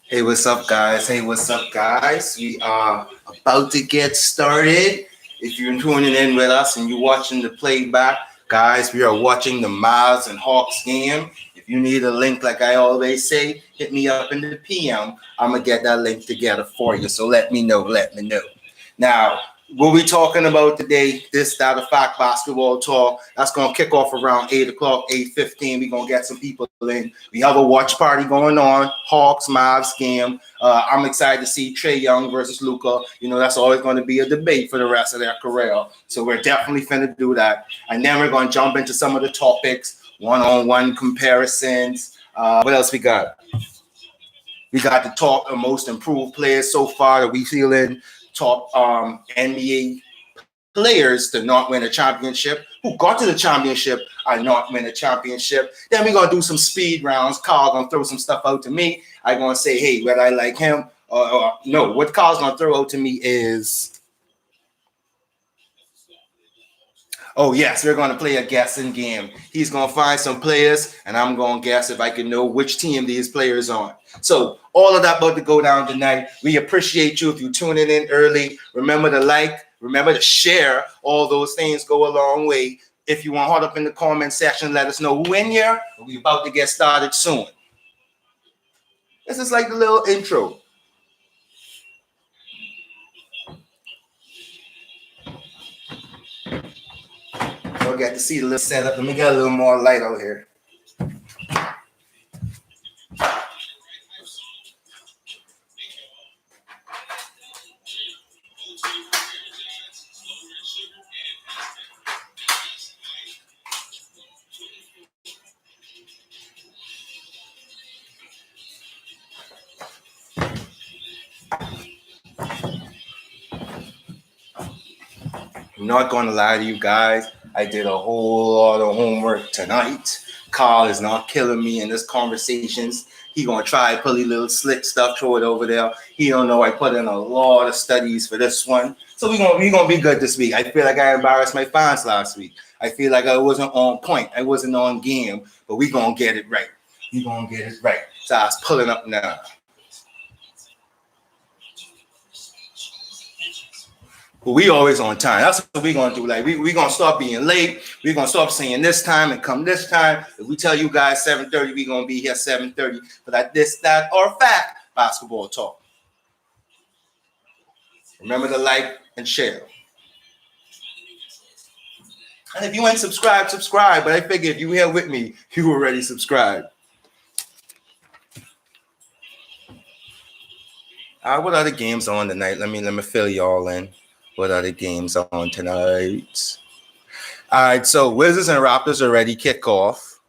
Hey, what's up, guys? Hey, what's up, guys? We are about to get started. If you're tuning in with us and you're watching the playback, guys, we are watching the Mavs and Hawks game. If you need a link, like I always say, hit me up in the PM. I'm gonna get that link together for you. So let me know. Let me know. Now, what we talking about today, this, that, of fact, basketball talk. That's going to kick off around 8 o'clock, 8:15. We're going to get some people in. We have a watch party going on, Hawks, Mavs game. I'm excited to see Trae Young versus Luka. You know, that's always going to be a debate for the rest of their career. So we're definitely finna do that. And then we're going to jump into some of the topics, one-on-one comparisons. What else we got? We got to talk the most improved players so far that we feeling top NBA players to not win a championship, who got to the championship and not win a championship. Then we're going to do some speed rounds. Carl going to throw some stuff out to me. I'm going to say, hey, whether I like him or no. What Carl's going to throw out to me is, oh, yes, we're going to play a guessing game. He's going to find some players, and I'm going to guess if I can know which team these players on. So all of that about to go down tonight. We appreciate you if you're tuning in early. Remember to like, remember to share. All those things go a long way. If you want to hold up in the comment section, let us know who in here. We're about to get started soon. This is like the little intro. You'll get to see the little setup. Let me get a little more light out here. I'm not going to lie to you guys. I did a whole lot of homework tonight. Carl is not killing me in this conversations. He gonna try to pull a little slick stuff, throw it over there. He don't know I put in a lot of studies for this one. So we gonna be good this week. I feel like I embarrassed my fans last week. I feel like I wasn't on point. I wasn't on game, but we gonna get it right. We gonna get it right. So I was pulling up now. But we always on time. That's what we're gonna do. Like we gonna start being late. We're gonna start saying this time and come this time. If we tell you guys 7:30, we're gonna be here 7:30 for that, this, that, or fact basketball talk. Remember to like and share. And if you ain't subscribed, subscribe. But I figure if you here with me, you already subscribed. What other games on tonight? Let me fill y'all in. What other games on tonight? All right, so Wizards and Raptors already kick off.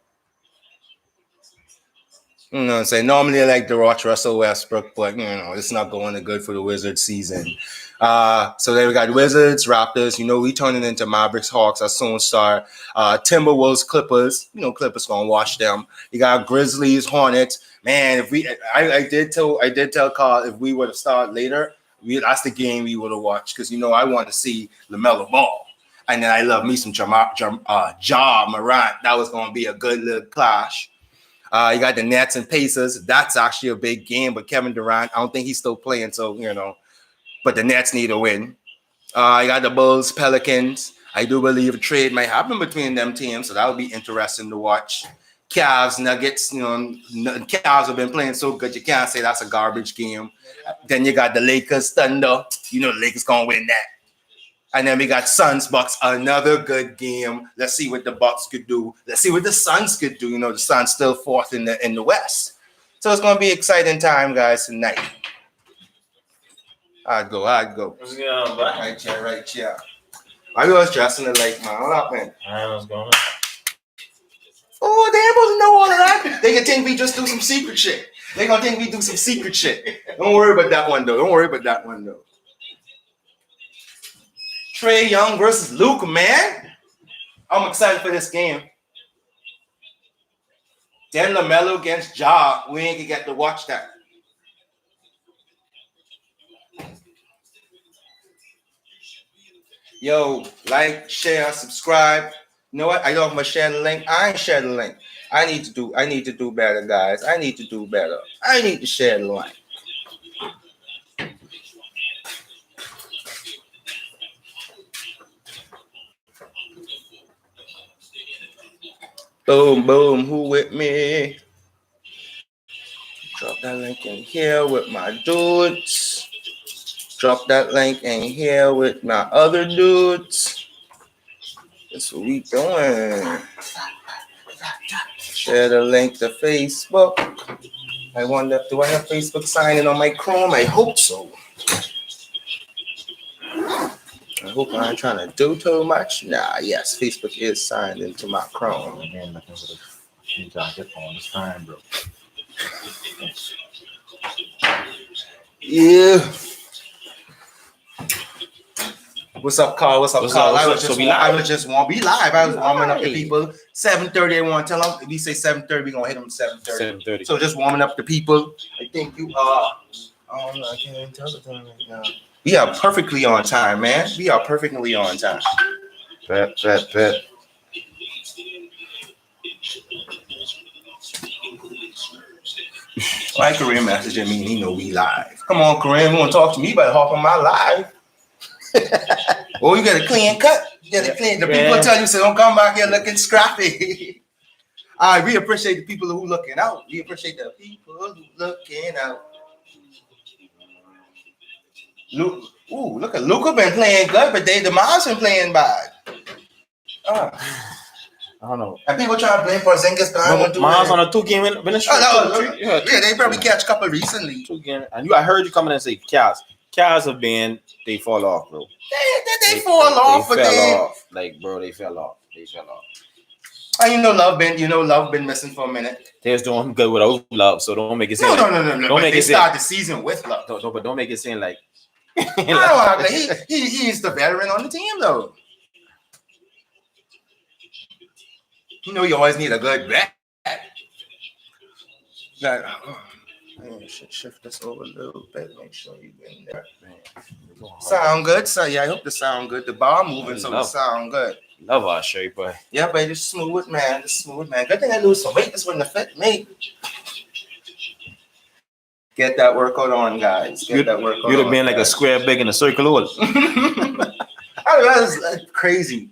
You know what I'm saying? Normally I like to watch Russell Westbrook, but you know, it's not going good for the Wizards season. So then we got Wizards, Raptors. You know, we turning into Mavericks, Hawks. I soon start. Timberwolves, Clippers. You know, Clippers gonna watch them. You got Grizzlies, Hornets. Man, I did tell Carl if we would have started later, that's the game we would have watched because you know I want to see LaMelo Ball, and then I love me some Ja Morant. That was gonna be a good little clash. You got the Nets and Pacers. That's actually a big game, but Kevin Durant, I don't think he's still playing, so you know. But the Nets need a win. You got the Bulls, Pelicans. I do believe a trade might happen between them teams, so that would be interesting to watch. Cavs, Nuggets, you know, Cavs have been playing so good, you can't say that's a garbage game. Then you got the Lakers, Thunder. You know the Lakers going to win that. And then we got Suns, Bucks, another good game. Let's see what the Bucks could do. Let's see what the Suns could do. You know, the Suns still fourth in the West. So it's going to be an exciting time, guys, tonight. I'd go. What's going on, bud? Right here. Why you always dressing it like, man? What happened? I don't know what's going on. Oh, they ain't supposed to know all of that. They can think we just do some secret shit. They gonna think we do some secret shit. Don't worry about that one, though. Trae Young versus Luka, man. I'm excited for this game. Then LaMelo against Ja. We ain't gonna get to watch that. Yo, like, share, subscribe. You know what? I don't share the link. I ain't share the link. I need to do better, guys. I need to do better. I need to share the link. Boom, boom. Who with me? Drop that link in here with my dudes. Drop that link in here with my other dudes. That's what we doing. Share the link to Facebook. I wonder, do I have Facebook signing on my Chrome? I hope so. I hope I'm trying to do too much. Nah, yes, Facebook is signed into my Chrome. Again, looking for the jacket all this time, bro. Yeah. What's up, Carl? What's up, Carl? I was just want to be live. I was warming up the people. 7:30. I want to tell them. If we say 7:30, we're gonna hit them 7:30. 7:30. So just warming up the people. I think you are. I don't know. I can't even tell the time right now. We are perfectly on time, man. We are perfectly on time. Bet. Why Kareem messaging me? He know we live. Come on, Kareem. You want to talk to me? You better hop on my live. Oh, you got a clean cut. You got a clean. The people tell you, so don't come back here looking scrappy. All right, we appreciate the people who looking out. We appreciate the people who looking out. Look at Luka been playing good, but the Mavs been playing bad. I don't know. And people trying to blame Porzingis. Mavs on a 2-game winning streak. Yeah, they probably catch a couple recently. 2 game. And I heard you coming and say Cavs have been, they fall off, bro. They fall off, but they fell off. Like, bro, they fell off. And Love been missing for a minute. They're just doing good without Love, so don't make it seem no. Don't make it start the season with Love. But don't make it seem like I don't know. He's the veteran on the team, though. You always need a good vet. I should shift this over a little bit. Make sure you in there. Sound good? So yeah, I hope the sound good. The bar moving, so the sound good. Love our shape, boy. Yeah, but it's smooth, man. Good thing I lose some weight. This wouldn't have fit me. Get that workout on, guys. You'd have been like a square big in a circle hole. That's crazy.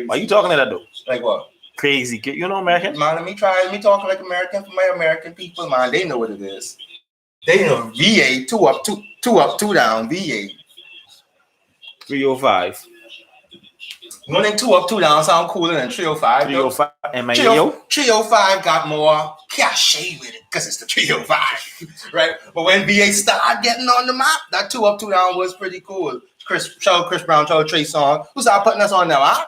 Why you talking to that though? Like what? Crazy. You know American? Man, let me talk like American for my American people, man. They know what it is. They know VA, 2 up, 2 down, VA. 305. Running 2 up, 2 down sound cooler than 305. 305. MAO? 305 got more cachet with it because it's the 305, right? But when VA started getting on the map, that 2 up, 2 down was pretty cool. Chris Brown, Trey Songz. Who started putting us on there, huh?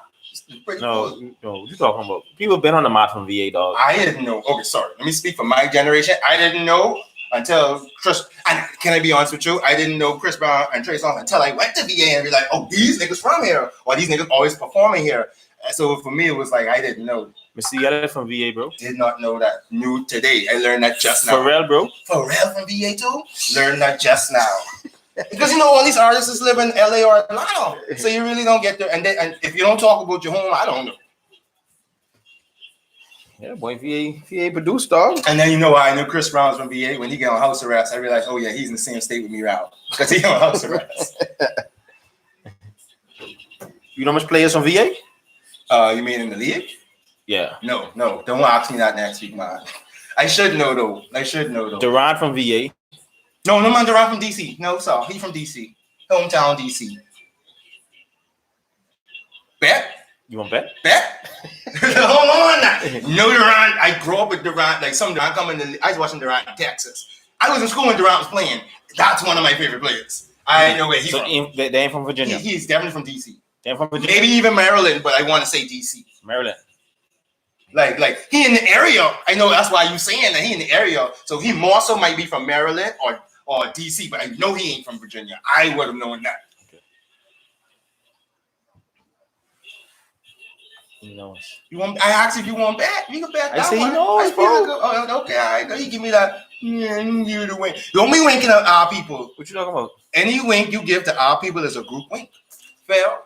No, what you talking about? People been on the map from VA, dog. I didn't know. Okay, sorry. Let me speak for my generation. I didn't know until Chris. And can I be honest with you? I didn't know Chris Brown and Trey Songz until I went to VA and be like, oh, these niggas from here, or these niggas always performing here. So for me, it was like I didn't know. Missy got it from VA, bro. Did not know that. Knew today. I learned that just now. Pharrell, bro. Pharrell from VA too. Learned that just now. Because all these artists live in LA or Atlanta, so you really don't get there. And if you don't talk about your home, I don't know. Yeah, boy, VA produced, dog. And then why I knew Chris Brown's from VA when he got on house arrest. I realized, oh yeah, he's in the same state with me, Ralph, because he on house arrest. You know how much players from VA? You mean in the league? Yeah. No. Don't ask me that next week, man. I should know though. Durant from VA. No, man, Durant from DC. No, sir, he from DC, hometown DC. Bet. You want bet? Hold on now. No Durant. I grew up with Durant. Like some Durant coming to. I was watching Durant in Texas. I was in school when Durant was playing. That's one of my favorite players. I know where he's from. They ain't from Virginia. He's definitely from DC. They're from Virginia. Maybe even Maryland, but I want to say DC. Maryland. Like he in the area. I know that's why you saying that he in the area. So he more so might be from Maryland or DC, but I know he ain't from Virginia. I would have known that. He knows. I asked if you want bet. You can bet that. I say one. he knows, bro. Oh, okay, all right. He give me that. You the wink. Don't be winking at our people. What you talking about? Any wink you give to our people is a group wink. Fair.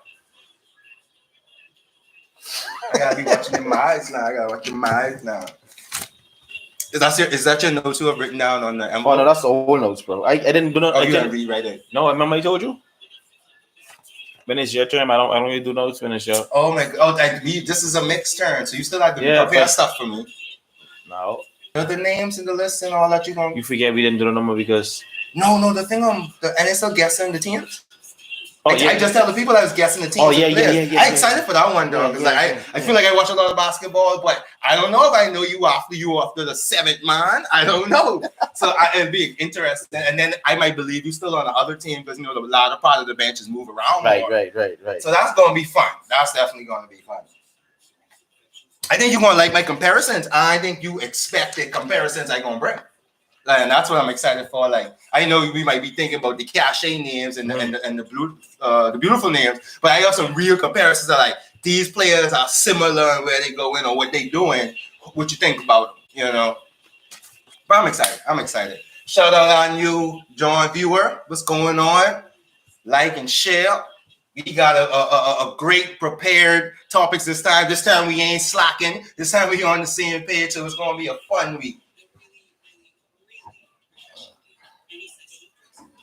I gotta be watching your eyes now. I gotta watch your eyes now. Is that your notes you have written down on the envelope? Oh no, that's the whole notes, bro. I didn't do no. Oh, I you gotta can't. rewrite it. No, remember I told you. When it's your turn, I don't really do notes when it's your. Oh my god! This is a mixed turn, so you still have to prepare stuff for me. No. The names in the list and all that you gonna. You forget we didn't do the number because. No, the thing and it's still guessing the teams. Oh, I just tell the people I was guessing the teams. Oh yeah. I'm excited for that one though, because I feel like I watch a lot of basketball, but I don't know if I know you after the seventh man. I don't know, so it'd be interesting. And then I might believe you still on the other team because the latter part of the benches move around. Right. So that's gonna be fun. That's definitely gonna be fun. I think you're gonna like my comparisons. I think you expected comparisons I'm gonna bring. And that's what I'm excited for. Like, I know we might be thinking about the cachet names and the beautiful names, but I have some real comparisons of like these players are similar in where they go in or what they doing. What you think about them, But I'm excited. Shout out on you, John viewer. What's going on? Like and share. We got a great prepared topics this time. This time we ain't slacking. This time we on the same page, so it's gonna be a fun week.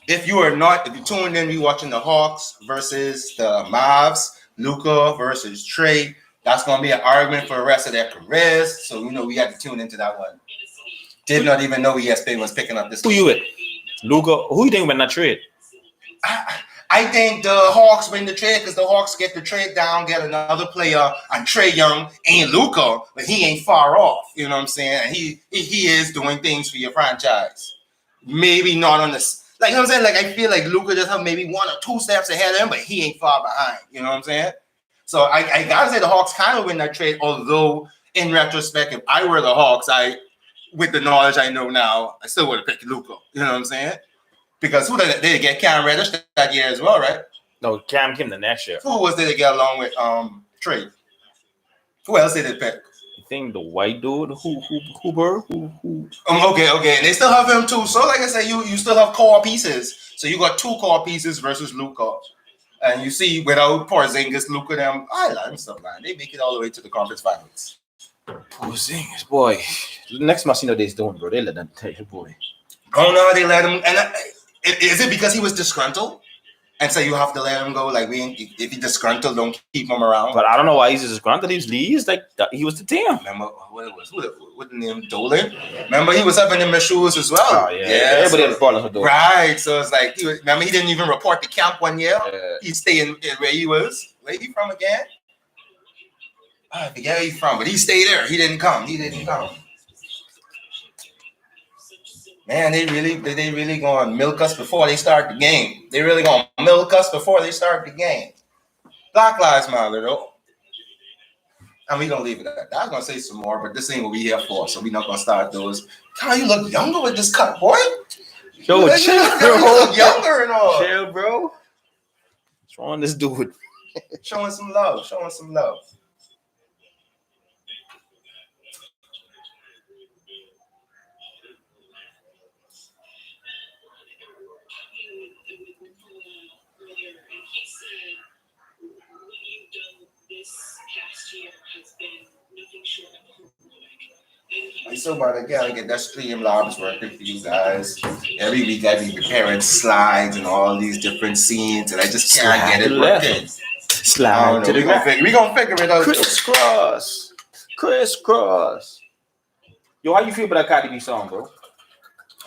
If you tuned in, we watching the Hawks versus the Mavs, Luka versus Trey. That's gonna be an argument for the rest of their careers. So we had to tune into that one. Did not even know ESPN was picking up this. Who you with? Luka? Who you think win that trade? I think the Hawks win the trade because the Hawks get the trade down, get another player, and Trey Young ain't Luka, but he ain't far off. You know what I'm saying? And he is doing things for your franchise. Maybe not on the. Like, you know what I'm saying? Like, I feel like Luka just have maybe 1 or 2 steps ahead of him, but he ain't far behind. You know what I'm saying? So I gotta say the Hawks kind of win that trade, although in retrospect, if I were the Hawks, with the knowledge I know now, I still would have picked Luka. You know what I'm saying? Because who did they get? Cam Reddish that year as well, right? No, Cam came the next year. Who was they get along with Trey? Who else did they pick? I think the white dude, Hooper. Okay. And they still have him too. So like I said, you still have core pieces. So you got 2 core pieces versus Luka. And you see, without Porzingis, Luka, them, I'm so blind. They make it all the way to the conference finals. Porzingis, boy. Next must they's doing, bro. They let them take your boy. Oh no, they let him. And is it because he was disgruntled? And so you have to let him go. Like if he disgruntled, don't keep him around. But I don't know why he's disgruntled. He was he was the team. Remember what the name Dolan? Remember he was having them shoes as well. Oh yeah. Everybody had a ball on her door. Right. So it's like remember he didn't even report to camp one year. Yeah. He's staying where he was. Where he from again? I forget where he's from, but he stayed there. He didn't come. Man, they really gonna milk us before they start the game. They really gonna milk us before they start the game. Black Lives Matter, though. And we gonna leave it at that. I was gonna say some more, but this ain't what we here for, so we not gonna start those. God, you look younger with this cut, boy. Yo, chill, bro. You look younger and all. Chill, bro. What's wrong with this dude? Showing some love. I so about to get that stream labs working for you guys. Every week I be preparing slides and all these different scenes, and I just can't get it working. Slide to the left. We gonna figure it out. Crisscross. Yo, how you feel about that Cardi B song, bro?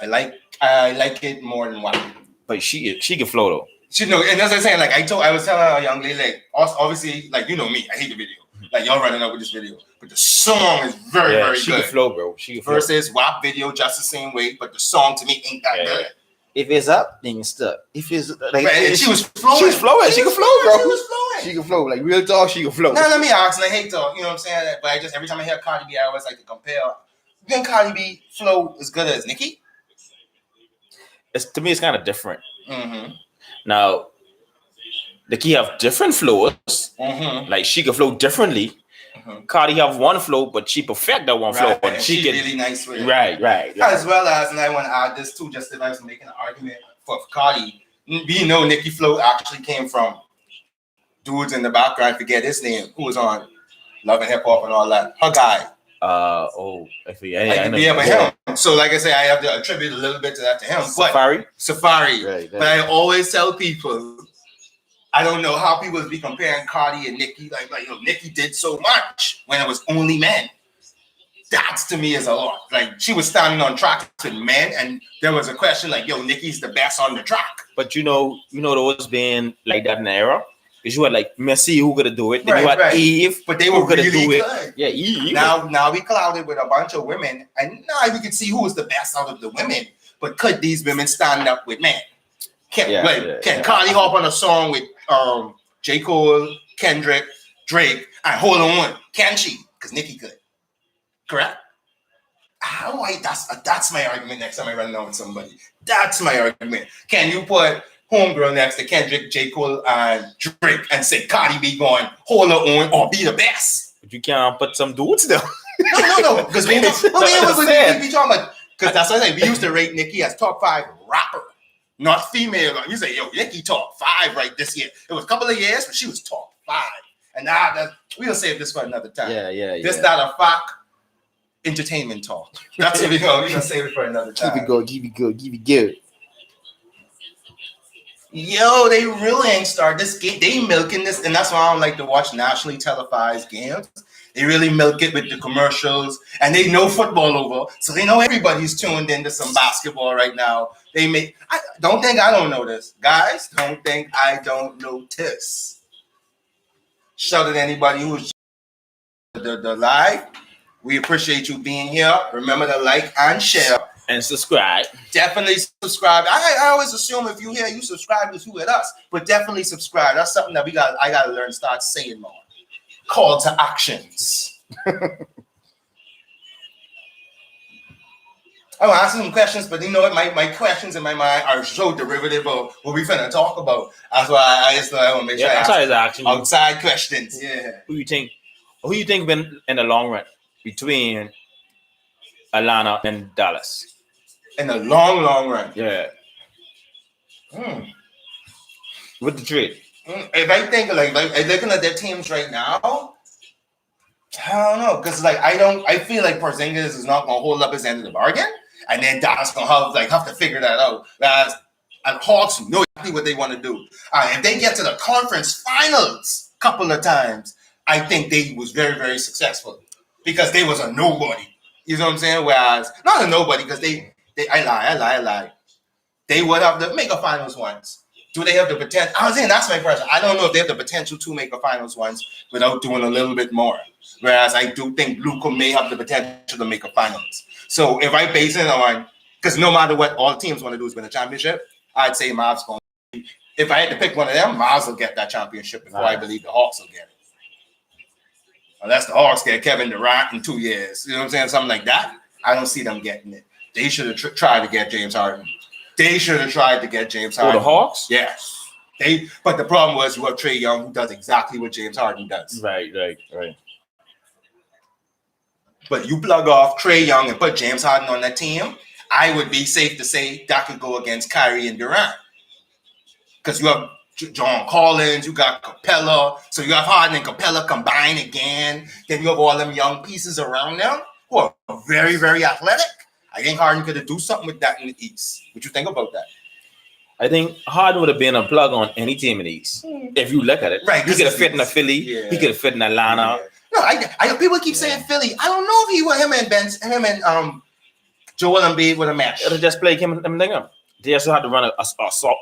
I like it more than one. But she can flow though. And that's what I'm saying. Like I was telling a young lady, like obviously, like you know me, I hate the video. Like y'all running up with this video, but the song is very very good. She can flow, bro. She can flow. Versus WAP video just the same way, but the song to me ain't that good. If it's up, then it's stuck. If it's like she was flowing. She was flowing. She can flow, bro. She was flowing. She can flow. Like real talk, she can flow. Now let me ask, and I hate to, you know what I'm saying? But I just every time I hear Cardi B, I always like to compare. You think Cardi B flow as good as Nicki? To me, it's kind of different. Mm-hmm. Now, Nicki have different flows. Mm-hmm. Like she can flow differently. Mm-hmm. Cardi have one flow, but she perfect that one flow. But she can really nice with it. Right. As well as, and I want to add this too, just if I was making an argument for Cardi. We know Nicki flow actually came from dudes in the background. I forget his name. Who was on Love and Hip Hop and all that. Her guy. I forget. Him. So, like I say, I have to attribute a little bit to that to him. Safari. Right. But I always tell people, I don't know how people would be comparing Cardi and Nicki. Like, Nicki did so much when it was only men. That to me is a lot. Like, she was standing on tracks with men, and there was a question like, yo, Nicki's the best on the track. But there was been like that in the era. Because you had like Messi who could do it. Then you had Eve, but they were really do good. It. Yeah, Eve. Now we clouded with a bunch of women, and now we can see who was the best out of the women. But could these women stand up with men? Can Cardi hop on a song with J. Cole, Kendrick, Drake, and hold on? Can she? Because Nicki could. Correct? That's my argument next time I run down with somebody. That's my argument. Can you put Homegirl next to Kendrick, J. Cole, and Drake and say Cardi B going, hold her on, or be the best? But you can't put some dudes though. No. Because we talking about, because that's what I say. We used to rate Nicki as top 5 rapper, not female. You say, yo, Nicki top 5 right this year. It was a couple of years, but she was top 5. And now we'll save this for another time. Yeah. This not a fact. Entertainment talk. That's what we're going to save it for another time. Keep it good. Yo, they really ain't started this game. They milking this, and that's why I don't like to watch nationally televised games. They really milk it with the commercials, and they know football over, so they know everybody's tuned into some basketball right now. Don't think I don't know this. Guys, don't think I don't know this. Shout out to anybody who's the live. We appreciate you being here. Remember to like and share. And subscribe. Definitely subscribe. I always assume if you hear you subscribe to with us, but definitely subscribe. That's something that I gotta learn to start saying more. Call to actions. I want to ask some questions, but you know what? My questions in my mind are so derivative of what we finna talk about. That's why I want to make sure I ask outside questions. Yeah. Who you think been in the long run between Atlanta and Dallas? In the long run. Yeah. With the trade. If I think like looking at their teams right now, I don't know. Because I feel like Porzingis is not gonna hold up his end of the bargain. And then Dallas gonna have to figure that out. Whereas Hawks know exactly what they want to do. If they get to the conference finals a couple of times, I think they was very, very successful. Because they was a nobody. You know what I'm saying? Whereas not a nobody, because I lie. They would have to make a finals once. Do they have the potential? I was saying that's my question. I don't know if they have the potential to make a finals once without doing a little bit more. Whereas I do think Luka may have the potential to make a finals. So if I base it on, because no matter what all teams want to do is win a championship, I'd say Mavs going. If I had to pick one of them, Mavs will get that championship before I believe the Hawks will get it. Unless the Hawks get Kevin Durant in 2 years. You know what I'm saying? Something like that. I don't see them getting it. They should have tried to get James Harden. Oh, the Hawks? Yes. But the problem was you have Trae Young, who does exactly what James Harden does. Right. But you plug off Trae Young and put James Harden on that team, I would be safe to say that could go against Kyrie and Durant. Because you have John Collins, you got Capella, so you have Harden and Capella combined again. Then you have all them young pieces around them who are very, very athletic. I think Harden could have do something with that in the East. What you think about that? I think Harden would have been a plug on any team in the East. If you look at it. Right. He could have fit in a Philly. Yeah. He could have fit in Atlanta. Yeah. No, people keep saying Philly. I don't know if he was him and Joel Embiid would have matched. It'll just play him and them. They also had to run a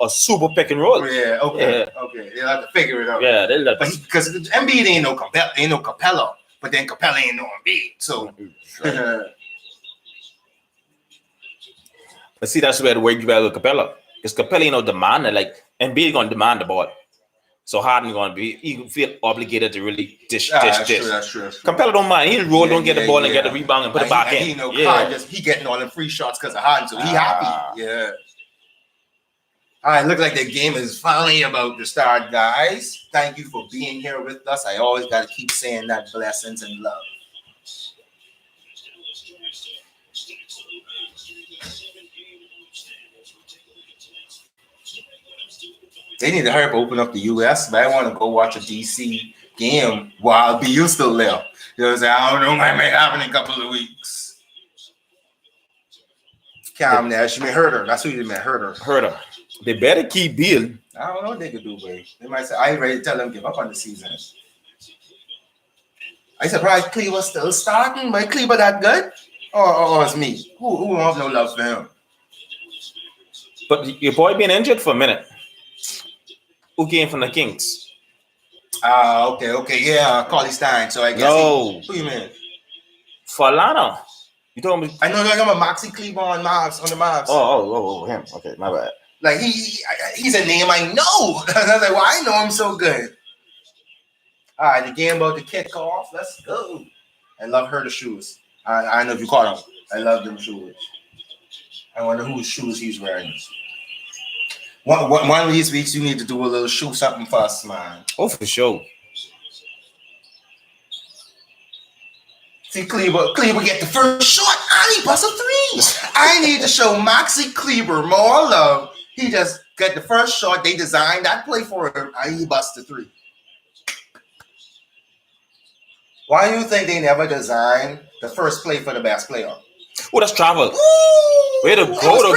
super pick and roll. Yeah, okay. They'll have to figure it out. Yeah, because Embiid ain't no Capella, but then Capella ain't no Embiid. So but see, that's where the way you better with Capella. Because Capella ain't no demander. Like Embiid gonna demand the ball. So Harden gonna he feel obligated to really dish. That's true. Capella don't mind. He roll, don't get the ball and get the rebound and put it back in. He getting all them free shots because of Harden, so he happy. Yeah. All right, looks like the game is finally about to start, guys. Thank you for being here with us. I always got to keep saying that blessings and love. They need to hurry up open up the U.S., but I want to go watch a D.C. game while BU still there. You know what I'm saying? I don't know, might happen in a couple of weeks. Cam Nash, you may hurt her. That's who you may hurt her. Hurt her. They better keep Bill. I don't know what they could do, boy. They might say, I ain't ready to tell them give up on the season. I surprised Cleaver's still starting, but Cleaver that good? Or it's me? Who wants no love for him? But your boy been injured for a minute. Who came from the Kings? Okay. Yeah, Carly Stein. So I guess who you mean? Falana. You told me. I know I'm a Moxie Cleaver on the Mavs. Oh, him. Okay, my bad. Like he's a name I know. I was like, well, I know him so good. All right, the game about to kick off. Let's go. I love her shoes. I know if you caught them. I love them shoes. I wonder whose shoes he's wearing. One of these weeks, you need to do a little shoe something for us, man. Oh, for sure. See, Kleber get the first shot, and he busts a three. I need to show Moxie Kleber more love. He just got the first shot. They designed that play for him, and he busts the three. Why do you think they never designed the first play for the best player? Oh, that's travel. Way to go, though,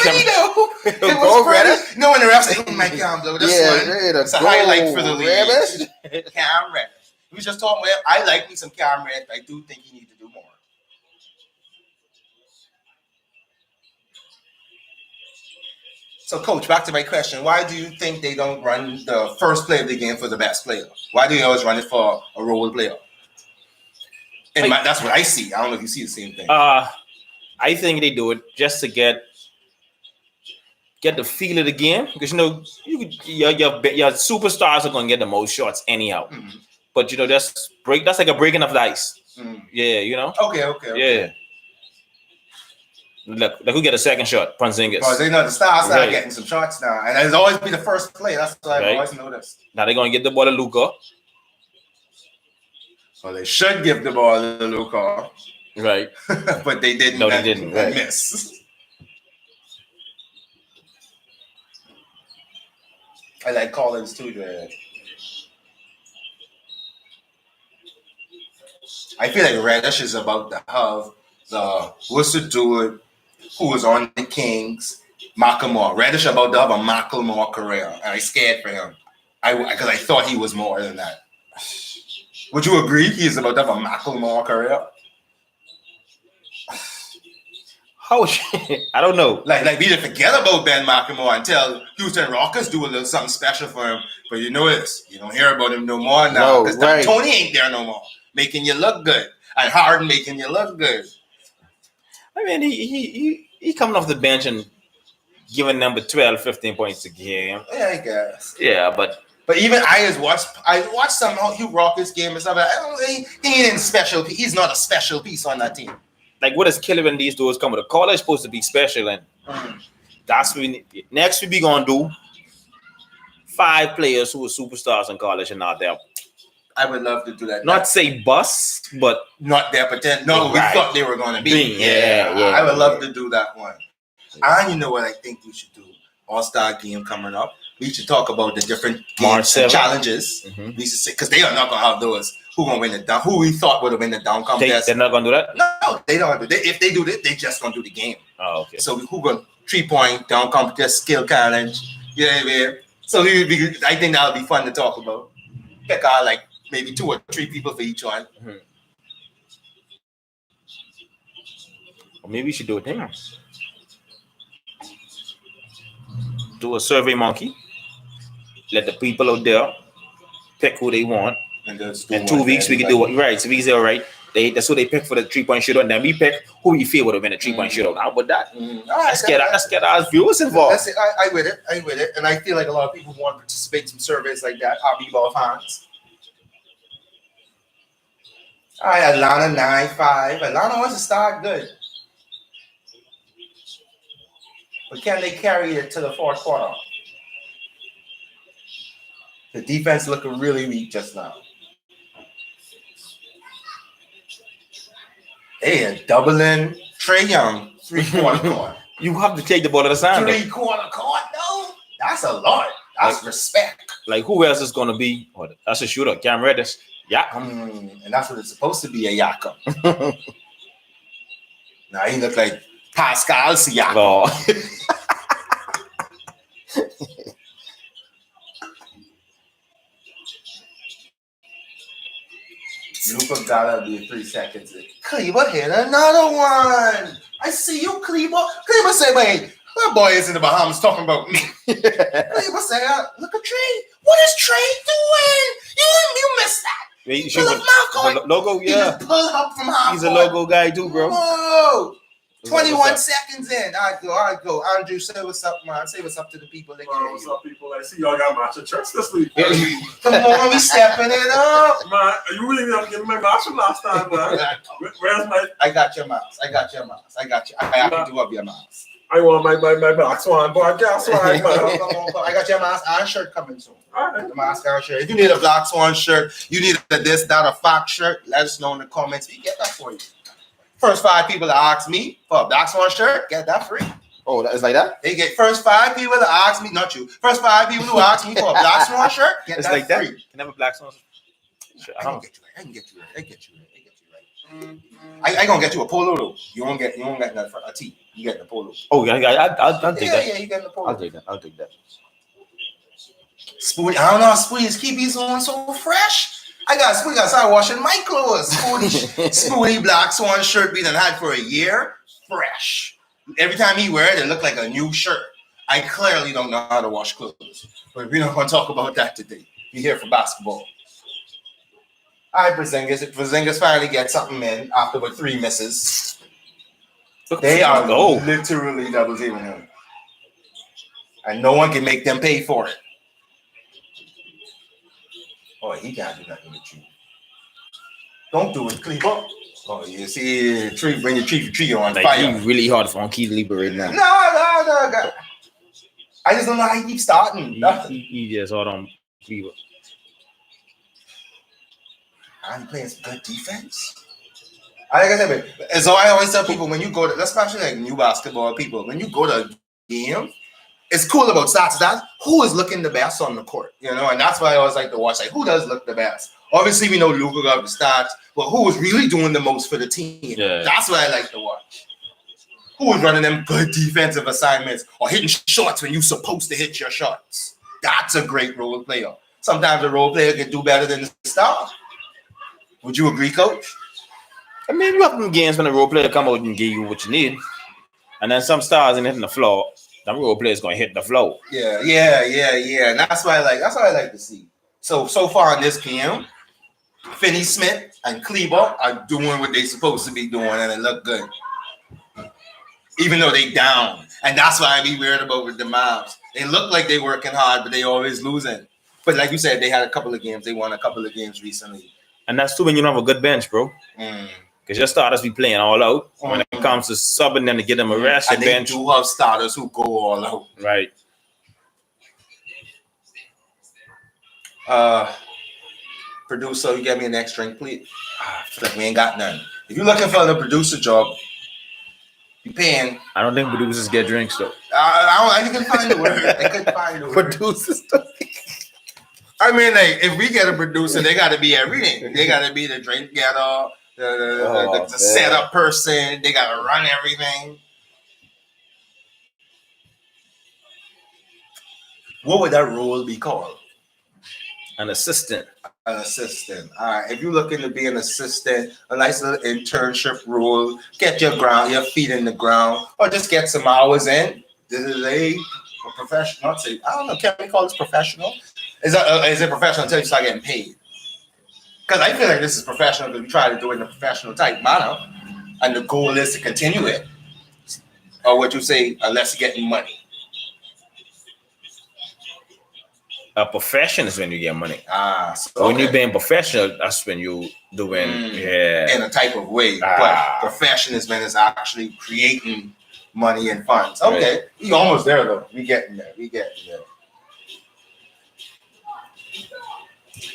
It was pretty. No, and the ref said, my Cam, though. This one, it's a highlight for the league. Cam Reddish. We just talking about, I like me some Cam Reddish. I do think he needs to do more. So, Coach, back to my question. Why do you think they don't run the first play of the game for the best player? Why do you always run it for a role player? And that's what I see. I don't know if you see the same thing. I think they do it just to get the feel of the game, because your superstars are gonna get the most shots anyhow. Mm-hmm. But that's like a breaking of the ice. Mm-hmm. Yeah, Okay. Yeah. Look who get a second shot, Porzingis. Because they know the stars are getting some shots now, and it's always be the first play. That's what I've always noticed. Now they're gonna get the ball to Luka. Well, they should give the ball to Luka. Right. But they didn't. No, they didn't. Right. Miss. I like Collins too, Dred. I feel like Reddish is about to have the Worcester dude who was on the Kings, Macklemore. Reddish about to have a Macklemore career, and I scared for him. Because I thought he was more than that. Would you agree he's about to have a Macklemore career? Oh, I don't know. Like we didn't forget about Ben McLemore until Houston Rockets do a little something special for him. But you know this, you don't hear about him no more now because Tony ain't there no more, making you look good, and Harden making you look good. I mean, he coming off the bench and giving number 12, 15 points a game. Yeah, I guess. Yeah, but even I watched some Hugh Rockets game and stuff. I don't think he ain't special. He's not a special piece on that team. Like, what is killing when these dudes come with a college supposed to be special, and that's what we need. Next we be gonna do 5 players who are superstars in college and not there. I would love to do that. Not say bust, but not their potential. No, we thought they were gonna be. Yeah. I would love to do that one. And you know what I think we should do? All-Star game coming up. We should talk about the different games and challenges. Mm-hmm. We should say, because they are not gonna have those. Who gonna win the dunk? Who we thought would have win the dunk contest? They're not gonna do that. No, they don't. If they do that, they just gonna do the game. Oh, okay. So who gonna 3-point dunk contest, skill challenge? Yeah. So I think that'll be fun to talk about. Pick out like maybe 2 or 3 people for each one. Mm-hmm. Or maybe we should do a thing. Do a survey monkey. Let the people out there pick who they want. And in 2 weeks, we can do it. Right. So we can say, all right, that's what they pick for the 3-point shootout. And then we pick who we feel would have been a 3-point shootout. How about that? Mm-hmm. Let's get our viewers involved. I with it. And I feel like a lot of people want to participate in some surveys like that. I'll be ball fans. All right, Atlanta 9-5. Atlanta wants to start good. But can they carry it to the fourth quarter? The defense looking really weak just now. They are doubling Trae Young 3-quarter court. You have to take the ball to the side. 3-quarter court, no? That's a lot. That's respect. Like, who else is going to be? That's a shooter. Cam Reddish. Yeah. And that's what it's supposed to be, a yakka. Now he look like Pascal Siakam. Oh. Luka gotta be 3 seconds. Cleaver hit another one. I see you, Cleaver. Cleaver said, wait, that boy is in the Bahamas talking about me. Cleaver said, look at Trey. What is Trey doing? You missed that. Wait, you should logo, yeah. Pull up from half. He's a logo guy too, bro. Whoa. 21 seconds in. I go. Andrew, say what's up, man. Say what's up to the people. What's up, people? I see y'all got matching shirts this week. Come on, we stepping it up. Man, you really didn't give me my match from last time, man. Where's my... I got your mouse. I have to do up your mouse. I want my Black Swan podcast, right, man. I got your mask and shirt coming soon. All right. The mask and shirt. If you need a Black Swan shirt, you need a this, that, a Fox shirt, let us know in the comments. We get that for you. First 5 people that ask me for a Black Swan shirt, get that free. Oh, that is like that? They get first 5 people that ask me, not you. First 5 people who ask me for a Black Swan shirt, get it's that like free. That? Can I have a Black Swan shirt? I can get you right. I gonna get you a polo though. You won't get a tee. You get the polo. Oh yeah, I'll take that. Yeah, you get the polo. I'll take that. Spoonie, I don't know. Spoonie's keep his on so fresh. Spoonie got to start washing my clothes. Spoonie Black Swan shirt we done had for a year, fresh. Every time he wear it, it look like a new shirt. I clearly don't know how to wash clothes, but we're not going to talk about that today. We're here for basketball. All right, Porzingis finally gets something in after with 3 misses. They are literally double teaming him, and no one can make them pay for it. Oh, he can't do nothing with you. Don't do it, Cleaver. Oh, you see, when you treat tree on like fire. He's really hard for Key Lieber right now. No. I just don't know how he keeps starting. He just hard on Cleaver. I'm playing some good defense. Like I said, so I always tell people when you go to, especially like new basketball people, when you go to a game, it's cool about stats. That's who is looking the best on the court, and that's why I always like to watch. Like, who does look the best? Obviously, we know Luka got the stats, but who is really doing the most for the team? Yeah. That's what I like to watch. Who is running them good defensive assignments or hitting shots when you're supposed to hit your shots? That's a great role player. Sometimes a role player can do better than the star. Would you agree, Coach? I mean, you have them games when the role player come out and give you what you need, and then some stars ain't hitting the floor. The role player is going to hit the floor. Yeah. And that's what I like to see. So far in this game, Finney-Smith and Kleber are doing what they're supposed to be doing, and it look good. Even though they down. And that's why I be weird about with the Mavs. They look like they working hard, but they always losing. But like you said, they had a couple of games. They won a couple of games recently. And that's too when you don't have a good bench, bro. Because your starters be playing all out. When it comes to subbing them to get them a rest, and they do have starters who go all out. Right. Producer, you get me an next drink, please. Like we ain't got none. If you're looking for the producer job, you paying. I don't think producers get drinks though. I can find the word. I couldn't find the word. Producers. I mean, like if we get a producer, they got to be everything. They got to be the drink getter, the setup person. They got to run everything. What would that role be called? An assistant. An assistant. All right. If you're looking to be an assistant, a nice little internship role, get your feet in the ground, or just get some hours in. This is a professional. I don't know. Can we call this professional? Is it professional until you start getting paid? Because I feel like this is professional because we try to do it in a professional type manner, and the goal is to continue it. Or what you say, unless you're getting money. A profession is when you get money. So when you're being professional, that's when you doing in a type of way. But profession is when it's actually creating money and funds. Okay, right. We almost there though. We getting there.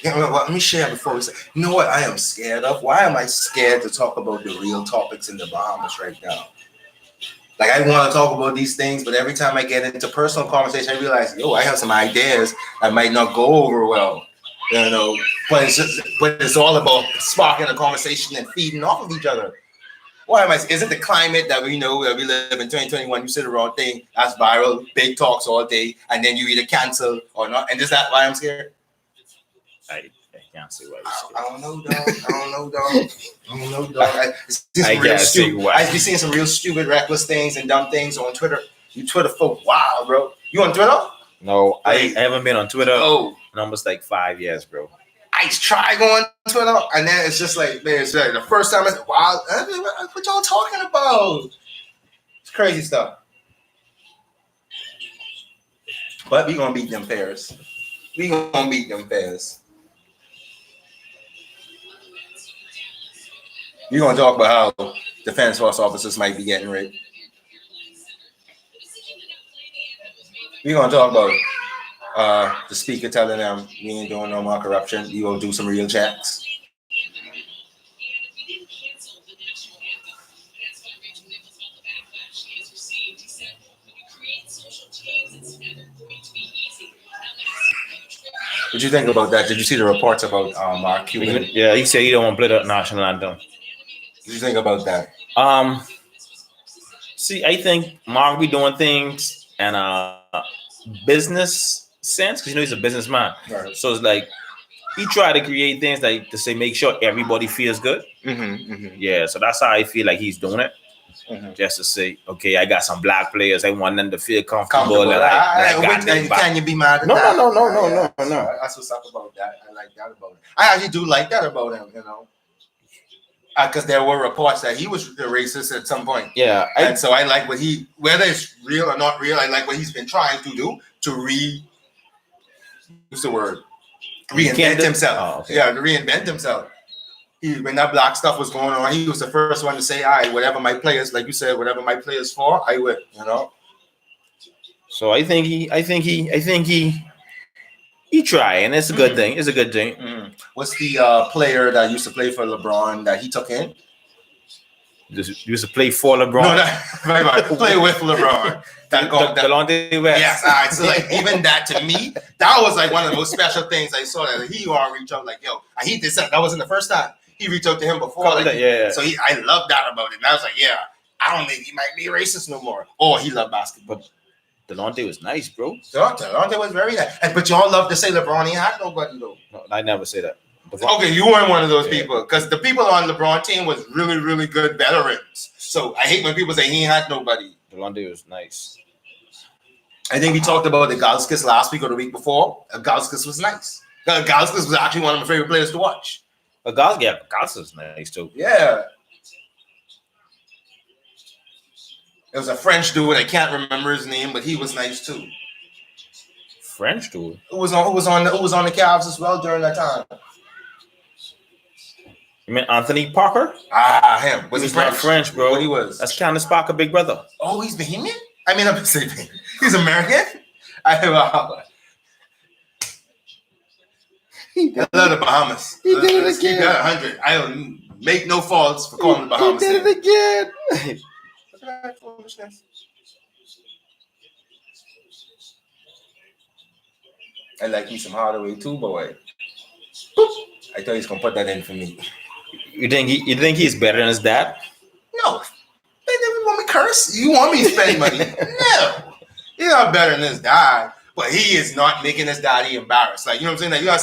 Yeah, well, let me share before we say. You know what I am scared of? Why am I scared to talk about the real topics in the Bahamas right now? Like I want to talk about these things, but every time I get into personal conversation, I realize, I have some ideas that might not go over well. You know, but it's all about sparking a conversation and feeding off of each other. Why am I? Is it the climate that we know that we live in 2021? You say the wrong thing, that's viral, big talks all day, and then you either cancel or not. And is that why I'm scared? I can't see why you're scared. I don't know, dog. I be seeing some real stupid, reckless things and dumb things on Twitter. You Twitter folk, wow, bro. You on Twitter? No, I haven't been on Twitter in almost like 5 years, bro. I try going on Twitter, and then it's just like, man, it's like the first time it's wow, what y'all talking about? It's crazy stuff. But we gonna beat them Bears. We gonna beat them Bears. We gonna talk about how defense force officers might be getting raped. We gonna talk about the speaker telling them we ain't doing no more corruption. You gonna do some real checks. What do you think about that? Did you see the reports about Mark Cuban? Yeah, he said he don't want to play the national anthem. What do you think about that? See, I think Mark be doing things and business sense because he's a businessman. Right. So it's like he try to create things like to say make sure everybody feels good. Yeah, so that's how I feel like he's doing it. Just to say, okay, I got some black players. I want them to feel comfortable. Can you be mad at that? No. That's what's up about that. I like that about him. I actually do like that about him, you know. Because there were reports that he was a racist at some point. Yeah. And so I like whether it's real or not real, I like what he's been trying to do to reinvent himself. Oh, okay. Yeah, to reinvent himself. When that black stuff was going on, he was the first one to say, all right, whatever my players, like you said, whatever my players for, I will, you know. So I think he try, and it's a good thing. It's a good thing. What's the player that used to play for LeBron that he took in? Used to play for LeBron. No, play with LeBron. Delonte West. Yes, all right. So like even that to me, that was like one of the most special things I saw that he gonna reach out like, yo, and he did something. That wasn't the first time. He reached out to him before. So I love that about it. And I was like, yeah, I don't think he might be racist no more. Or he loved basketball. Delonte was nice, bro. Delonte was very nice. But y'all love to say LeBron ain't had nobody though. No, I never say that. Okay, you weren't one of those people because the people on LeBron team was really, really good veterans. So I hate when people say he ain't had nobody. Delonte was nice. I think we talked about the Gauskas last week or the week before. Gauskas was nice. Gauskas was actually one of my favorite players to watch. Gauskas was nice too. Yeah. It was a French dude. I can't remember his name, but he was nice too. French dude. Who was on the Cavs as well during that time? You mean Anthony Parker? Him. Was he French? Not French, bro. What he was? That's Candace Parker, big brother. Oh, he's Bahamian? I mean, I'm saying he's American. I love the Bahamas. He did it again. He got 100. I don't make no faults for calling the Bahamas. He did it again. Look at that foolishness. I like me some Hardaway too, boy. Boop. I thought he's gonna put that in for me. You think he's better than his dad? No. They never want me curse. You want me to spend money? No. He's not better than his dad, but he is not making his daddy embarrassed. Like, you know what I'm saying? Like, you got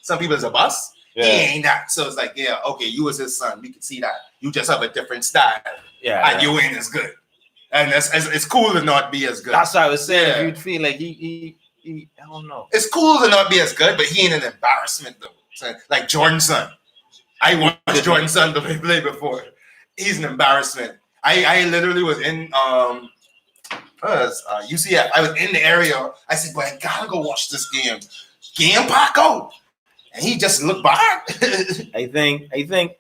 some people as a boss. Yeah. He ain't that. So it's like, yeah, okay, you was his son. We can see that. You just have a different style. Yeah. And you ain't as good. And it's cool to not be as good. That's what I was saying. Yeah. You'd feel like he I don't know. It's cool to not be as good, but he ain't an embarrassment though. So, like Jordan's son. I watched Jordan's son play before. He's an embarrassment. I literally was in UCF. I was in the area. I said, "Boy, I gotta go watch this game." Game Paco, and he just looked back. I think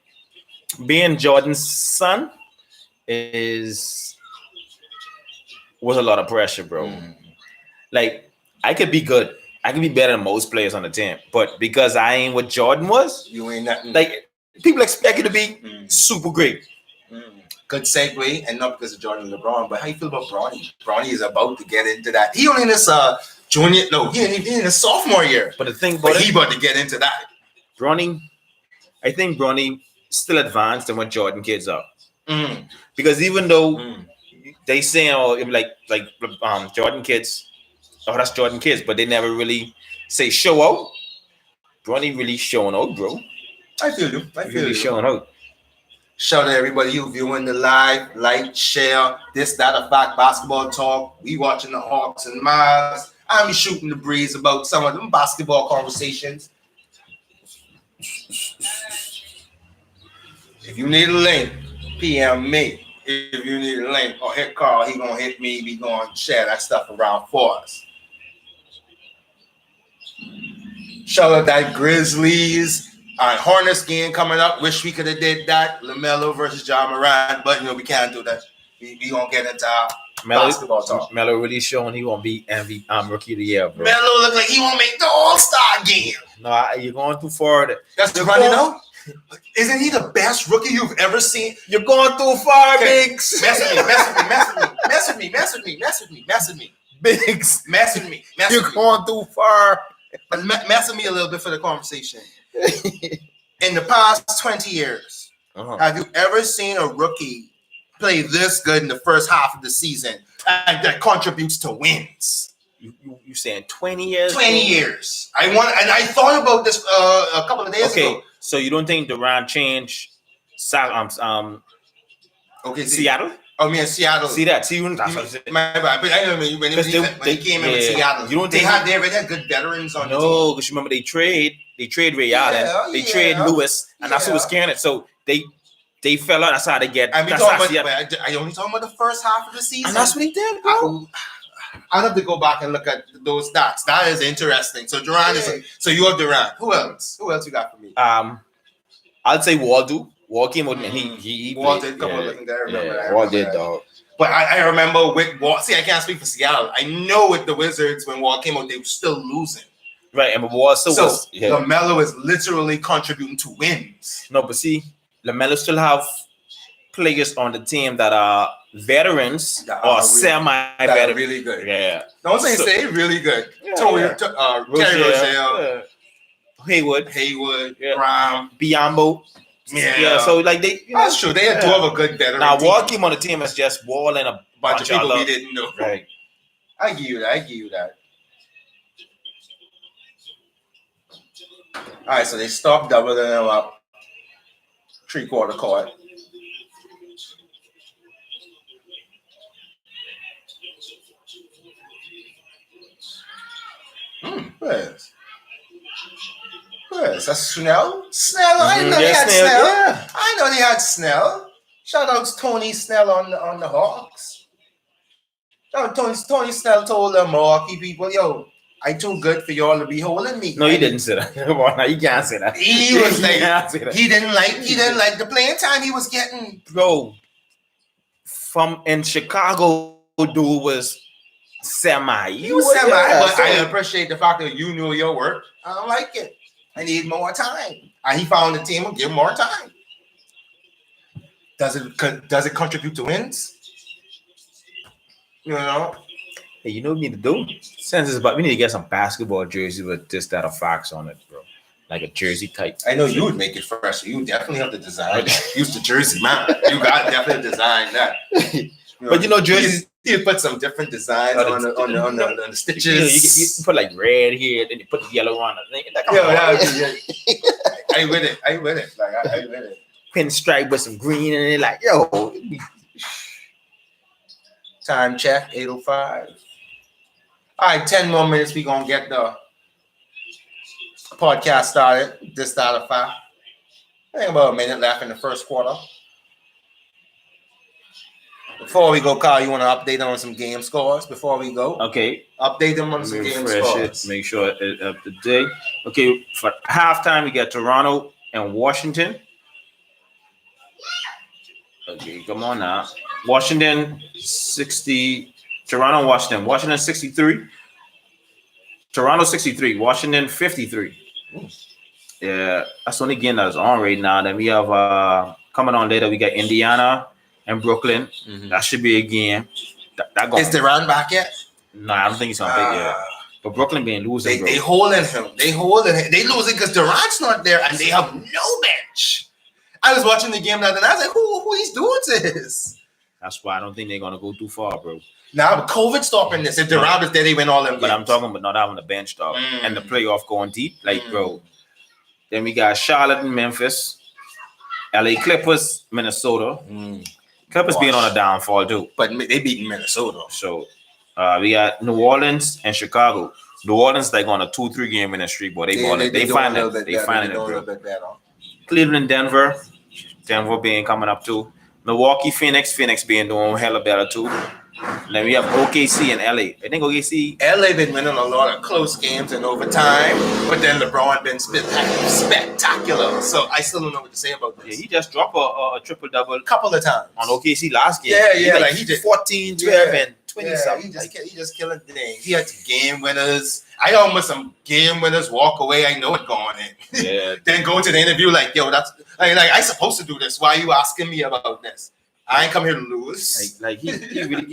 being Jordan's son was a lot of pressure, bro. Like I could be good. I can be better than most players on the team, but because I ain't what Jordan was, you ain't nothing. Like people expect you to be super great. Good segue, and not because of Jordan and LeBron, but how you feel about Bronny? Bronny is about to get into that. He only in this Junior, no, he ain't even in his sophomore year. But the thing about he about to get into that. I think Bronny still advanced than what Jordan kids are. Mm. Because even though they say, Jordan kids, that's Jordan kids, but they never really say show out. Bronny really showing out, bro. I feel you. Really showing out. Shout out to everybody who viewing the live, like, share, this, that, a fact, basketball talk. We watching the Hawks and Mavs. I'm shooting the breeze about some of them basketball conversations. If you need a link, PM me. If you need a link, or hit Carl, he gonna hit me. We gonna share that stuff around for us. Shout out that Grizzlies. Hornets game coming up. Wish we could have did that. LaMelo versus John Morant, but we can't do that. We gonna get into our basketball talk. Melo really showing he won't be rookie of the year, bro. Melo look like he won't make the All-Star game. No, you're going too far. That's the running out. Isn't he the best rookie you've ever seen? You're going too far, Biggs. Mess with me. Biggs. Mess with me. You're going too far. Mess with me a little bit for the conversation. In the past 20 years, have you ever seen a rookie play this good in the first half of the season and that contributes to wins? You saying 20 years? 20 years. I thought about this a couple of days ago. Okay, so you don't think Durant changed Seattle? Oh, man, Seattle. See that? See, that's what I'm saying. My bad. But I know when they came in with Seattle. You don't they think already had good veterans on the team. No, because remember they trade Ray Allen, they trade Lewis, and that's who was carrying it. So they fell out. That's how they get. I only talking about the first half of the season, and that's what he did, bro. I'll have to go back and look at those stats. That is interesting. So Durant so you have Durant. Who else? Who else you got for me? I'd say Wall came out and he Wall did come out looking there. Wall did, dog. But I remember with Wall. See, I can't speak for Seattle. I know with the Wizards when Wall came out, they were still losing. Right, and Wall still was. Yeah. LaMelo is literally contributing to wins. No, but see, LaMelo still have players on the team that are veterans or semi-veterans. Really good. Yeah. Don't say really good. Terry Rozier, Hayward, Graham, Biombo. Yeah. So like that's true. They do have a good veteran. Now Wall came on the team as just Wall and a bunch of people we didn't know. Right. I give you that. All right, so they stopped doubling them up. 3/4 court. Where's that's Snell? I know they had Snell. Yeah. I know they had Snell. Shout out to Tony Snell on the Hawks. Shout out Tony Snell told the Milwaukee people, yo, I too good for y'all to be holding me. No, he didn't say that. Come on, now you can't say that. He was like, he didn't like the playing time he was getting. Bro, from in Chicago, dude was semi. He was semi, but I appreciate the fact that you knew your work. I don't like it. I need more time. And he found the team will give more time. Does it contribute to wins? You know? Hey, you know what we need to do? We need to get some basketball jerseys with this, that, or facts on it, bro. Like a jersey type. I know you would make it fresh. You would definitely have to design that. Use the jersey, man. You got to definitely design that. But jerseys. You put some different designs on the stitches. You put like red here, then you put the yellow on it. I with it. Like I with it. Pinstripe with some green in it. Like, yo. Time check, 8:05. All right, 10 more minutes. We gonna get the podcast started. This started 5. I think about a minute left in the first quarter. Before we go, Kyle, you want to update on some game scores before we go? Okay. Update them on some game scores. Make sure it's up to date. Okay, for halftime, we got Toronto and Washington. Okay, come on now. Washington 60. Toronto, Washington. Washington 63. Toronto 63. Washington 53. Yeah, that's the only game that's on right now. Then we have coming on later. We got Indiana and Brooklyn. That should be a game. Is Durant back yet? No, I don't think he's gonna be yet. But Brooklyn being losing, bro. They holding him. They losing because Durant's not there and they have no bench. I was watching the game the other night. I was like, who these dudes is? That's why I don't think they're gonna go too far, bro. Now, but COVID stopping this. If Durant is there, they win all them games. But I'm talking about not having the bench, dog. And the playoff going deep. Like, bro. Then we got Charlotte and Memphis. LA Clippers, Minnesota. Clippers being on a downfall, too. But they beat Minnesota. So, we got New Orleans and Chicago. New Orleans, like on a 2-3 game winning streak, but they find it. They find it, bro. Cleveland, Denver. Denver being coming up, too. Milwaukee, Phoenix being doing hella better, too. And then we have OKC and LA. I think OKC. LA been winning a lot of close games and overtime, but then LeBron been spectacular. So I still don't know what to say about this. Yeah, he just dropped a triple-double a couple of times on OKC last game. Yeah, he did 14, 12, and 20 something. He just killing the thing. He had game winners. I almost some game winners walk away. I know it going in. Yeah. Then go to the interview like, yo, that's like I supposed to do this. Why are you asking me about this? I ain't come here to lose. Like he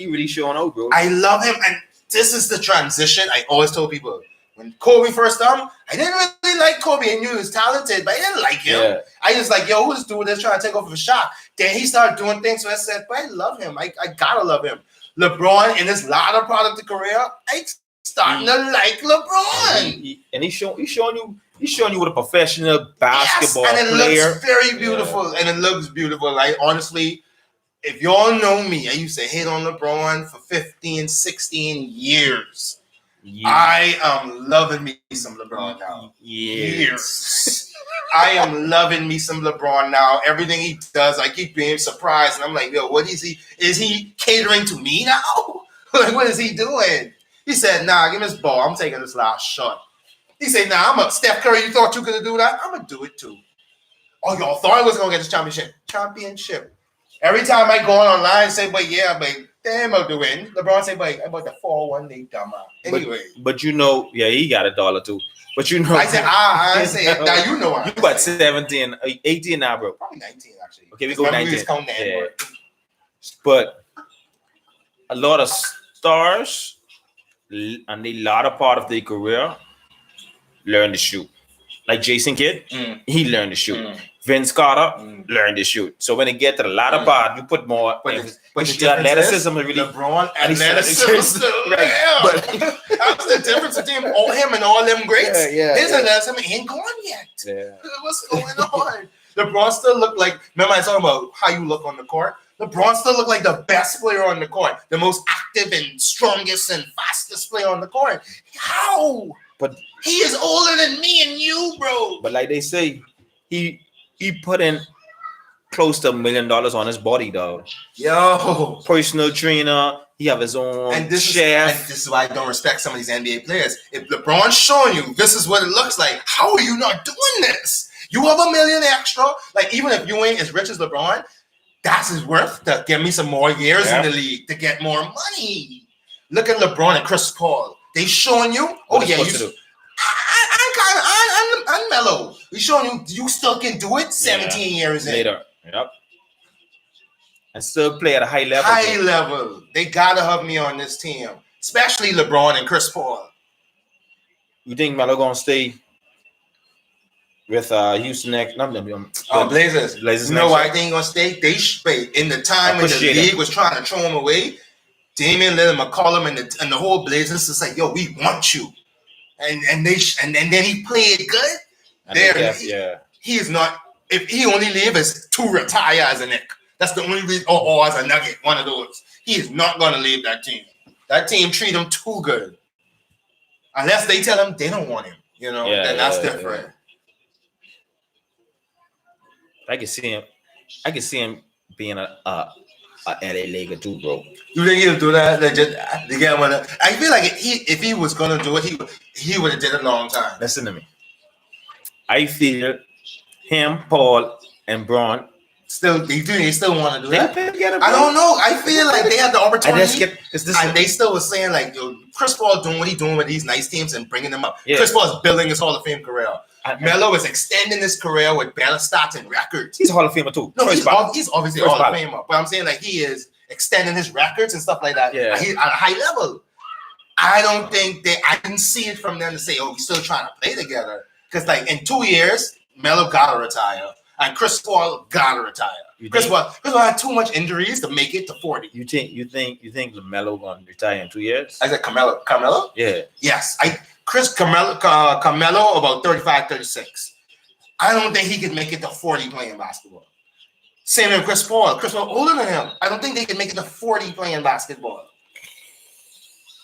really showing out, bro. I love him, and this is the transition. I always told people when Kobe first I didn't really like Kobe. I knew he was talented, but I didn't like him. Yeah. I just like, yo, who's doing this trying to take over a shot? Then he started doing things, so I said, but I love him. I gotta love him. LeBron in his latter part of the career, I starting to like LeBron. He's showing you what a professional basketball player. And it looks very beautiful. And it looks beautiful. Like honestly. If y'all know me, I used to hate on LeBron for 15, 16 years. I am loving me some LeBron now. Years. I am loving me some LeBron now. Everything he does, I keep being surprised. And I'm like, yo, what is he? Is he catering to me now? Like, what is he doing? He said, nah, give me this ball. I'm taking this last shot. He said, nah, Steph Curry, you thought you could do that? I'm going to do it too. Oh, y'all thought I was going to get this championship. Every time I go online and say, but damn, I'll do it. LeBron say, but about the 4-1 they dumb out. Anyway. But you know, yeah, he got $1 too. But you know. I said, now you know. You got 17, 18 now, bro. Probably 19, actually. Okay, we go 19. Yeah. But a lot of stars and the latter part of their career learn to shoot. Like Jason Kidd, he learned to shoot. Vince Carter learned to shoot. So when it get to the latter part, you put more. But the athleticism is really LeBron athleticism. Right. But that's the difference between him and all them greats. His athleticism ain't gone yet. Yeah. What's going on? LeBron still look like. Remember I talking about how you look on the court. LeBron still look like the best player on the court, the most active and strongest and fastest player on the court. How? But he is older than me and you, bro. But like they say, he put in close to $1 million on his body, dog. Yo, personal trainer. He have his own chef. This is why I don't respect some of these NBA players. If LeBron's showing you this is what it looks like, how are you not doing this? You have $1 million extra. Like even if you ain't as rich as LeBron, that's his worth to give me some more years in the league to get more money. Look at LeBron and Chris Paul. They showing you, I'm mellow. We showing you still can do it 17 years in. Later. Yep. And still play at a high level. High level. They gotta have me on this team. Especially LeBron and Chris Paul. You think Melo gonna stay with Houston next? Blazers. No, I think gonna stay. They in the time when the league was trying to throw him away. Damian Lillard, McCollum, and the whole Blazers is like, yo, we want you, and then he played good. He is not. If he only leave is to retire as a Knick, that's the only reason, or as a Nugget, one of those. He is not gonna leave that team. That team treat him too good, unless they tell him they don't want him. Then that's different. Yeah. I can see him being a LA Laker too, bro. You think he'll do that? I feel like if he was gonna do it, he would have did it a long time. Listen to me. I feel him, Paul, and Braun they still want to do that. I don't know. I feel like they had the opportunity, and they still was saying like, yo, Chris Paul doing what he's doing with these nice teams and bringing them up. Yeah. Chris Paul is building his Hall of Fame career. Melo is extending his career with better stats and records. He's a Hall of Famer too. No, he's obviously a Hall of Famer. But I'm saying like he is extending his records and stuff like that. Yeah. He's at a high level. I don't think I didn't see it from them to say, oh, we're still trying to play together. Because like in 2 years, Melo gotta retire. And Chris Paul gotta retire. Chris Paul had too much injuries to make it to 40. You think LaMelo gonna retire in 2 years? I said Carmelo? Yeah. Yes. Carmelo about 35, 36. I don't think he could make it to 40 playing basketball. Same with Chris Paul. Chris Paul older than him. I don't think they can make it to 40 playing basketball.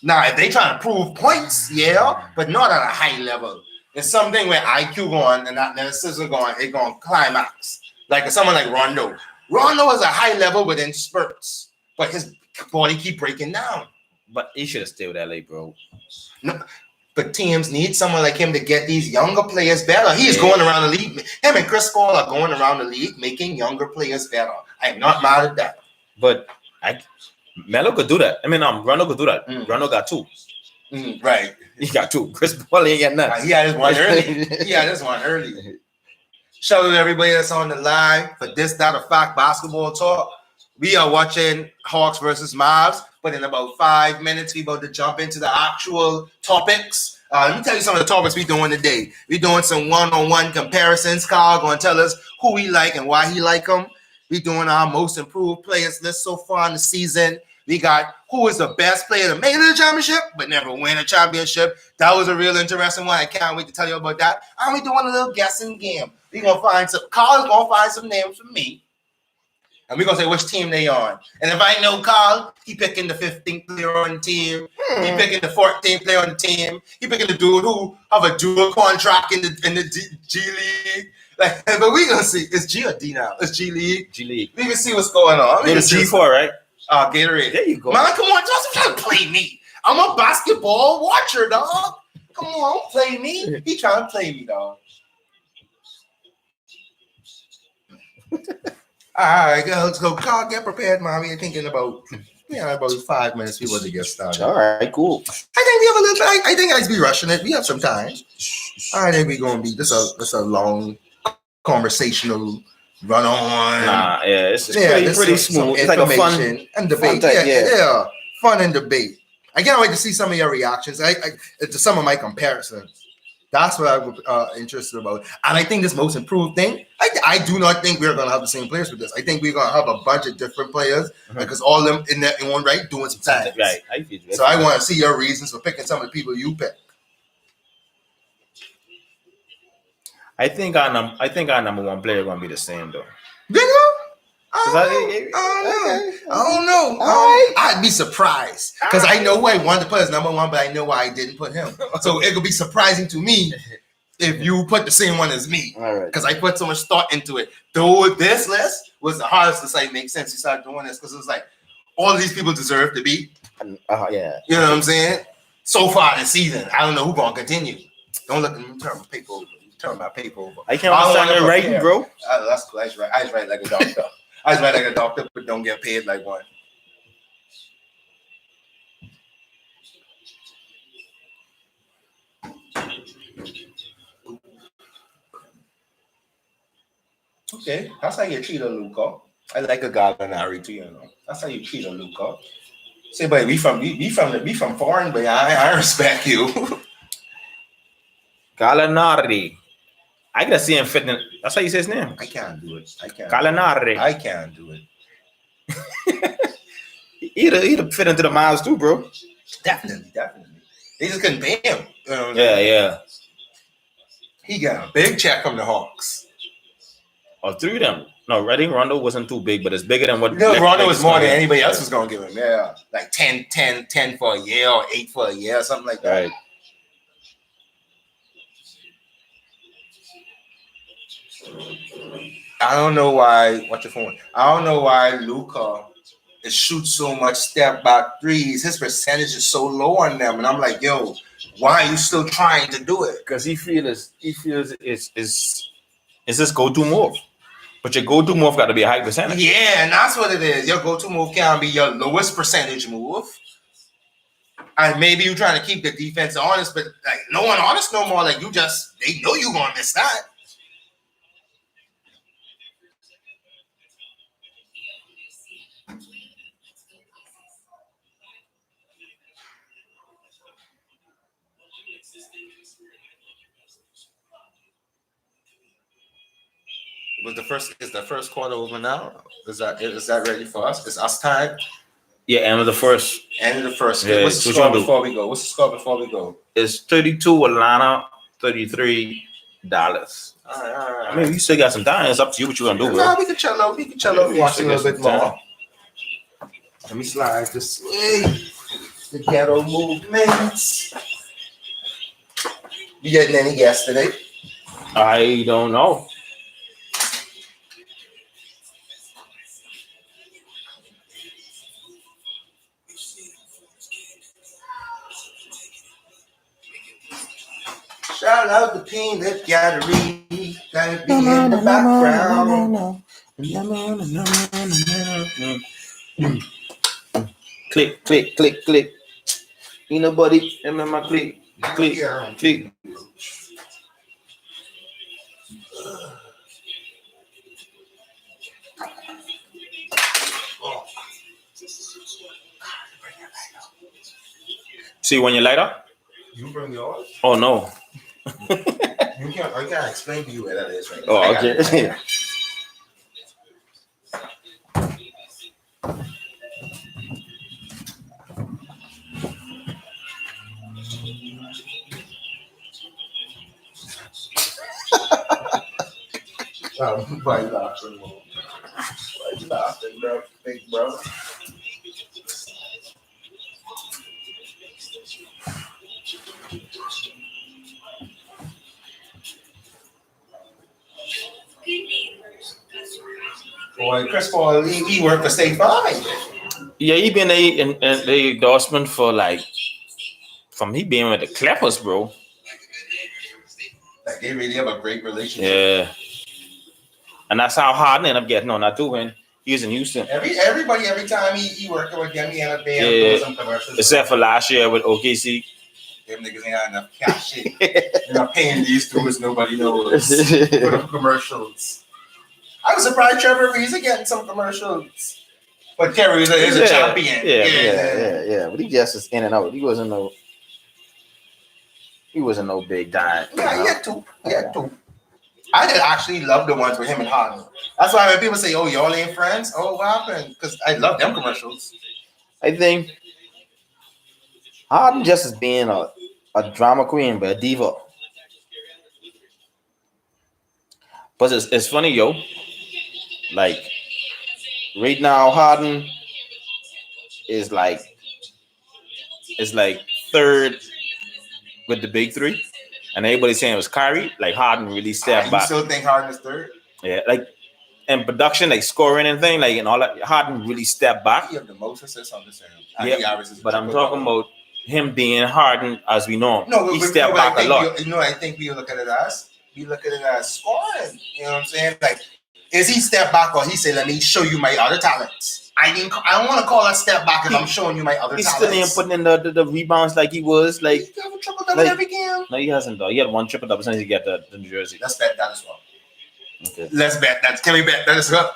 Now, if they try to prove points, yeah, but not at a high level. It's something where IQ going and athleticism going, it going climax. Like someone like Rondo. Rondo is a high level within spurts, but his body keep breaking down. But he should have stayed with LA, bro. No, but teams need someone like him to get these younger players better. He is going around the league. Him and Chris Paul are going around the league making younger players better. I am not mad at that. But Melo could do that. I mean, Rondo could do that. Rondo got 2. Right. He got 2. Chris Paul ain't got nothing. He had this one early. Shout out to everybody that's on the line for this, that, or fact basketball talk. We are watching Hawks versus Mavs, but in about 5 minutes, we're about to jump into the actual topics. Let me tell you some of the topics we're doing today. We're doing some one-on-one comparisons. Carl going to tell us who we like and why he like them. We're doing our most improved players list so far in the season. We got who is the best player to make it to the championship, but never win a championship. That was a real interesting one. I can't wait to tell you about that. And we're doing a little guessing game. We're going to find Carl's going to find some names for me. And we're going to say which team they on. And if I know Carl, he picking the 15th player on the team. He picking the 14th player on the team. He picking the dude who have a dual contract in the G League. Like, but we're going to see. It's G or D now? It's G League. G League. We can see what's going on. It's G4, right? Gatorade. There you go. Man, come on. Don't try to play me. I'm a basketball watcher, dog. Come on, don't play me. He trying to play me, dog. All right, let's go. Carl, get prepared, man. We're thinking about 5 minutes before to get started. All right, cool. I think we have a little bit. I think I'd be rushing it. We have some time. I think we're gonna be this a long conversational run on. Nah, yeah, it's pretty smooth. It's like a fun and debate. Yeah, fun and debate. I can't wait to see some of your reactions. To some of my comparisons. That's what I'm interested about. And I think this most improved thing, I do not think we're going to have the same players with this. I think we're going to have a bunch of different players because all of them in their own right doing some time. Right. So I want to see your reasons for picking some of the people you pick. I think our number one player is going to be the same, though. Did you? I don't know. I'd be surprised because I know who I wanted to put as number one, but I know why I didn't put him. So it could be surprising to me if you put the same one as me. All right. Because I put so much thought into it. Though this list was the hardest to make sense. You started doing this because it was like all of these people deserve to be. Yeah. You know what I'm saying? So far this season, I don't know who's gonna continue. Don't let them turn my paper over. Turn my paper over. I can't understand your writing, bro. That's cool. I just write like a doctor. I just write like a doctor, but don't get paid like one. Okay, that's how you treat a Luca. I like a Gallinari too, you know. That's how you treat a Luca. Say, but we from foreign, but I respect you. Gallinari. I gotta see him fitting. That's how you say his name. I can't do it. Gallinari. I can't do it. He'd fit into the Mavs too, bro. Definitely. They just couldn't pay him. You know Yeah. He got a big check from the Hawks. Or 3 of them. No, I think Rondo wasn't too big, but it's bigger than what. No, Rondo was more than anybody else was gonna give him. Yeah, like 10 for a year or 8 for a year, or something like that. Right. I don't know why. Watch your phone. I don't know why Luka shoots so much step back threes. His percentage is so low on them, and I'm like, yo, why are you still trying to do it? Because he feels it's his go-to move. But your go-to move got to be a high percentage. Yeah, and that's what it is. Your go-to move can be your lowest percentage move. And maybe you're trying to keep the defense honest, but like no one honest no more. Like they know you're gonna miss that. Was the first quarter over now? Is that ready for us? Is us time? Yeah, end of the first. End of the first. Yeah, What's the what you score wanna do? before we go? What's the score before we go? It's 32 Atlanta, $33. All right. I mean, you still got some time. It's up to you what you gonna do, bro. Nah, we can chill out. We can chill out. Yeah, Watch a we little still bit got some more. Let me slide this way. The ghetto movements. You getting any guests today? I don't know. Shout out the Peanut Gallery. Gotta be in the background. Click, click, click, click. You know, buddy. Remember my click, click, click. See when you light up? You bring yours? Oh no. I can't explain to you where that is right now. Oh, okay. Why you laughing, bro? Why you laughing, bro? Big bro. Boy, Chris Paul, he worked for State Farm. Yeah, he been in the endorsement for like from he being with the Clippers, bro. Like they really have a great relationship. Yeah. And that's how Harden ended up getting on that too when he was in Houston. Everybody, every time he working with them, he ended up being doing some commercials. Except for last year with OKC. Them niggas ain't got enough cash shit. They're not paying these dudes nobody knows for them commercials. I was surprised Trevor Ariza getting some commercials. But Terry is a champion. Yeah. But he just is in and out. He wasn't no big guy. Yeah, he had two. I did actually love the ones with him and Harden. That's why when people say, "Oh, y'all ain't friends," oh, what happened? Because I love them commercials. I think Harden just as being a drama queen, but a diva. But it's funny, yo. Like right now, Harden is like third with the big three, and everybody's saying it was Kyrie. Like Harden really stepped back. You still think Harden is third? Yeah, like in production, like scoring and thing, like and all that. Harden really stepped back. He have the most assists on the same. Yeah, but I'm talking about him being Harden as we know him. No, he stepped back a lot. I think we look at it as scoring. You know what I'm saying? Like, is he step back or he say, "Let me show you my other talents"? I don't want to call that step back if I'm showing you my other talents. He's still ain't putting in the rebounds like he was. Like he have a triple double every game. No, he hasn't though. He had one triple double since he got the New Jersey. Let's bet that as well. Okay. Let's bet that. Can we bet that as well?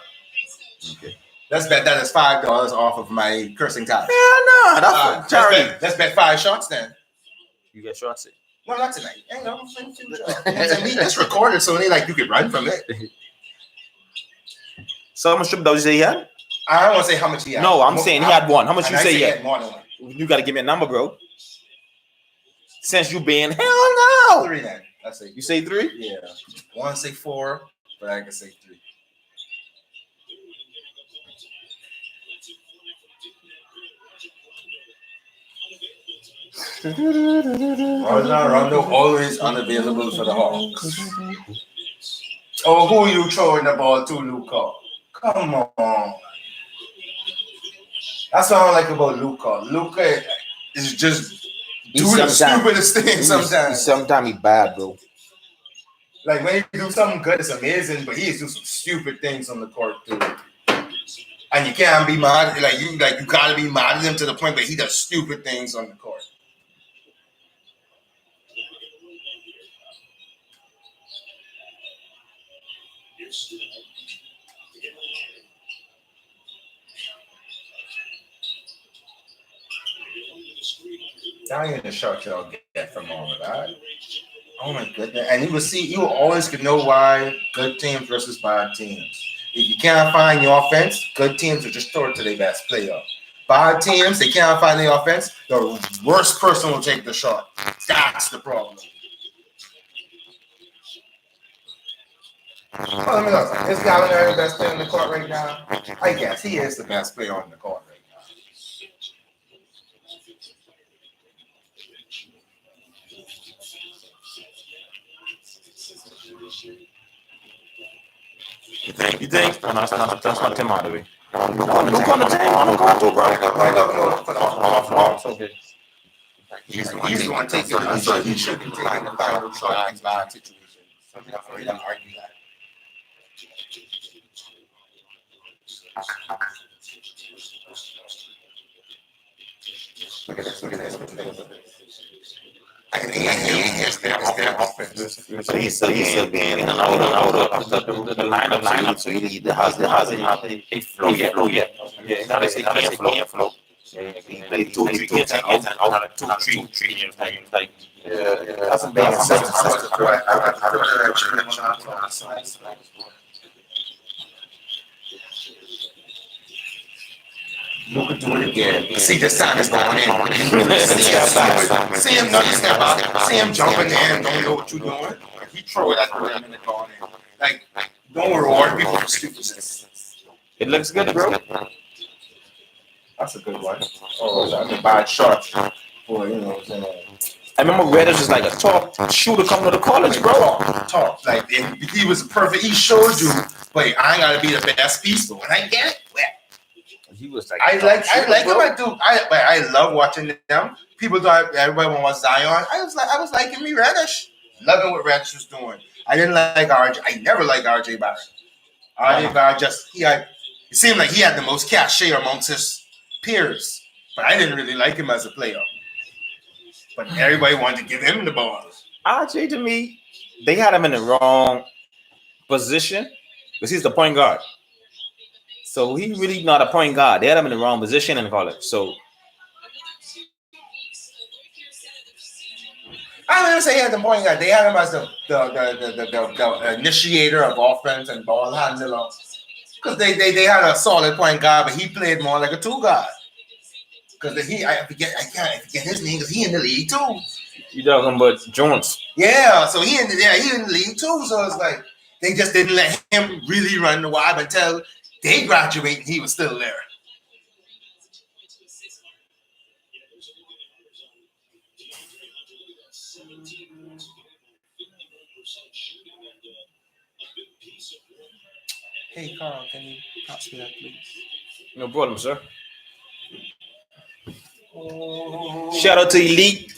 Okay. Let's bet that is $5 off of my cursing time. Hell no, that's charity. Let's bet 5 shots then. You get shots. No, not tonight. Hang on, we just recorded, so only like you could run from it. So how much triple doubles did he have? I don't want to say how much he had. No, I'm saying he had one. How much you say he had? More than one. You got to give me a number, bro. Since you been hell no. 3 then. I say. You say 3? Yeah. I want to say 4, but I can say 3. Rondo always unavailable for the Hawks. Oh, who are you throwing the ball to, Luka? Come on. That's what I like about Luka. Luka is just doing the stupidest thing sometimes. Sometimes he's bad, bro. Like when he do something good, it's amazing, but he is doing some stupid things on the court too. And you can't be mad, you gotta be mad at him to the point that he does stupid things on the court. That ain't the shot y'all get from all of that. Oh my goodness! And you always can know why good teams versus bad teams. If you can't find the offense, good teams will just throw it to their best player. Bad teams, they can't find the offense. The worst person will take the shot. That's the problem. Well, let me look. Is Gallagher the best player on the court right now? I guess he is the best player on the court right now. You think? No, that's not Tim Hardaway. Don't call the team. I'm going to, bro. I don't know. But Off. Okay. He's the one taking it. So he should be taking the foul shot in bad situations. Something I'm afraid to argue that. Look at this. And he is their offense. So he's still being in and out of the lineup. So he has a flow yet. Yeah, now they say flow. Yeah, he played 2-3 games and out of 2-3 games. Like, Hasn't been consistent. Look at it again. See the sign is going in. See him not step out. See him jumping in and don't know what you're doing. He throw it at the rim and it going in. Like, don't reward people for stupidness. it looks good, bro. That's a good one. Oh, that's a bad shot. Boy, you know what I'm saying? I remember Reddish was like a top shooter coming to the college, bro. Top. Like, he was perfect. He showed you, wait, I ain't got to be the best piece, but when I get it, well, He was like, I like him. I do. I love watching them. People thought everybody wants Zion. I was liking me Reddish, loving what Reddish was doing. I didn't like RJ. I never liked RJ Barrett. RJ Barrett it seemed like he had the most cachet amongst his peers, but I didn't really like him as a player. But everybody wanted to give him the ball. RJ, to me, they had him in the wrong position because he's the point guard. So he really not a point guard. They had him in the wrong position in college. So I wouldn't say he had the point guard. They had him as the initiator of offense and ball handler. Because they had a solid point guard, but he played more like a two guard. Because I forget his name because he in the league too. you talking about Jones? Yeah, so he in the league too. So it's like they just didn't let him really run the wide until they graduated. He was still there. Hey Carl, can you pass me that, please? No problem, sir. Shout out to Elite.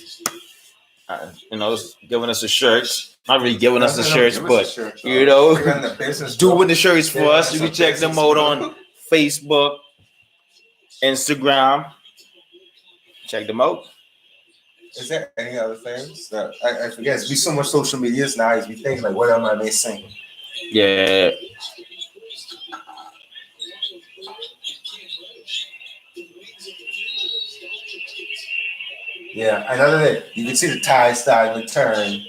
Giving us a shirt. Not really giving us the shirts, but doing the shirts for us. You can check them out on Facebook, Instagram. Check them out. Is there any other things that I forget? It's be so much social media now. You be thinking like, what am I missing? Yeah. Yeah, another thing, you can see the tie starting to turn.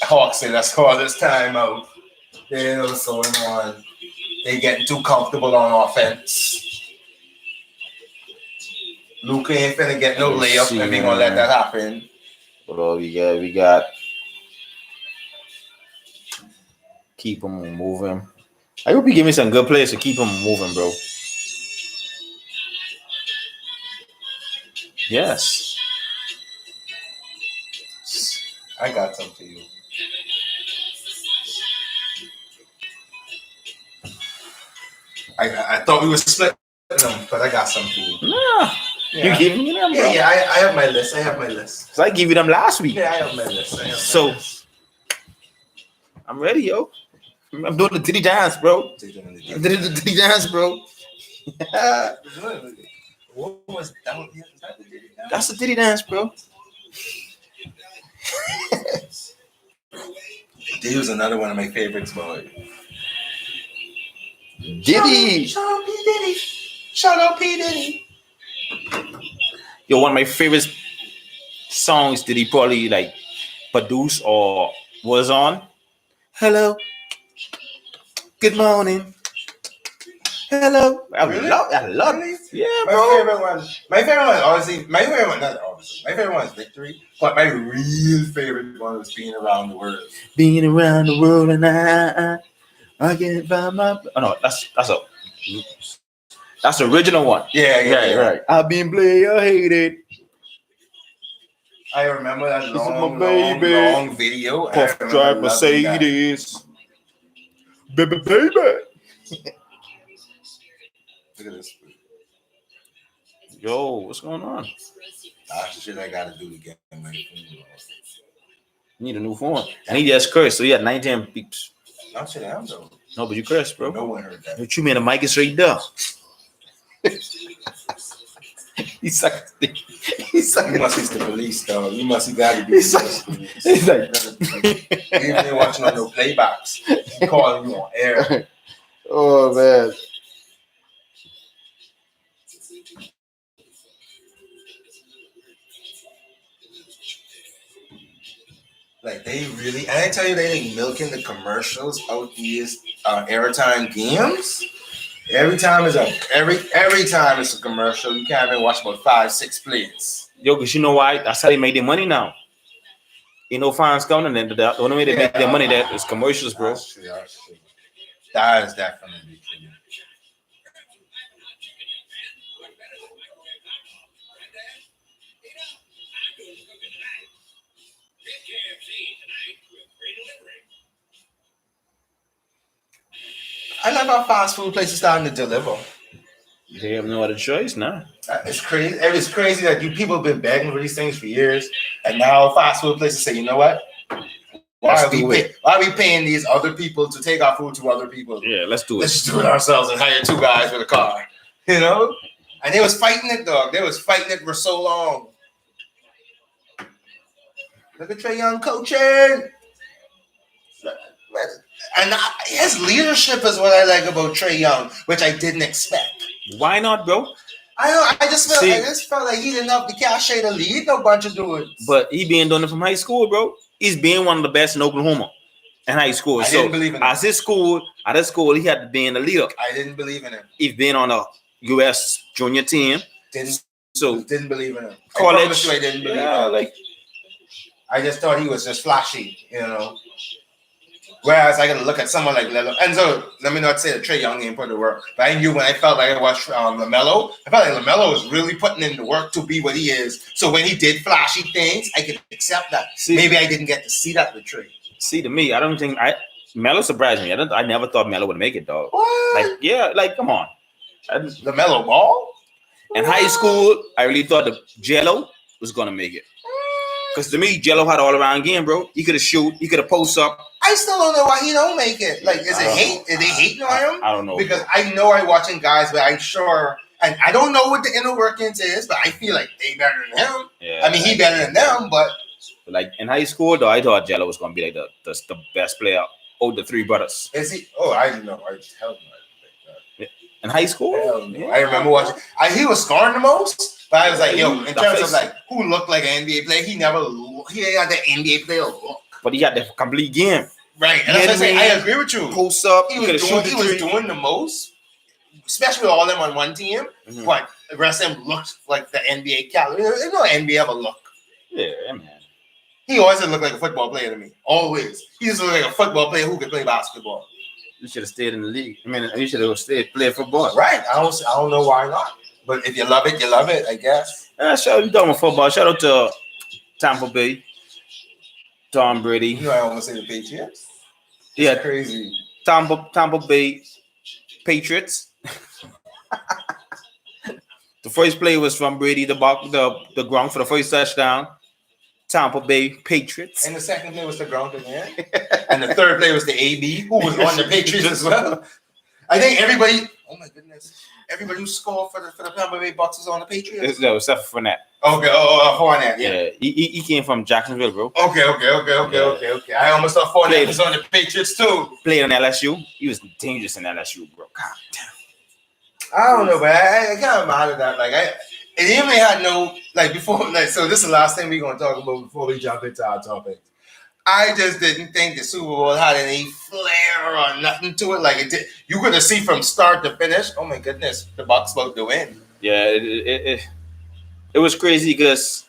Hawks say let's call this time out. They know what's going on. They getting too comfortable on offense. Luka ain't finna get no layup and they gonna let that happen. What we got keep them moving. I hope you give me some good players to keep them moving, bro. Yes. I got some for you. I thought we were splitting them, but I got some for you. Nah. Yeah. You giving me them, bro? Yeah, I have my list. So I give you them last week. Yeah, I have my list. I'm ready, yo. I'm doing the Diddy dance, bro. I'm doing the Diddy dance, bro. What was that? Is that the Diddy dance? That's the Diddy dance, bro. Diddy was another one of my favorites, boy. Diddy. Shout out P. Diddy. Shout out P. Diddy. Yo, one of my favorite songs did he probably like produce or was on. Hello, good morning. Hello. Really? I love Really? it. Yeah, My bro. favorite one. My favorite one, honestly. My favorite one, not obviously. My favorite one is Victory. But my real favorite one was Being Around the World. Being around the world and I can't find my. Oh no, that's the original one. Yeah. Right. I've been player hated. I remember that This is my long baby. video. and I Puff remember drive loving that. Mercedes. Baby. Look at this. Yo, what's going on? That's the shit I gotta do to get my phone. Need a new phone. And he just cursed, so he had 19 beeps. No shit, I though. No, but you cursed, bro. No one heard that. What you mean? The mic is right there. He sucked. He sucked. You must be the police, though. You must have got to be. He's like, You ain't watching on no playbacks. He calling you on air. oh man. Like they really, and I tell you, they like milking the commercials out these airtime games. Every time it's a commercial. You can't even watch about 5-6 plays. Yo, cause you know why? That's how they make their money now. You know, fans coming, and the only way they make their money that is commercials, bro. That's true. That is definitely true. I love how fast food places starting to deliver. They have no other choice now. It's crazy. It's crazy that you people have been begging for these things for years, and now fast food places say, you know what? Why are we paying these other people to take our food to other people? Yeah, let's do it. Let's just do it ourselves and hire 2 guys with a car. You know? And they was fighting it, dog. They was fighting it for so long. Look at Trae Young coaching. And his leadership is what I like about Trae Young, which I didn't expect. Why not, bro? I just felt like he didn't have the cachet to lead no bunch of dudes. But he been doing it from high school, bro. He's been one of the best in Oklahoma in high school. I didn't believe in him. At his school, he had to be in the leader. I didn't believe in him. He's been on a U.S. junior team. Didn't believe in him. College, I didn't believe in him. Like I just thought he was just flashy, you know. Whereas I gotta look at someone like Lelo. And so let me not say that Trae Young ain't put the work. But I knew when I felt like I watched LaMelo, I felt like LaMelo was really putting in the work to be what he is. So when he did flashy things, I could accept that. Maybe I didn't get to see that with Trae. See, to me, I don't think Melo surprised me. I never thought Melo would make it, dog. What? Come on. LaMelo Ball? In high school, I really thought the Jello was gonna make it. Because to me, Jello had all around game, bro. He could have shoot, he could have post up. I still don't know why he don't make it. Like, is it hate? Are they hating on him? I don't know. Because I know I'm watching guys, but I'm sure, and I don't know what the inner workings is, but I feel like they better than him. Yeah, I mean, he better than them, but like in high school, though, I thought Jello was gonna be like the best player out the 3 brothers. Is he? Oh, I didn't know. I just held him. In high school, no. I remember watching. He was scoring the most. But I was like, yo, in terms of like who looked like an NBA player, he had the NBA player look. But he had the complete game. Right. And that's what I say. I agree with you. Post up. He was doing the most, especially with all them on one team. Mm-hmm. But the rest of them looked like the NBA caliber. You know NBA have a look. Yeah, man. He always looked like a football player to me. Always. He just looked like a football player who could play basketball. You should have stayed in the league. I mean, you should have stayed playing football. Right. I don't know why not. But if you love it, you love it, I guess. Shout out to football. Shout out to Tampa Bay, Tom Brady. You know, I almost say the Patriots. Yeah, crazy. Tampa Bay Patriots. The first play was from Brady, the ground for the first touchdown. Tampa Bay Patriots. And the second play was the ground again. And the third play was the AB, who was on the Patriots as well. I think everybody. Oh my goodness. Everybody who scored for the Tampa Bay Bucks is on the Patriots? No, except for Fournette. Okay, Fournette, yeah. He came from Jacksonville, bro. Okay. I almost thought Fournette was on the Patriots, too. Played on LSU. He was dangerous in LSU, bro. God damn. I don't know, but I kind of mad at that. Like, and even had no, like, before, like, so this is the last thing we're going to talk about before we jump into our topic. I just didn't think the Super Bowl had any flair or nothing to it. Like it did. You could have seen from start to finish. Oh my goodness, the Bucks about to win. Yeah, it was crazy because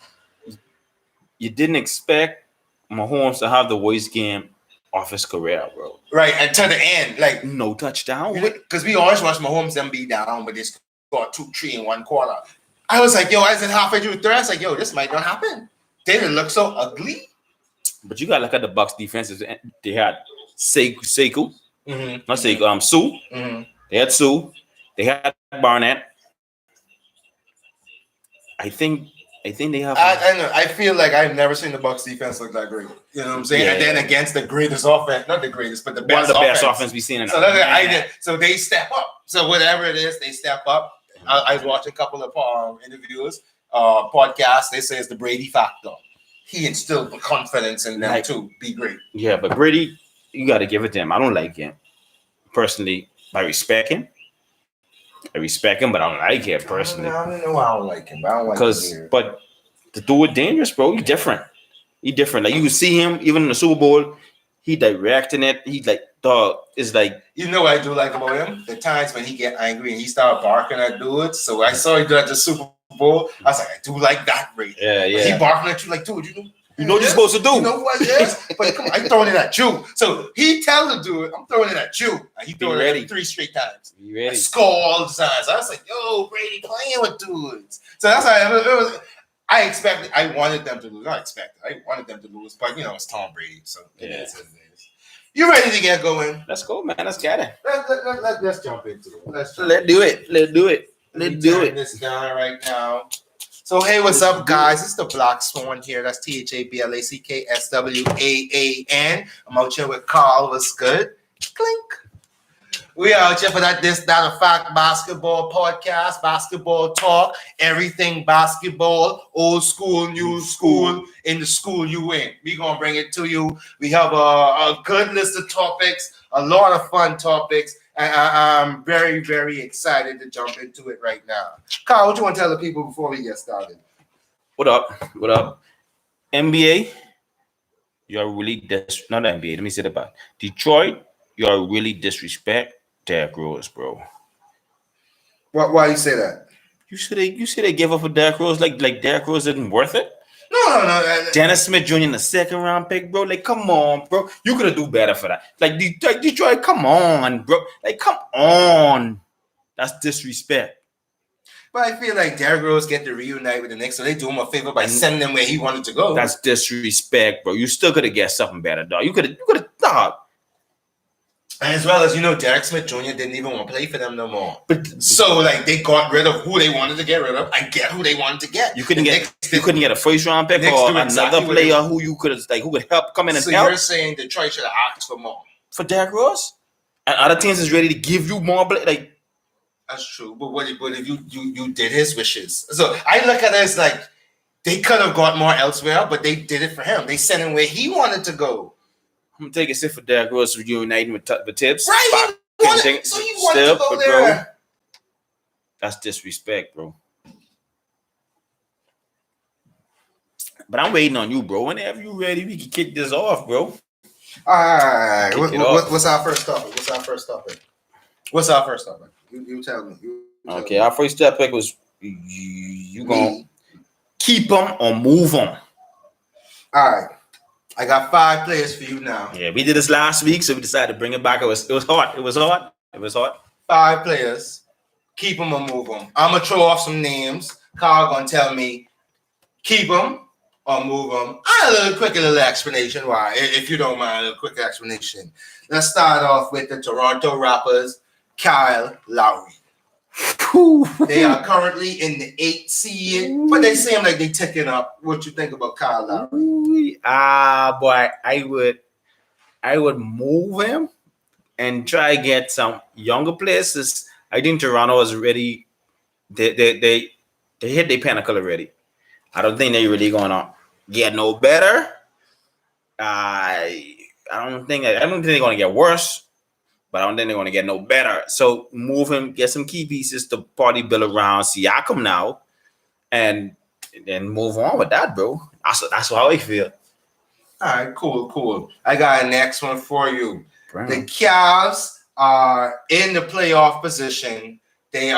you didn't expect Mahomes to have the worst game of his career, bro. Right, and to the end, like no touchdown. Because we always watch Mahomes them be down, but they scored 2-3 in one quarter. I was like, yo, I was halfway through the third. I was like, yo, this might not happen. They didn't look so ugly. But you gotta look at the Bucks defenses. They had Sekou, not Sekou, Sue. They had Sue. They had Barnett. I think they have. I know. I feel like I've never seen the Bucks defense look that great. You know what I'm saying? Yeah, and then against the greatest offense, not the greatest, but the best. One of the best offense we've seen in. So they step up. So whatever it is, they step up. I was watching a couple of interviews, podcasts. They say it's the Brady factor. He instilled confidence in them to be great. Yeah, but Brady, you got to give it to him. I don't like him personally. I respect him, but I don't like him personally. I don't know why I don't like him. I don't like him. But the dude dangerous, bro. He's different. Like you can see him even in the Super Bowl. He directing it. He's like, dog. It's like, you know what I do like about him? The times when he get angry and he start barking at dudes. So I saw he do at the Super Bowl. I was like, I do like that, Brady. Yeah. He barking at you like, dude, you know what you're supposed to do. You know what? Yes, but come on, I'm throwing it at you. So he tells the dude, I'm throwing it at you. And he throwing it at 3 straight times. Be ready. Score all the times. So I was like, yo, Brady playing with dudes. So that's how it was. I expected. I wanted them to lose. I wanted them to lose, but it's Tom Brady. So it is what it is. You ready to get going? Let's go, man. Let's get it. Let's jump into it. Let's do it. Let's do it. This guy right now. So hey, what's up, guys? It's the Black Swan here. That's THABLACKSWAAN. I'm out here with Carl. What's good? Clink. We are out here for that This That a Fact basketball podcast, basketball talk, everything basketball, old school, new school, in the school you in. We gonna bring it to you. We have a good list of topics, a lot of fun topics. And I'm very, very excited to jump into it right now. Kyle, what you want to tell the people before we get started? What up? NBA, you're really not NBA. Let me say it about Detroit. You're really disrespect Derrick Rose, bro. Why you say that? You say they give up for Derrick Rose like Derrick Rose isn't worth it? No. Dennis Smith Jr. in the second round pick, bro. Like, come on, bro. You could have do better for that. Like, Detroit, come on, bro. Like, come on. That's disrespect. But I feel like Derrick Rose get to reunite with the Knicks, so they do him a favor by sending him where he wanted to go. That's disrespect, bro. You still could have get something better, dog. You could have, dog. And as well as Derek Smith Jr. didn't even want to play for them no more. So they got rid of who they wanted to get rid of and get who they wanted to get. You couldn't get a first round pick or another player who you could who could help come in and help. So you're saying Detroit should have asked for more for Derrick Rose, and other teams is ready to give you more. Like that's true, but what if you did his wishes? So I look at it as like they could have got more elsewhere, but they did it for him. They sent him where he wanted to go. I'm gonna take a sip for Derrick Rose reuniting with Tibbs. Right, he wanted to go there. Bro, that's disrespect, bro. But I'm waiting on you, bro. Whenever you ready, we can kick this off, bro. All right. What's our first topic? You tell me. Okay, our first topic was you gonna keep them or move on. All right. I got 5 players for you now. Yeah, we did this last week, so we decided to bring it back. It was hot. 5 players. Keep them or move them. I'm going to throw off some names. Carl going to tell me keep them or move them. A little explanation why, if you don't mind, a quick explanation. Let's start off with the Toronto Raptors, Kyle Lowry. They are currently in the 8th seed, but they seem like they ticking up. What you think about Kyle Lowry? Boy, I would move him and try to get some younger players. I think Toronto is ready. They hit their pinnacle already. I don't think they're really gonna get no better. I don't think they're gonna get worse. But I don't think they're going to get no better. So move him, get some key pieces to party build around Siakam now, and then move on with that, bro. That's how I feel. All right, cool. I got a next one for you. Brown. The Cavs are in the playoff position. They in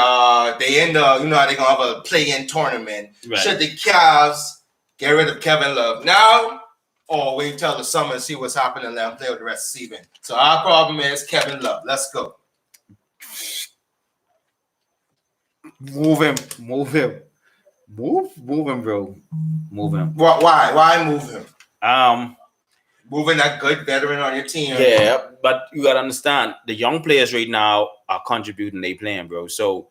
the, you know how they're gonna have a play-in tournament. Right. Should the Cavs get rid of Kevin Love now, or wait till the summer and see what's happening and let him play with the rest of the season? So our problem is Kevin Love. Let's go. Move him, bro. Move him. Why move him? Um, Moving that good veteran on your team. Yeah, but you gotta understand the young players right now are contributing. They playing, bro. So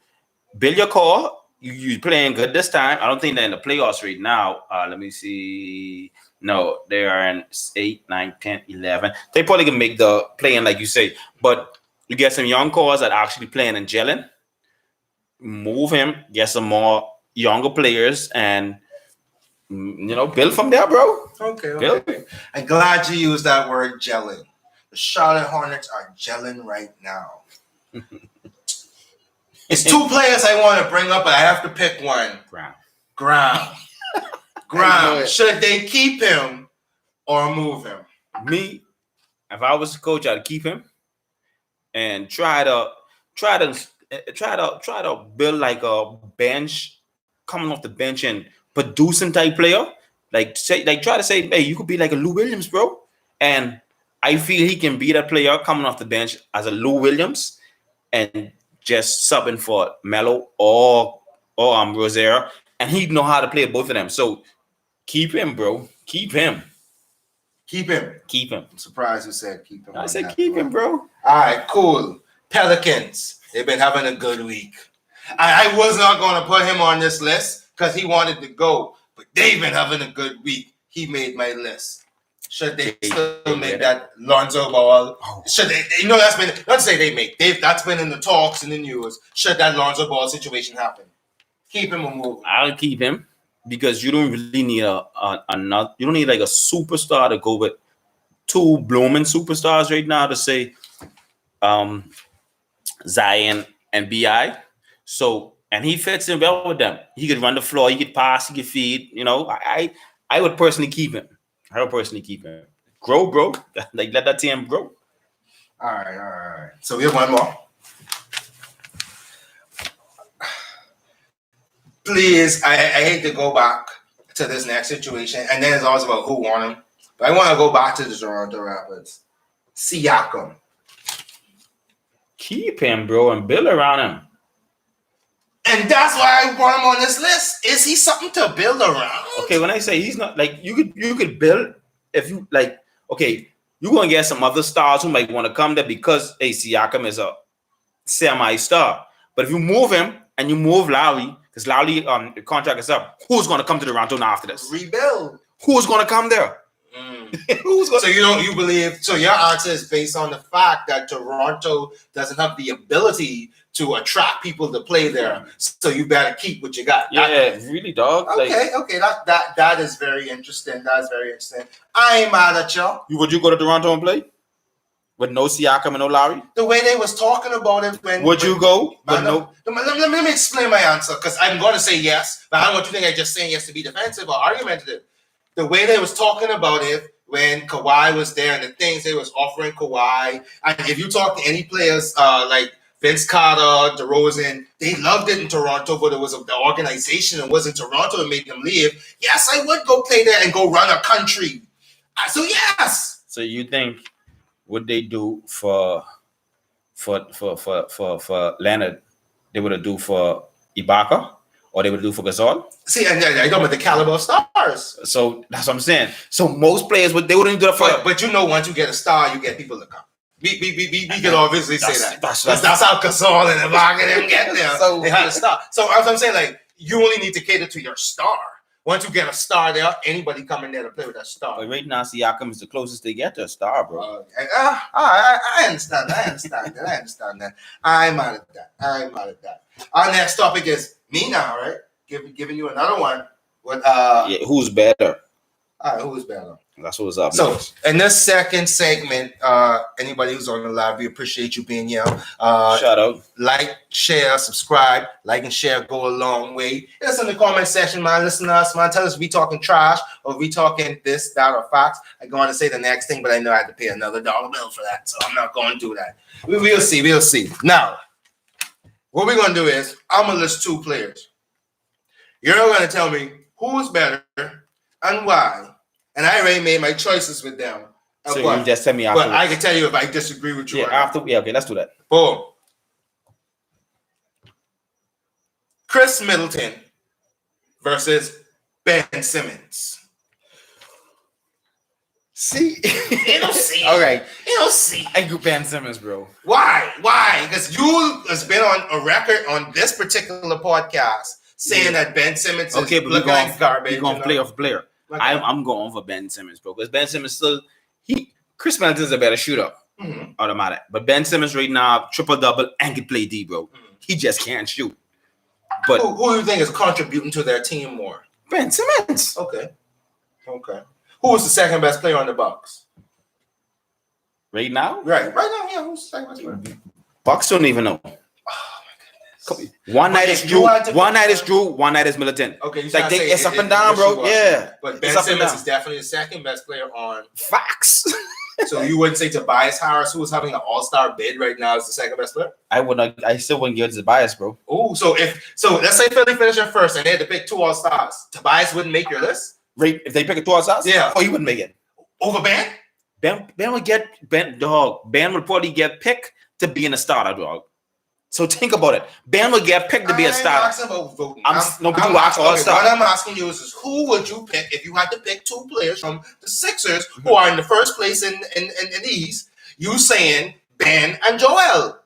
build your core. You playing good this time. I don't think they're in the playoffs right now. Let me see. No, they are in 8, 9, 10, 11. They probably can make the playing like you say. But you get some young cores that are actually playing and gelling. Move him. Get some more younger players and build from there, bro. Okay. I'm glad you used that word gelling. The Charlotte Hornets are gelling right now. It's two players I want to bring up, but I have to pick one. Ground. Should they keep him or move him? Me, if I was the coach, I'd keep him and try to build like a bench, coming off the bench and producing type player. Try to say, hey, you could be like a Lou Williams, bro. And I feel he can be that player coming off the bench as a Lou Williams and just subbing for Melo or Rozier, and he know how to play both of them. So keep him, bro. Keep him. I'm surprised you said keep him. I said keep him, bro. All right, cool. Pelicans. They've been having a good week. I was not going to put him on this list because he wanted to go, but they've been having a good week. He made my list. Should they still make that Lonzo Ball? Should they? That's been. Let's say they make. That's been in the talks in the news. Should that Lonzo Ball situation happen? Keep him or move him? I'll keep him because you don't really need you don't need like a superstar to go with two blooming superstars right now to say Zion and BI. So, and he fits in well with them. He could run the floor, he could pass, he could feed. I would personally keep him. Grow, bro. Like, let that team grow. All right. So we have one more. Please, I hate to go back to this next situation, and then it's always about who won him. But I want to go back to the Toronto Raptors. Siakam. Keep him, bro, and build around him. And that's why I want him on this list. Is he something to build around? Okay, when I say he's not, like, you could build if you like. Okay, you're gonna get some other stars who might want to come there because Siakam is a semi-star. But if you move him and you move Lowry, because Lowry the contract is up, who's gonna come to Toronto now after this? Rebuild. Who's gonna come there? So you believe? So your answer is based on the fact that Toronto doesn't have the ability to attract people to play there. So you better keep what you got. Yeah, really, dog. Okay. That is very interesting. That's very interesting. I ain't mad at y'all. Would you go to Toronto and play with no Siakam and no Lowry? The way they was talking about it would you go? Let me explain my answer because I'm going to say yes, but I don't want you to think I just saying yes to be defensive or argumentative. The way they was talking about it when Kawhi was there and the things they was offering Kawhi, and if you talk to any players like Vince Carter, DeRozan, they loved it in Toronto, but it was the organization and was in Toronto that made them leave. Yes, I would go play there and go run a country. So yes. So you think what they do for Leonard, they would do for Ibaka? Or they would do for Gasol. See, and I don't with the caliber of stars. So that's what I'm saying. So most players they wouldn't do that for. But once you get a star, you get people to come. We can obviously say that. That's how Gasol and Ibaka them get there. So they had a star. So as I'm saying, like, you only need to cater to your star. Once you get a star there, anybody come in there to play with that star. But right now, Siakam is the closest they get to a star, bro. I understand that. I'm mad at that. Our next topic is me now, right? Giving you another one. With who's better? All right, who's better? That's what's up. So, in this second segment, anybody who's on the live, we appreciate you being here. Shout out. Like, share, subscribe. Like and share go a long way. Hit us in the comment section, man. Listen to us, man. Tell us if we talking trash or if we talking this, that, or facts. I'm going to say the next thing, but I know I have to pay another dollar bill for that, so I'm not going to do that. We'll see. We'll see. Now, what we're going to do is I'm going to list 2 players. You're going to tell me who's better and why. And I already made my choices with them. So you just tell me after. But I can tell you if I disagree with you. Yeah, after. Yeah, okay, let's do that. Boom. Chris Middleton versus Ben Simmons. See? You don't see. All right. You don't see. I go Ben Simmons, bro. Why? Why? Because you has been on a record on this particular podcast saying that Ben Simmons is but looking like garbage. We're going player for player. Okay. I'm going for Ben Simmons, bro. Because Ben Simmons still Chris Middleton's a better shooter. Mm-hmm. Automatic. But Ben Simmons right now, triple-double and can play D, bro. Mm-hmm. He just can't shoot. But who do you think is contributing to their team more? Ben Simmons. Okay. Who is the second best player on the Bucks? Right now? Right now, yeah. Who's the second best player? Bucks don't even know. One night is Drew. One night is Drew. One night is Middleton. Okay, like it's up and down, bro. Yeah, but Ben Simmons is definitely the second best player on facts. So you wouldn't say Tobias Harris, who is having an all-star bid right now, is the second best player? I still wouldn't give it to Tobias, bro. Oh, so let's say Philly finished first and they had to pick 2 all-stars, Tobias wouldn't make your list. Right? If they pick a 2 all-stars, yeah. Oh, he wouldn't make it over Ben. Ben would get Ben would probably get picked to be in a starter, dog. So think about it. Ben would get picked to be a starter. Asking about voting. What I'm asking you is who would you pick if you had to pick 2 players from the Sixers who are in the first place in the East? You saying Ben and Joel?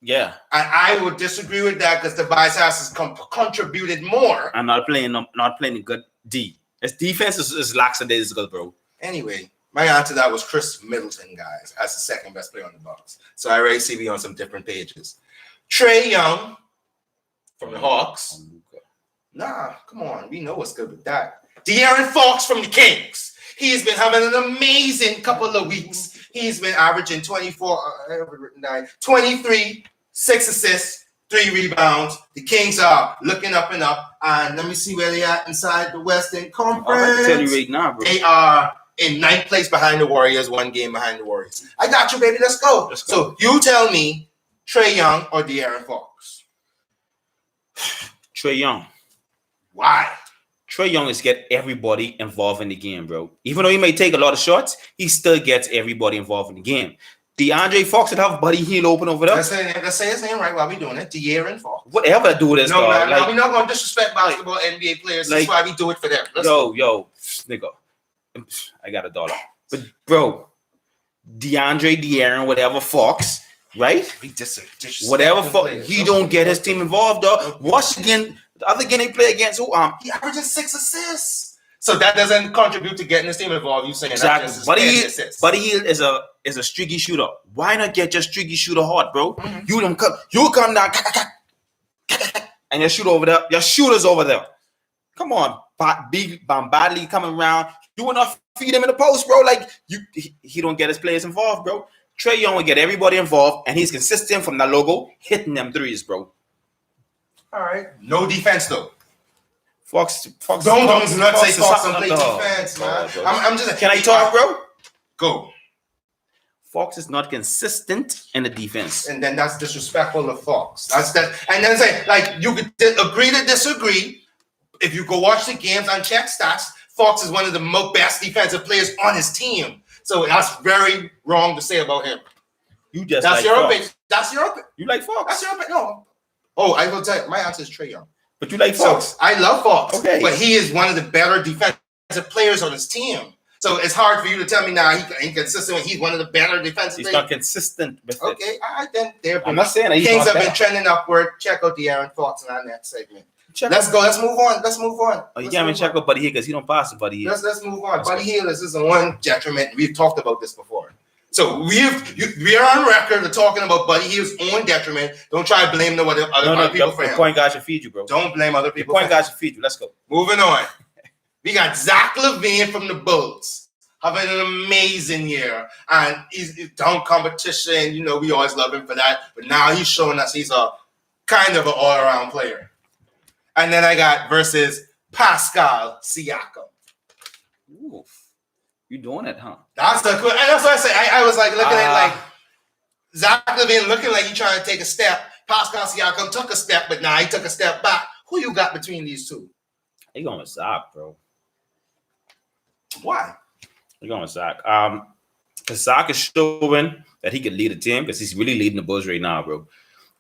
Yeah. And I would disagree with that because Tobias Harris has contributed more. I'm not playing a good D. His defense is lackadaisical, bro. Anyway, my answer to that was Chris Middleton, guys, as the second best player on the Bucks. So I already see we on some different pages. Trae Young from the Hawks. Nah, come on. We know what's good with that. De'Aaron Fox from the Kings. He's been having an amazing couple of weeks. He's been averaging 23, 6 assists, 3 rebounds. The Kings are looking up and up. And let me see where they are inside the Western Conference. I can tell you right now, bro. They are in 9th place behind the Warriors, 1 game behind the Warriors. I got you, baby. Let's go. So you tell me, Trae Young or De'Aaron Fox? Trae Young. Why? Trae Young is get everybody involved in the game, bro. Even though he may take a lot of shots, he still gets everybody involved in the game. DeAndre Fox would have Buddy Hield open over there. Let's say his name right while we doing it. De'Aaron Fox. Whatever do this, no, man, we're not going to disrespect basketball NBA players. That's why we do it for them. Yo, nigga. I got $1. But, bro, De'Aaron, whatever, Fox, right? Whatever, he don't get his team involved, though. Watch again. The other game they play against who? He averages 6 assists. So that doesn't contribute to getting his team involved. You saying exactly? Buddy Hield is a streaky shooter. Why not get your streaky shooter hard, bro? Mm-hmm. You come down, and your shooter over there. Your shooter's over there. Come on, big Bombadli coming around. You will not feed him in the post, bro. Like he don't get his players involved, bro. Trae Young will get everybody involved, and he's consistent from the logo, hitting them threes, bro. All right. No defense though. Fox. Don't not say Fox don't play defense, man. I'm just. Can I talk, bro? Go. Fox is not consistent in the defense, and then that's disrespectful to Fox. That's that. And then say like you could agree to disagree. If you go watch the games and check stats, Fox is one of the best defensive players on his team. So that's very wrong to say about him. That's your opinion. That's your opinion. You like Fox? That's your opinion. No. Oh, I will tell you. My answer is Trae Young. But you like Fox? So, I love Fox. Okay. But he is one of the better defensive players on his team. So it's hard for you to tell me now he's inconsistent when he's one of the better defensive players. He's not consistent with it. Okay. All right, then. I'm not saying that he's Kings not have been trending upward. Check out De'Aaron Fox in our next segment. Let's go. Let's move on. Oh, you can't check out Buddy Hield because he don't pass it, Buddy Hield. Let's move on. Buddy Hield is one detriment. We've talked about this before. So we are on record of talking about Buddy Hield's own detriment. Don't try to blame other people for him. The point guard should feed you, bro. Don't blame other people. The point guard should feed you. Let's go. Moving on. We got Zach LaVine from the Bulls. having an amazing year, and he's dunk competition. You know, we always love him for that. But now he's showing us he's a kind of an all-around player. And then I got versus Pascal Siakam. Oof. You doing it, huh? That's the cool. And that's what I say. I was like looking at like Zach LaVine looking like he's trying to take a step. Pascal Siakam took a step, but now he took a step back. Who you got between these two? He going with Zach, bro. Why? He going with Zach. Because Zach is showing that he can lead a team because he's really leading the Bulls right now, bro.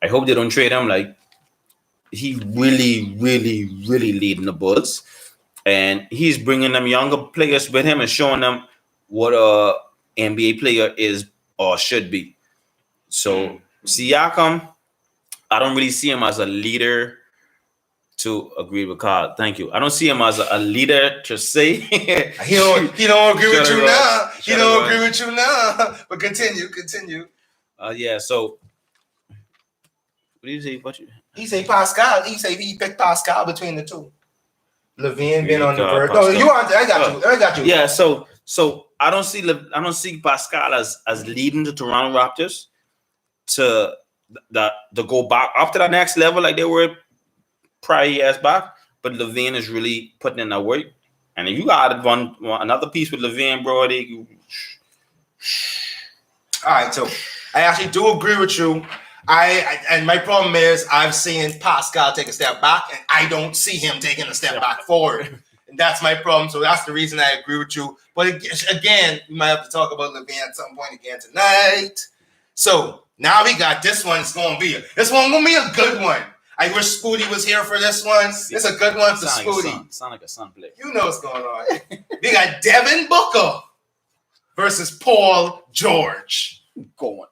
I hope they don't trade him. Like, he really, really, really leading the Bulls. And he's bringing them younger players with him and showing them what a NBA player is or should be. So, Siakam, I don't really see him as a leader to agree with Carl. Thank you. I don't see him as a leader to say. He don't agree with you now. He don't agree with you now. But continue. Yeah, so what do you say about you? He say Pascal. He say he picked Pascal between the two. LaVine been on the verge. No, you want I got you. Yeah, so I don't see Pascal as leading the Toronto Raptors to go back up to that next level like they were prior years back. But LaVine is really putting in that work. And if you got another piece with LaVine, bro, all right, so I actually do agree with you. And my problem is I've seen Pascal take a step back, and I don't see him taking a step back forward. And that's my problem. So that's the reason I agree with you. But again, we might have to talk about LaVine at some point again tonight. So now we got this one. This one gonna be a good one. I wish Spooty was here for this one. It's a good one for Spooty. Sound like a son play. You know what's going on. We got Devin Booker versus Paul George. Going.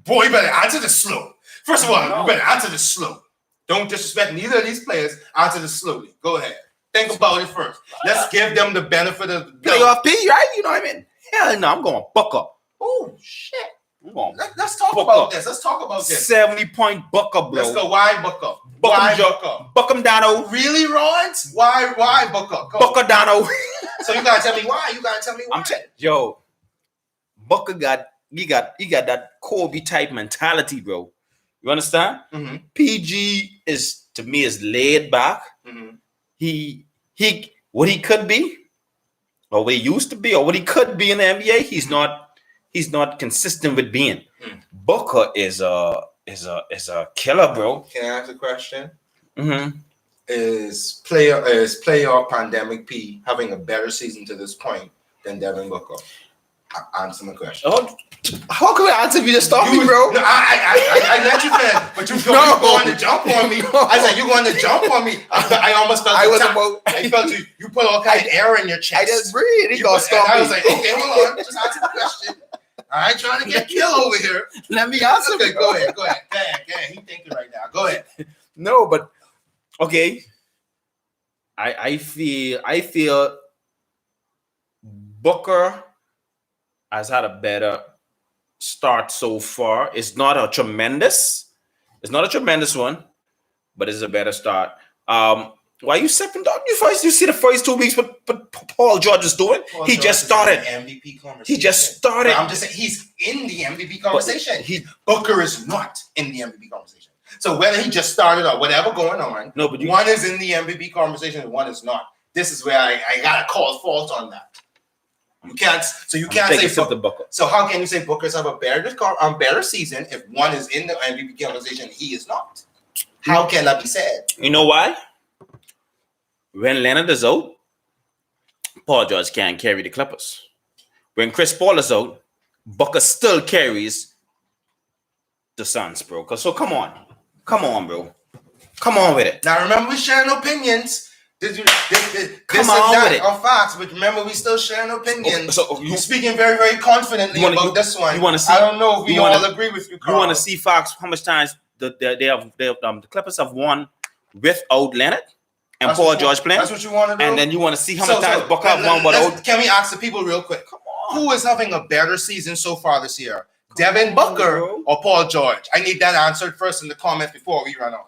Boy, you better answer this slow. First of all, you better answer this slow. Don't disrespect neither of these players. Answer this slowly. Go ahead. Think about it first. Let's give them the benefit of the playoff P, right? You know what I mean? Hell no, I'm going Booker. Oh, shit. Let's talk Booker. about this. Let's talk about this. 70-point Booker, bro. Let's go. Why Booker? Why Booker? Booker Dano. Really, Rawlins? Why Booker? Go. Booker Dano. So you gotta tell me why. Yo, Booker got that Kobe type mentality, bro. You understand? Mm-hmm. PG is to me is laid back. Mm-hmm. He what he could be, or what he used to be, or what he could be in the NBA. He's not consistent with being. Booker is a killer, bro. Can I ask a question? Mm-hmm. Is playoff pandemic P having a better season to this point than Devin Booker? Answer my question. Oh, how can I answer if you just stop me, bro? No, I let you finish, but you going to jump on me. I said you're going to jump on me. I almost felt I felt you put all kind of air in your chest. I just breathed. He gonna stop me. I was like, okay, hold on, just answer the question. I ain't trying to get killed over here. Let me answer. Okay, go ahead. He thinking right now. Go ahead. No, but okay. I feel Booker has had a better start so far. It's not a tremendous one, but it's a better start. Why are you stepping down? You see the first 2 weeks what Paul George is doing? He just started. MVP conversation. He just started. I'm just saying he's in the MVP conversation. Booker is not in the MVP conversation. So whether he just started or whatever going on, no, but one is in the MVP conversation and one is not. This is where I gotta call fault on that. You can't say Booker. So how can you say Booker's have a better season if one is in the MVP conversation and he is not? How can that be said? You know why? When Leonard is out, Paul George can't carry the Clippers. When Chris Paul is out, Booker still carries the Suns, bro. So come on, bro. Come on with it. Now remember, we sharing opinions. With it. Are facts, but remember, we still sharing opinions. So you're speaking very, very confidently about this one. You want to see? I don't know if we all agree with you, Carl. You want to see facts? How much times the Clippers have won without Leonard and Paul George playing? That's what you want to do. And then you want to see how many times Booker have won without. Can we ask the people real quick? Come on. Who is having a better season so far this year? Devin Booker or Paul George? I need that answered first in the comments before we run on.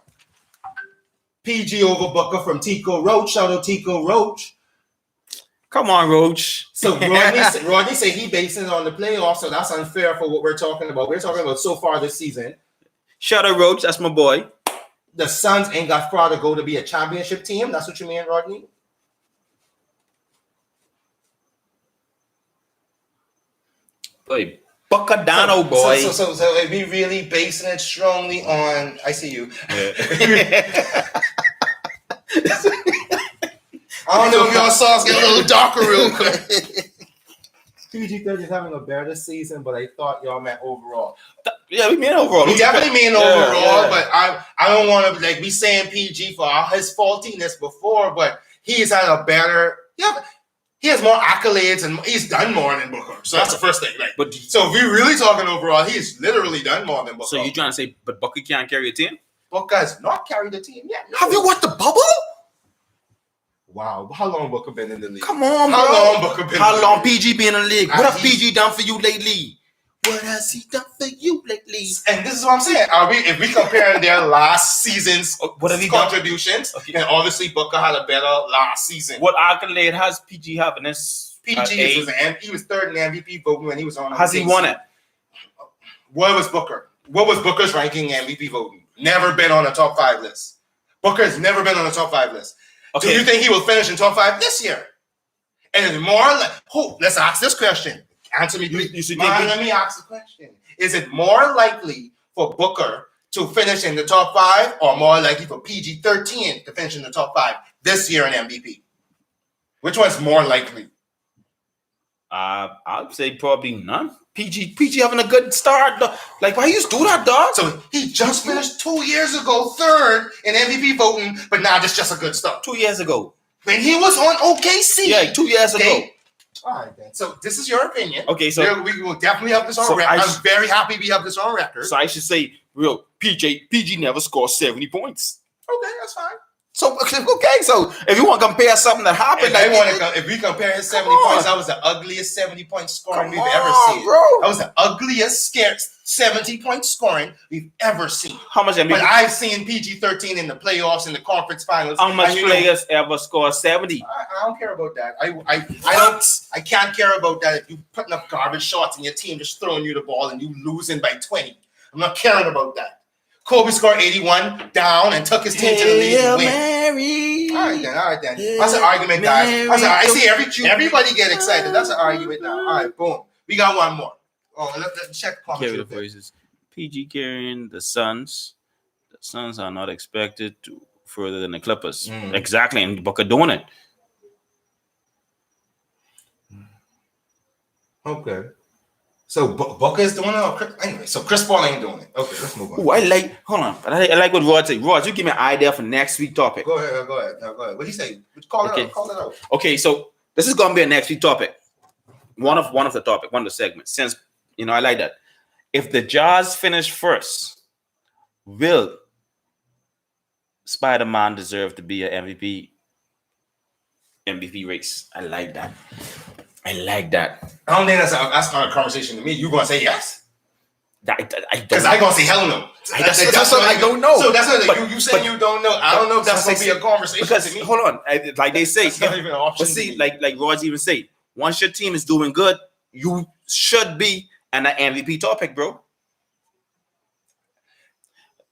PG over Booker from Tico Roach. Shout out Tico Roach. Come on, Roach. So Rodney said he basing it on the playoffs, so that's unfair for what we're talking about. We're talking about so far this season. Shout out, Roach. That's my boy. The Suns ain't got far to go to be a championship team. That's what you mean, Rodney? Boy, Buckadano, boy. So if we really basing it strongly on, I see you. Yeah. I don't know if y'all saw us get a little darker real quick. PG-13 is having a better season, but I thought y'all meant overall. Yeah, we mean overall. We definitely mean overall, yeah. but I don't want to be saying PG for his faultiness before, but he's had a better. Yeah, he has more accolades and he's done more than Booker. So that's the first thing. So if we're really talking overall, he's literally done more than Booker. So you trying to say, but Booker can't carry a team? Booker has not carried the team yet. No. Have you watched the bubble? Wow, how long Booker been in the league? Come on, bro. How long Booker been? How long PG been in the league? What has PG done for you lately? What has he done for you lately? And this is what I'm saying. If we compare their last season's contributions, then obviously Booker had a better last season. What accolade has PG have in this? PG he was third in MVP voting when he was on. Has he won it? What was Booker? What was Booker's ranking in MVP voting? Never been on a top 5 list. Booker's never been on a top 5 list. Okay. Do you think he will finish in top 5 this year? And it's more like, let's ask this question. Answer me. Let me ask the question. Is it more likely for Booker to finish in the top 5 or more likely for PG-13 to finish in the top 5 this year in MVP? Which one's more likely? I'd say probably none. PG having a good start. Like, why you do that, dog? So he just finished 2 years ago, third in MVP voting, but now that's just a good start. 2 years ago. When he was on OKC. Yeah, 2 years ago. All right, then. So this is your opinion. Okay, so we will definitely have this on record. I'm very happy we have this on record. So I should say, PG never scored 70 points. Okay, that's fine. So if you want to compare something that happened, if we compare his 70 points, that was the ugliest 70-point scoring we've ever seen. Bro. That was the ugliest 70-point scoring we've ever seen. How much? But I've seen PG-13 in the playoffs, in the conference finals. How much players ever score 70? I don't care about that. I can't care about that if you putting up garbage shots and your team just throwing you the ball and you losing by 20. I'm not caring about that. Kobe scored 81 down and took his team to the league and win. Mary. All right then. That's an argument, guys. I see everybody get excited. That's an argument now. All right, boom. We got one more. Oh, let's check the comments. PG carrying the Suns. The Suns are not expected to further than the Clippers. Exactly, and Booker doing it. Okay. So Booker is doing it. Anyway, so Chris Paul ain't doing it. Okay, let's move on. Ooh, I like what Rod said. Rod, you give me an idea for next week topic. Go ahead. What do you say? Call it out. Okay, so this is gonna be a next week topic. One of the segments. Since I like that. If the Jazz finish first, will Spider-Man deserve to be an MVP race? I like that. I don't think that's not a conversation to me. You gonna say yes? Because I gonna say hell no. That's something I don't know. So that's what you say you don't know. I don't know if that's gonna be a conversation to me. Hold on, like they say, that's not even an option. But see, like Roger even say, once your team is doing good, you should be an MVP topic, bro.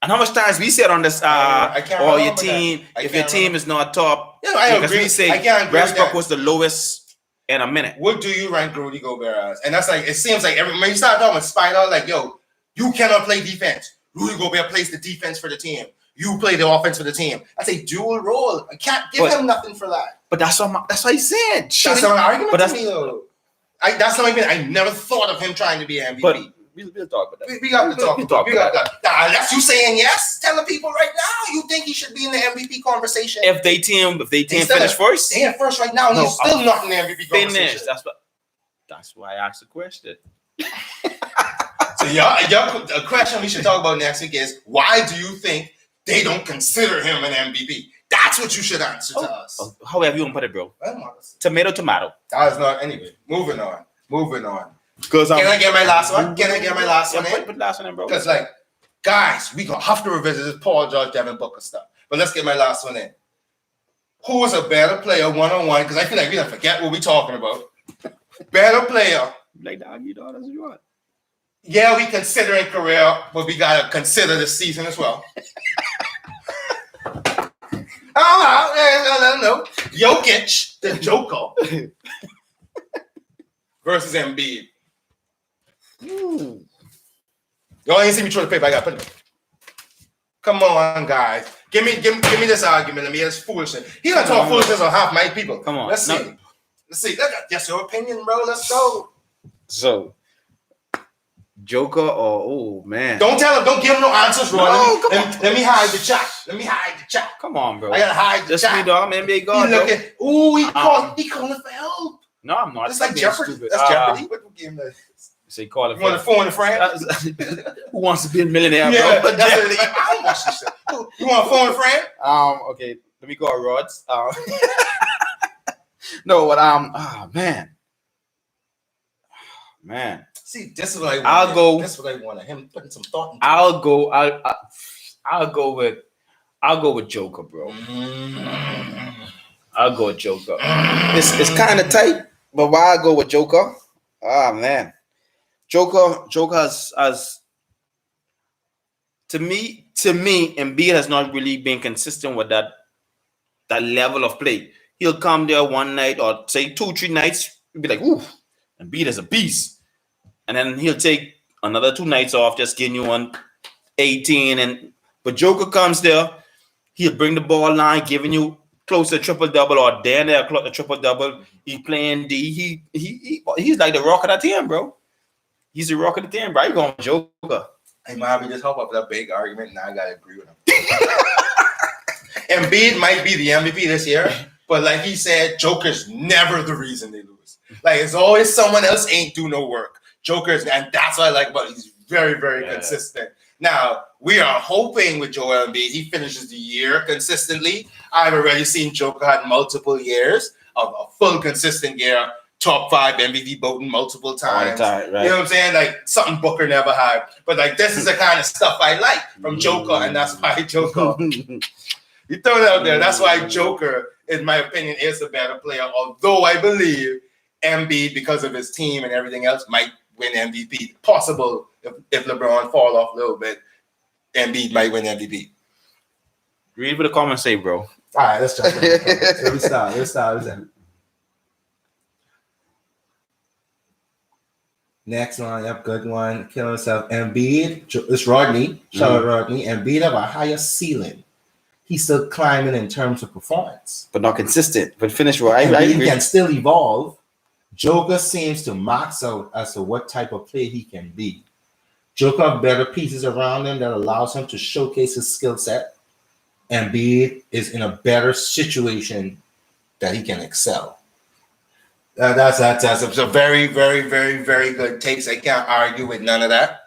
And how much times we said on this, your team, if your team is not top, yeah, I agree. We say Westbrook was the lowest in a minute. What do you rank Rudy Gobert as? And that's like, it seems like when you start talking about Spider, like, yo, you cannot play defense. Rudy Gobert plays the defense for the team. You play the offense for the team. That's a dual role. I can't give him nothing for that. But that's what he said. That's not an argument to me, though. That's not even, I never thought of him trying to be an MVP. But we'll talk about that. We got to talk about that. That's you saying yes. Tell the people right now you think he should be in the MVP conversation. If they team finish first, they in first right now. He's still not in the MVP conversation. That's why I asked the question. So a question we should talk about next week is, why do you think they don't consider him an MVP? That's what you should answer to us. However you want to put it, bro. Tomato. That is not anyway. Moving on. Can I get my last one? Put last one in, bro. Because, guys, we gonna have to revisit this Paul George, Devin Booker stuff. But let's get my last one in. who is a better player one-on-one? Because I feel like we don't forget what we're talking about. Better player. Like dog, you know, that's what you want. Yeah, we considering career, but we gotta consider the season as well. I don't know. Jokic, the Joker, versus Embiid. Y'all ain't see me throw the paper. I got to put it. Come on, guys. Give me this argument. I mean, it's foolishness. He gonna talk foolishness on half my people. Come on. Let's see. Let's see. That's your opinion, bro. Let's go. So, Joker or oh man. Don't tell him. Don't give him no answers, bro. No, let me hide the chat. Let me hide the chat. Come on, bro. I gotta hide the Just chat. me, dog. I'm NBA God. He looking. Ooh, he calling for help. No, I'm not. It's like Jeopardy. That's Jeopardy. What game that is? Say call it. You want to phone a friend? Who wants to be a millionaire, Yeah, bro? that's it. I don't watch this shit. You want to phone a friend? Okay, let me call Rods. No, but man. See, this is what I want. I'll go. This is what I wanted. Him putting some thought into I'll go with Joker, bro. I'll go with Joker. It's kind of tight, but why I go with Joker? Ah man, Joker has to me, Embiid has not really been consistent with that level of play. He'll come there one night or say 2-3 nights, you'll be like, ooh, Embiid is a beast. And then he'll take another 2 nights off, just getting you on 18. But Joker comes there, he'll bring the ball line, giving you close to a triple-double or damn near a triple-double. He's playing D. He's like the rock of the team, bro. He's the rock of the team, bro. You're going Joker. Hey, Marvin, just help up that big argument. Now I got to agree with him. Embiid might be the MVP this year, but like he said, Joker's never the reason they lose. Like, it's always someone else ain't do no work. Joker's, and that's what I like about it. He's very, very consistent. Now, we are hoping with Joel Embiid, he finishes the year consistently. I've already seen Joker had multiple years of a full consistent year, top 5 MVP voting multiple times. Right. You know what I'm saying? Like something Booker never had. But like this is the kind of stuff I like from Joker, and that's why Joker. You throw it out there. That's why Joker, in my opinion, is a better player. Although I believe Embiid, because of his team and everything else, might win MVP. Possible if LeBron fall off a little bit, Embiid might win MVP. Read what the comments say, bro. All right, let's jump in. Let's start. Next one, yep, good one. Kill himself. Embiid, it's Rodney. Shout out Rodney. Embiid have a higher ceiling. He's still climbing in terms of performance, but not consistent. But finish right. Embiid can still evolve. Joker seems to max out as to what type of player he can be. Joker have better pieces around him that allows him to showcase his skill set. Embiid is in a better situation that he can excel. That's a very, very, very, very good takes. I can't argue with none of that.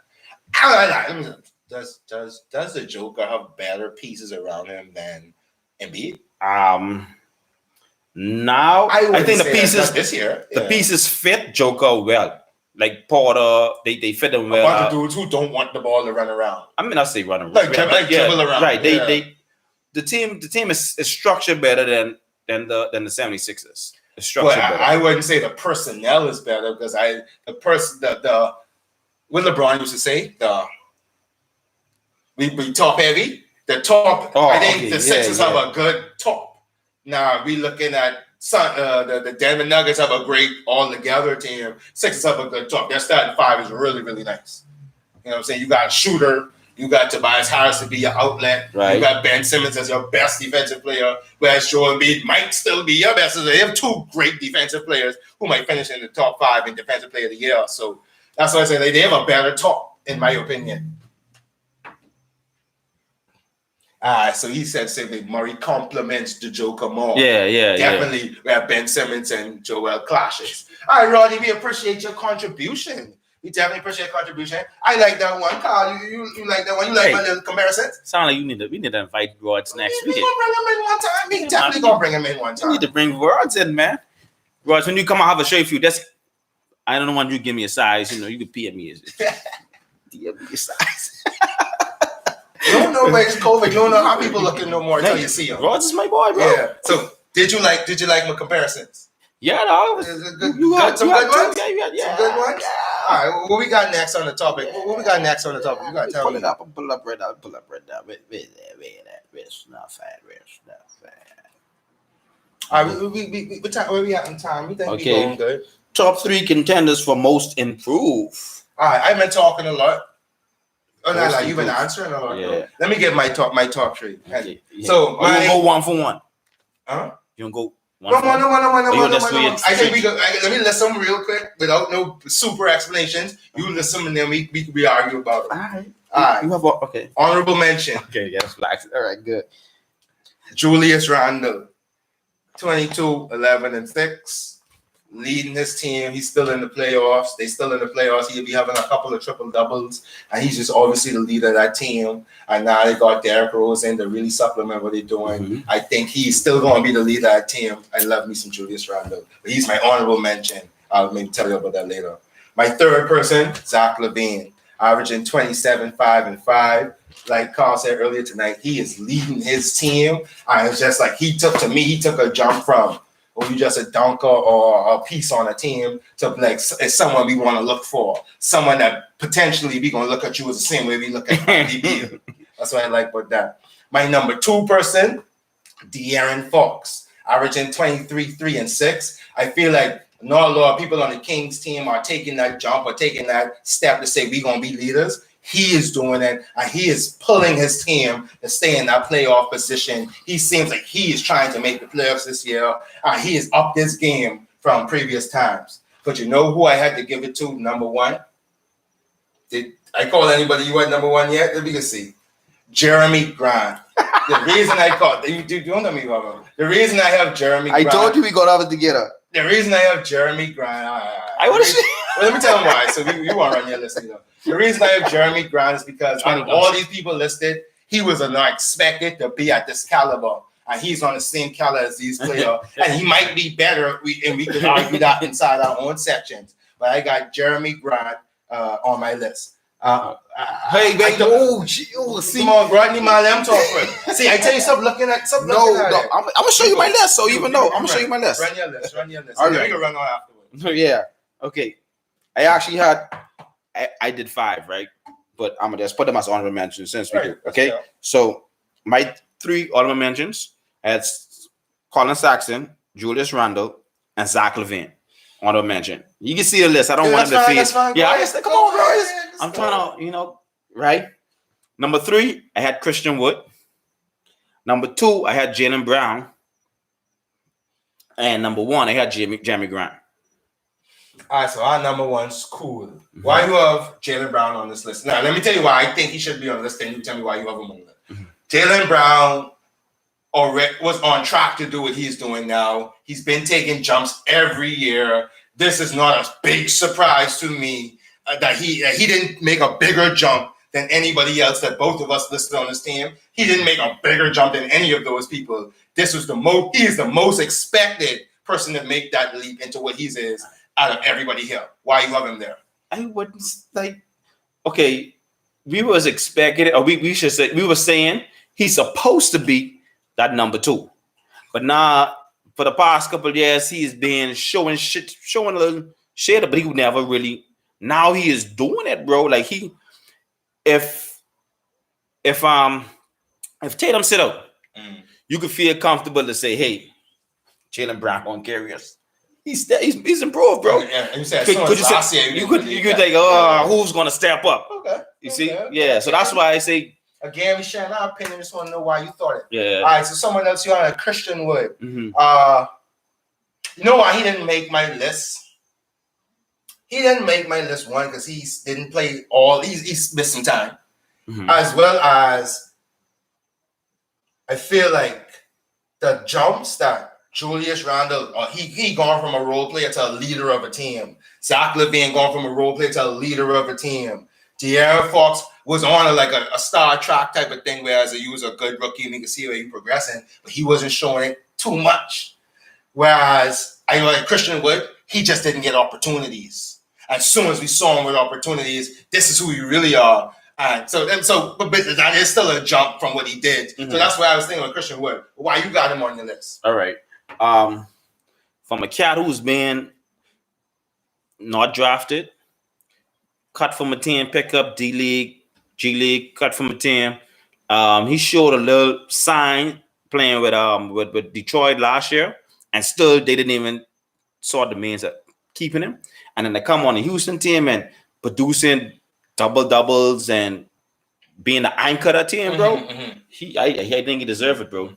Does the Joker have better pieces around him than Embiid? Now I think the pieces this year, the pieces fit Joker well. Like Porter, they fit him well. A bunch of dudes who don't want the ball to run around. I mean, I say run around, dribble around. Right. The team is structured better than the 76ers. It's structured better. I wouldn't say the personnel is better because what LeBron used to say, we top heavy. The top, I think the Sixers have a good top. Now we looking at the Denver Nuggets have a great all-together team. Sixers have a good top. Their starting 5 is really, really nice. You know what I'm saying? You got a shooter. You got Tobias Harris to be your outlet. Right. You got Ben Simmons as your best defensive player, whereas Joel Embiid might still be your best. They have 2 great defensive players who might finish in the top 5 in Defensive Player of the Year. So that's why I say they have a better top, in my opinion. So he said simply Murray compliments the Joker more. Yeah. Definitely where Ben Simmons and Joel clashes. All right, Rodney, we appreciate your contribution. We definitely appreciate your contribution. I like that one. Carl, you like that one? You like my little comparisons? Sound like we need to invite Rods next week. We gonna bring him in one time. We definitely gonna bring him in one time. We need to bring Rods in, man. Rods, when you come, I have a show for you. I don't want you to give me a size. You know, you can pee at me. DM me a size. You don't know where it's COVID. You don't know how people looking no more until you see them. Rods is my boy, bro. Yeah. So Did you like my comparisons? Yeah, no, Some good ones. Some good ones. All right, what we got next on the topic? What we got next on the topic? You got to tell me. Pull up right now. It's not fat. All right, where we at in time? We think we going good. Top 3 contenders for most improved. All right, I've been talking a lot. Oh, no, you've been answering a lot. Yeah. Let me get my top 3. Okay. Yeah. So, you gonna go 1 for 1? Huh? You gonna go No. I think we go. Let me list them real quick without no super explanations. You list them and then we argue about it. All right. You have okay. Honorable mention. Okay, yes, relax. All right, good. Julius Randle, 22, 11, and 6. Leading his team. He's still in the playoffs. They still in the playoffs. He'll be having a couple of triple doubles, and he's just obviously the leader of that team. And now they got Derrick Rose in to really supplement what they're doing. Mm-hmm. I think he's still going to be the leader of that team. I love me some Julius Randle, but he's my honorable mention. I'll maybe tell you about that later. My third person, Zach LaVine, averaging 27, 5, and 5. Like Carl said earlier tonight, he is leading his team. And it's just like he took a jump from, or you just a dunker or a piece on a team to like it's someone we want to look for, someone that potentially we gonna look at you as the same way we look at DB. That's what I like about that. My number 2 person, De'Aaron Fox, averaging 23, 3, and 6. I feel like not a lot of people on the Kings team are taking that jump or taking that step to say we're gonna be leaders. He is doing it, and he is pulling his team to stay in that playoff position. He seems like he is trying to make the playoffs this year. He is up this game from previous times. But you know who I had to give it to? Number 1. Did I call anybody you at number 1 yet? Let me see. Jeremy Grant. The reason I called you don't know me, Baba. The reason I have Jeremy Grant. I told you we got out together. The reason I have Jeremy Grant. I want to see. Well, let me tell him why. So you want to run your list, you know. The reason I have Jeremy Grant is because out of all these people listed, he was not expected to be at this caliber. And he's on the same caliber as these players. And he might be better, and we could argue that inside our own sections. But I got Jeremy Grant on my list. Hey, baby. See. Come on, Rodney, man, let him talk for it. See, I tell you, stop looking at it. I'm going to show you my list. So even though, I'm going to show you my list. Run your list. All right. We can run on afterwards. Yeah. Okay. I actually had... I did 5, right? But I'm gonna just put them as honorable mentions since we do. Okay. Yeah. So my 3 honorable mentions had Colin Sexton, Julius Randle, and Zach LaVine. Honorable mention. You can see the list. I don't want to defeat. Yeah, come on, bro. I'm trying to, right? Number 3, I had Christian Wood. Number 2, I had Jaylen Brown. And number 1, I had Jeremy Grant. All right, so our number 1's cool. Mm-hmm. Why you have Jaylen Brown on this list? Now, let me tell you why I think he should be on the list, and you tell me why you have him on the list. Mm-hmm. Jaylen Brown already was on track to do what he's doing now. He's been taking jumps every year. This is not a big surprise to me that he didn't make a bigger jump than anybody else that both of us listed on this team. He didn't make a bigger jump than any of those people. This was he is the most expected person to make that leap into what he is out of everybody here. Why you have him there? I wouldn't okay, we was expecting it, or we should say, we were saying he's supposed to be that number 2. But now, for the past couple of years, he is being showing a little shit, but he would never really, now he is doing it, bro. Like if Tatum sit out, you could feel comfortable to say, hey, Jaylen Brown on carry us. He's improved, bro. Yeah, and you said you could think, who's gonna step up? Okay. You see? Yeah. So that's why I say again, we sharing our opinion. Just want to know why you thought it. Yeah. All right. So someone else, you on a Christian Wood. Mm-hmm. You know why he didn't make my list? He didn't make my list, one, because he didn't play all. He's missing time, as well as I feel like the jumps that Julius Randle, he gone from a role player to a leader of a team. Zach LaVine gone from a role player to a leader of a team. De'Aaron Fox was on a Star Trek type of thing, whereas he was a good rookie and you can see where he progressing, but he wasn't showing it too much. Whereas I know like Christian Wood, he just didn't get opportunities. As soon as we saw him with opportunities, this is who we really are. And so, but that is still a jump from what he did. Mm-hmm. So that's why I was thinking of Christian Wood. Why you got him on your list? All right. From a cat who's been not drafted, cut from a team, pick up D League, G League, cut from a team. He showed a little sign playing with Detroit last year, and still they didn't even saw the means of keeping him. And then they come on the Houston team and producing double doubles and being the anchor of that team, bro. I think he deserved it, bro.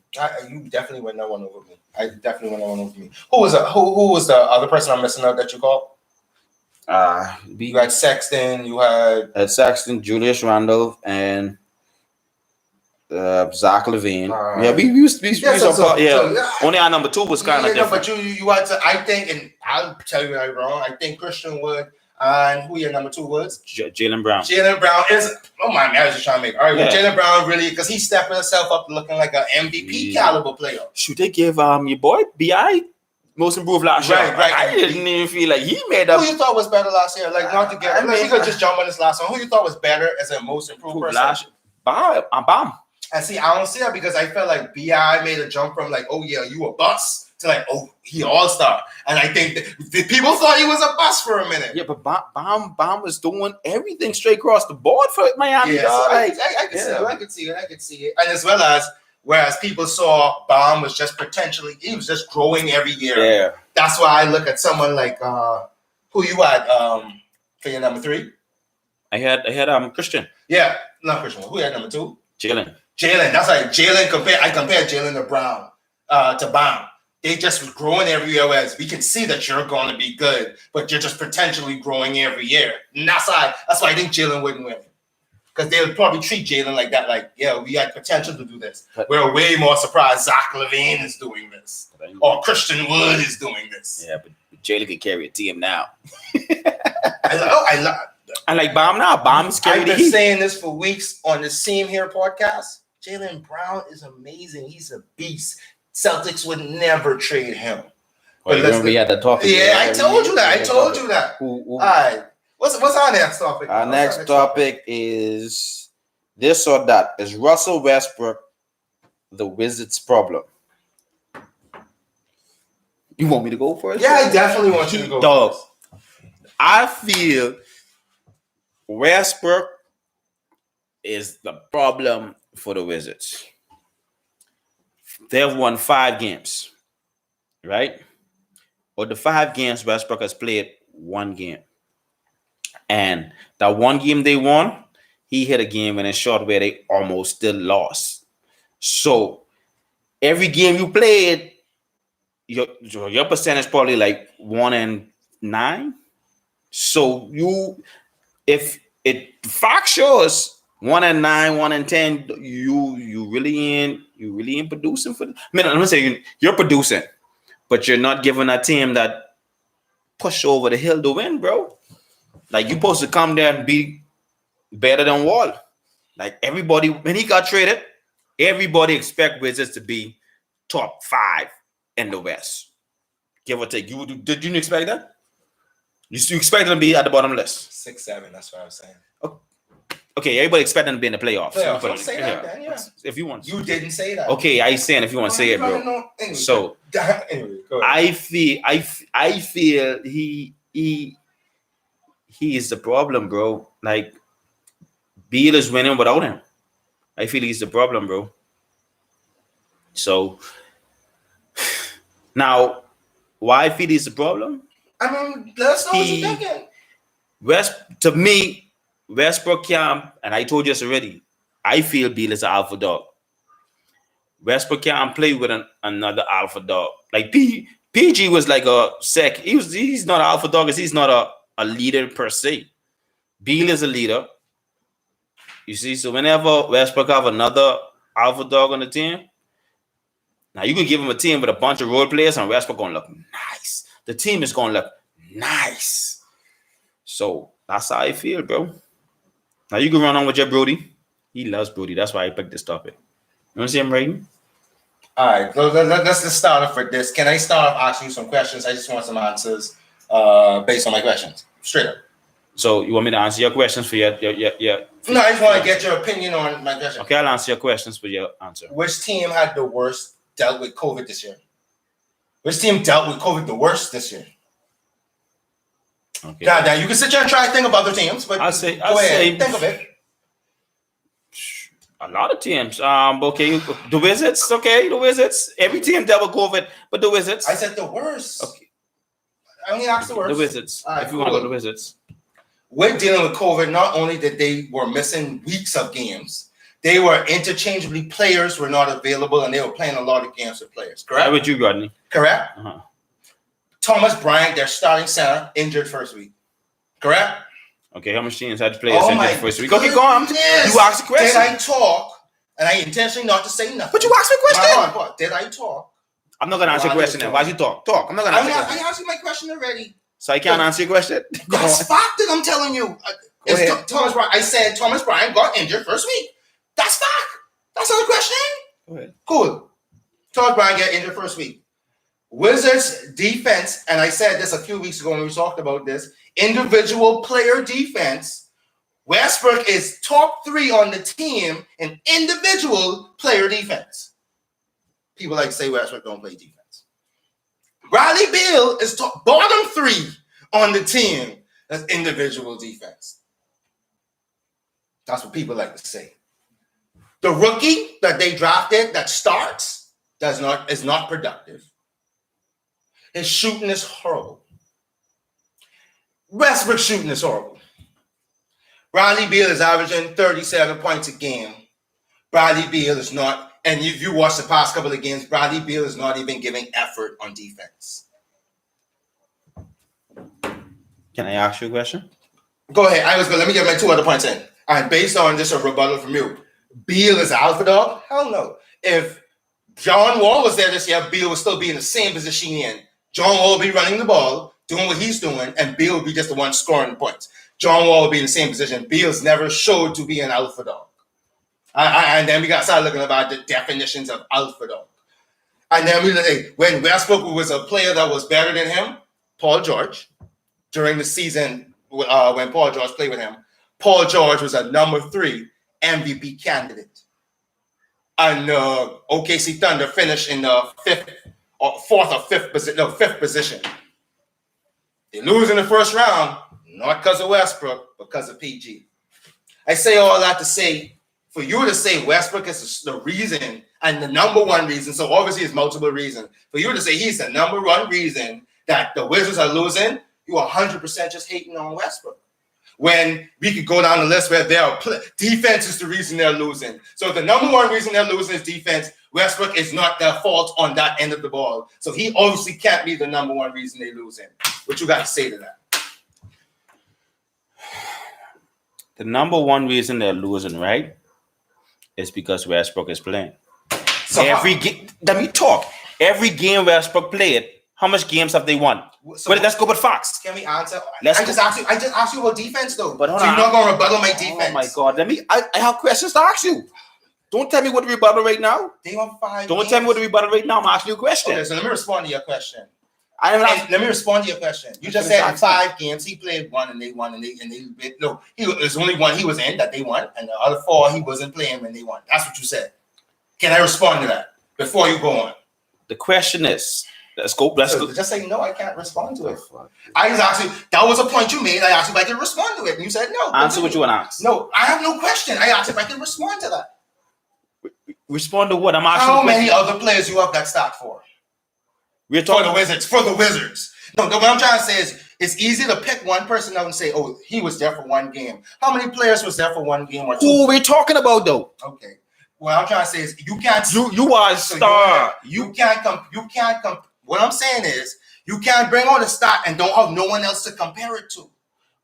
You definitely went that one over me. Who was the other person I'm missing out that you called? You had Sexton. You had Sexton, Julius Randle, and Zach LaVine. Only our number 2 was kind of different. But you had to. I think, and I'll tell you I'm wrong. I think Christian Wood. And who your number 2 was? Jaylen Brown. Jaylen Brown is. Oh my man, I was just trying to make. All right, well, Jaylen Brown really, because he's stepping himself up, looking like an MVP caliber player. Should they give your boy Bi most improved last year? Right. I didn't even feel like he made up. Who you thought was better last year? Like not to get. We could just jump on this last one. Who you thought was better as a most improved person? Last year? Bam. And see, I don't see that because I felt like Bi made a jump from like, oh yeah, you a bust to like, oh, he all-star. And I think the people thought he was a bust for a minute. Yeah, but Bam was doing everything straight across the board for Miami. Yeah, so I could see it. And as well as, whereas people saw Bam was just he was just growing every year. Yeah. That's why I look at someone like, who you had for your number 3? I had Christian. Yeah, not Christian. Who you had number 2? Jaylen. That's like Jaylen. I compared Jaylen to Brown, to Bam. They just was growing every year. Whereas we can see that you're going to be good, but you're just potentially growing every year. And that's why I think Jaylen wouldn't win. Because they would probably treat Jaylen like that. Like, yeah, we had potential to do this. We're way more surprised Zach LaVine is doing this. Or Christian Wood is doing this. Yeah, but Jaylen can carry a team now. I like Bam now. Bam's carrying the heat. I've been saying this for weeks on the Seam Here podcast. Jaylen Brown is amazing. He's a beast. Celtics would never trade him. But remember we had the topic. Yeah, I told you that. All right. What's our next topic? Our next topic is this or that. Is Russell Westbrook the Wizards' problem? You want me to go first? Yeah, I definitely want you to go Dog. first. I feel Westbrook is the problem for the Wizards. They've won 5 games, right? But the 5 games, Westbrook has played 1 game. And that 1 game they won, he hit a game in a shot where they almost still lost. So every game you played, your percentage probably like 1 in 9. So if it fact shows 1 in 9, 1 in 10, you really ain't producing for them. I mean, I'm not saying you're producing, but you're not giving a team that push over the hill to win, bro. Like, you're supposed to come there and be better than Wall. Like, everybody, when he got traded, everybody expect Wizards to be top 5 in the West. Give or take. Did you expect that? You expect them to be at the bottom list? 6-7, that's what I was saying. Okay, everybody expect them to be in the playoffs. Don't say that, then, yeah. If you want. You didn't say that. Okay, I saying if you want to say it, bro. Anyway, So, anyway, go ahead. I feel he is the problem, bro. Like, Beal is winning without him. I feel he's the problem, bro. So, now, why I feel he's the problem? I mean, let us know what you're thinking. To me, Westbrook can't, and I told you this already, I feel Beal is an alpha dog. Westbrook can't play with another alpha dog. Like, PG was like a sec. He's not an alpha dog because he's not a leader per se. Beal is a leader. You see, so whenever Westbrook have another alpha dog on the team, now you can give him a team with a bunch of role players and Westbrook gonna look nice. The team is gonna look nice. So that's how I feel, bro. Now you can run on with your Brody. He loves Brody. That's why I picked this topic. You want to see him writing? All right, let's just start off with this. Can I start off asking you some questions? I just want some answers based on my questions. Straight up. So you want me to answer your questions for your No, I just want to get your opinion on my question. Okay, I'll answer your questions for your answer. Which team had the worst dealt with COVID this year? Which team dealt with COVID the worst this year? Okay. Now you can sit there and try to think of other teams, but I'll say think of it. A lot of teams. Okay, the Wizards. Okay, the Wizards. Every team dealt with COVID, but the Wizards. I said the worst. Okay. I only asked the worst. The Wizards. Right, if you want to go to the Wizards. With dealing with COVID, not only did they were missing weeks of games, they were interchangeably players were not available, and they were playing a lot of games with players. Correct? How would you, Rodney? Correct. Uh-huh. Thomas Bryant, their starting center, injured first week. Correct? Okay, how much teams had to play injured first week? Okay, goodness. go on. You asked the question. Did I talk? And I intentionally not to say nothing. But you asked me a question. Did I talk? I'm not going to answer your question now. Why you talk? Talk. I'm not going to answer your question. I asked you my question already. So I can't answer your question? That's fact that I'm telling you. Thomas Bryant. I said Thomas Bryant got injured first week. That's fact. That's not a question. Go ahead. Cool. Thomas Bryant got injured first week. Wizards defense, and I said this a few weeks ago when we talked about this, individual player defense. Westbrook is top 3 on the team in individual player defense. People like to say Westbrook don't play defense. Bradley Beal is bottom 3 on the team as individual defense. That's what people like to say. The rookie that they drafted that starts is not productive. His shooting is horrible. Westbrook's shooting is horrible. Bradley Beal is averaging 37 points a game. Bradley Beal is not, and if you watch the past couple of games, Bradley Beal is not even giving effort on defense. Can I ask you a question? Go ahead. Let me get my 2 other points in. And based on this, a rebuttal from you. Beal is alpha dog? Hell no. If John Wall was there this year, Beal would still be in the same position he in. John Wall will be running the ball, doing what he's doing, and Beal will be just the one scoring the points. John Wall will be in the same position. Beal's never showed to be an alpha dog. And then we got to start looking about the definitions of alpha dog. And then when Westbrook was a player that was better than him, Paul George, during the season when Paul George played with him, Paul George was a number 3 MVP candidate. And OKC Thunder finished in the 5th position. They lose in the first round, not because of Westbrook, but because of PG. I say all that to say, for you to say Westbrook is the reason and the number 1 reason, so obviously it's multiple reasons. For you to say he's the number 1 reason that the Wizards are losing, you are 100% just hating on Westbrook. When we could go down the list where defense is the reason they're losing. So the number 1 reason they're losing is defense. Westbrook is not their fault on that end of the ball. So he obviously can't be the number 1 reason they're losing. What you got to say to that? The number 1 reason they're losing, right, is because Westbrook is playing. So let me talk. Every game Westbrook played, how much games have they won? So let's go with facts. Can we answer? I just asked you about defense though. But so you're not going to rebuttal my defense. Oh my God. I have questions to ask you. Don't tell me what to rebuttal right now. They won 5 Don't games. tell me what to rebuttal right now. I'm asking you a question. Okay, so let me respond to your question. Let me respond to your question. You just said in 5 games he played 1 and they won and they no, there's only 1 he was in that they won, and the other 4 he wasn't playing when they won. That's what you said. Can I respond to that before you go on? The question is, let's go. Just say no, I can't respond to it. I just asked you, that was a point you made. I asked you if I could respond to it, and you said no. Answer what you want to ask. No, I have no question. I asked if I could respond to that. Respond to what? I'm asking. How many other players you have that start for? We're talking for the Wizards. No, what I'm trying to say is it's easy to pick one person out and say, oh, he was there for 1 game. How many players was there for 1 game or 2? Who are we talking about though? Okay. What I'm trying to say is you can't. You are a star. You can't come. What I'm saying is you can't bring on a stat and don't have no one else to compare it to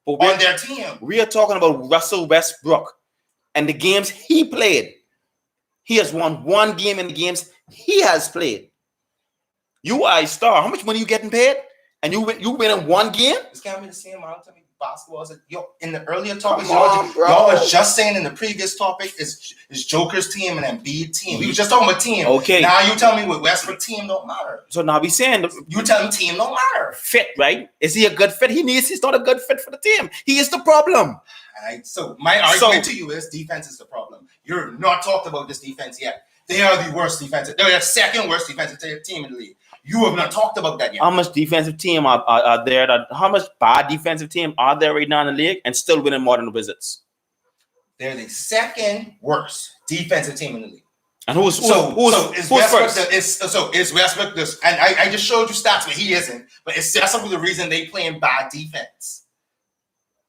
on their team. We are talking about Russell Westbrook and the games he played. He has won 1 game in the games he has played. You are a star. How much money you getting paid? And you win in 1 game? This can't be the same amount of basketball. In the earlier topics, y'all was just saying in the previous topic is Joker's team and Embiid team. We were just talking about team. Okay. Now you tell me with Westbrook team don't matter. So now we saying you tell me team don't matter. Fit, right? Is he a good fit? He's not a good fit for the team. He is the problem. All right. So my argument to you is defense is the problem. You're not talked about this defense yet. They are the worst defensive. They're the 2nd worst defensive team in the league. You have not talked about that yet. How much defensive team are there? How much bad defensive team are there right now in the league and still winning more than the Wizards? They're the second worst defensive team in the league. And who's first? It's Westbrook. And I just showed you stats, but he isn't. But that's the reason they playing bad defense.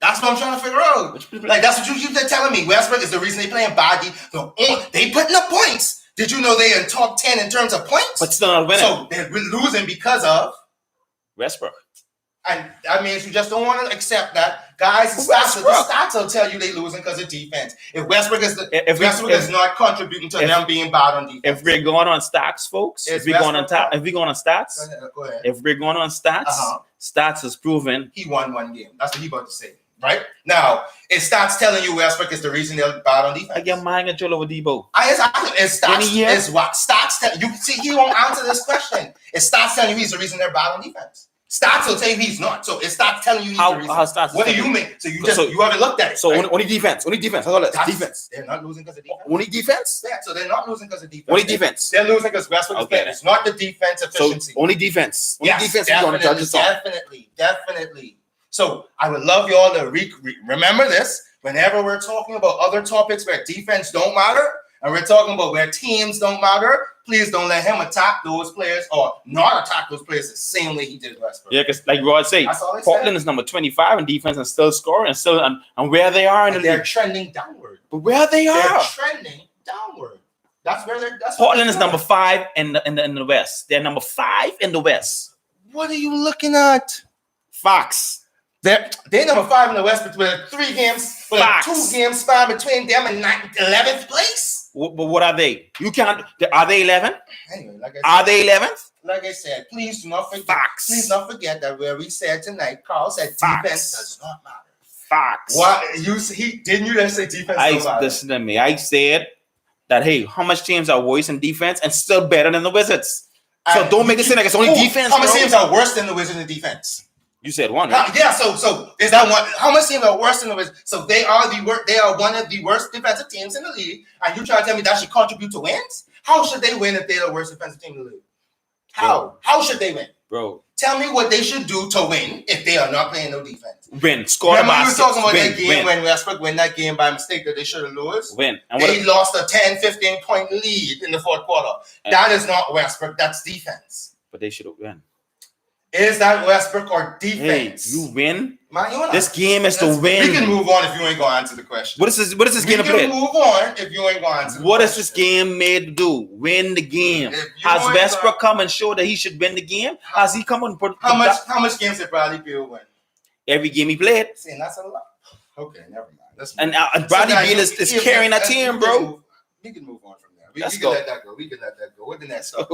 That's what I'm trying to figure out. Like that's what you keep telling me. Westbrook is the reason they playing bad defense. They putting up points. Did you know they in top 10 in terms of points? But still not winning. So they're losing because of Westbrook. And that means you just don't want to accept that. Guys, the stats will tell you they losing because of defense. If Westbrook is not contributing to them being bad on defense. If we're going on stats, folks, if we're going on stats, go ahead. If we're going on stats, stats has proven he won one game. That's what he about to say. Right? Now, it starts telling you Westbrook is the reason they're bad on defense. I get mind control over Debo. It starts what stats tell you. See, he won't answer this question. It starts telling you he's the reason they're bad on defense. Stats will tell you he's not. So it starts telling you he's the reason. How stats? What do you mean? So you haven't looked at it. So right? only defense. That's all that's defense. They're not losing because of defense. Only defense? Yeah, so they're not losing because of defense. Only defense. They're losing because Westbrook is playing. It's not the defense efficiency. So only defense. Only defense is going to judge us all. Definitely. So I would love you all to remember this whenever we're talking about other topics where defense don't matter, and we're talking about where teams don't matter. Please don't let him attack those players or not attack those players the same way he did Westbrook. Yeah, because like Rod said, Portland is number 25 in defense and still scoring and where they are in the they're league. Trending downward. But where they are, they're trending downward. That's where they're. Portland is number 5 in the West. They're number 5 in the West. What are you looking at? Facts. They're number 5 in the West, but with 3 games, with a 2 game span between them and 11th place. But what are they? You can't. Are they 11th? Anyway, are they 11th? Like I said, please do not forget. Facts. Please not forget that where we said tonight, Carl said defense does not matter. Facts. What didn't you just say defense? Doesn't matter? Listen to me. I said that how much teams are worse in defense and still better than the Wizards? So don't make it seem like it's only defense. How much teams are worse than the Wizards in defense? You said one, right? Yeah. So is that one? How much teams are worse than the Wizards? So they are one of the worst defensive teams in the league, and you try to tell me that should contribute to wins? How should they win if they're the worst defensive team in the league? How? How should they win? Bro. Tell me what they should do to win if they are not playing no defense. Win. Score the baskets. You were talking about that game when Westbrook win that game by mistake that they should have lost. Win. And they lost a 10, 15 point lead in the fourth quarter. That is not Westbrook. That's defense. But they should have won. Is that Westbrook or defense? Hey, you win. Man, this game is to win. We can move on if you ain't going to answer the question. What is this game to play? We can move on if you ain't going to answer the question. What is this game made to do? Win the game. Has Westbrook come and show that he should win the game? Has he come and put how much games did Bradley Beal win? Every game he played. See, that's a lot. Okay, never mind. And Bradley Beal is carrying that team, bro. We can move on from there. We can let that go. We can let that go. What the next stuff?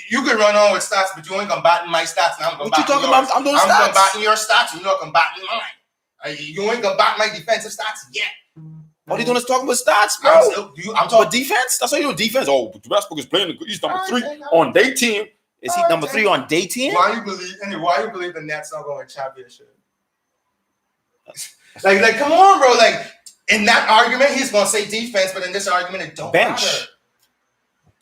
You can run on with stats, but you ain't gonna batten my stats. And I'm gonna what you talking about? I'm doing stats. I'm gonna batten your stats, and you're not gonna batten mine. You ain't gonna batten my defensive stats yet. All you doing is talking about stats, bro. I'm talking about defense. That's how you do defense. Oh, Westbrook is playing. He's number 3 on their team. Is he number 3 on their team? Why you believe the Nets not going to championship? like, come on, bro. Like in that argument, he's gonna say defense, but in this argument, it don't matter.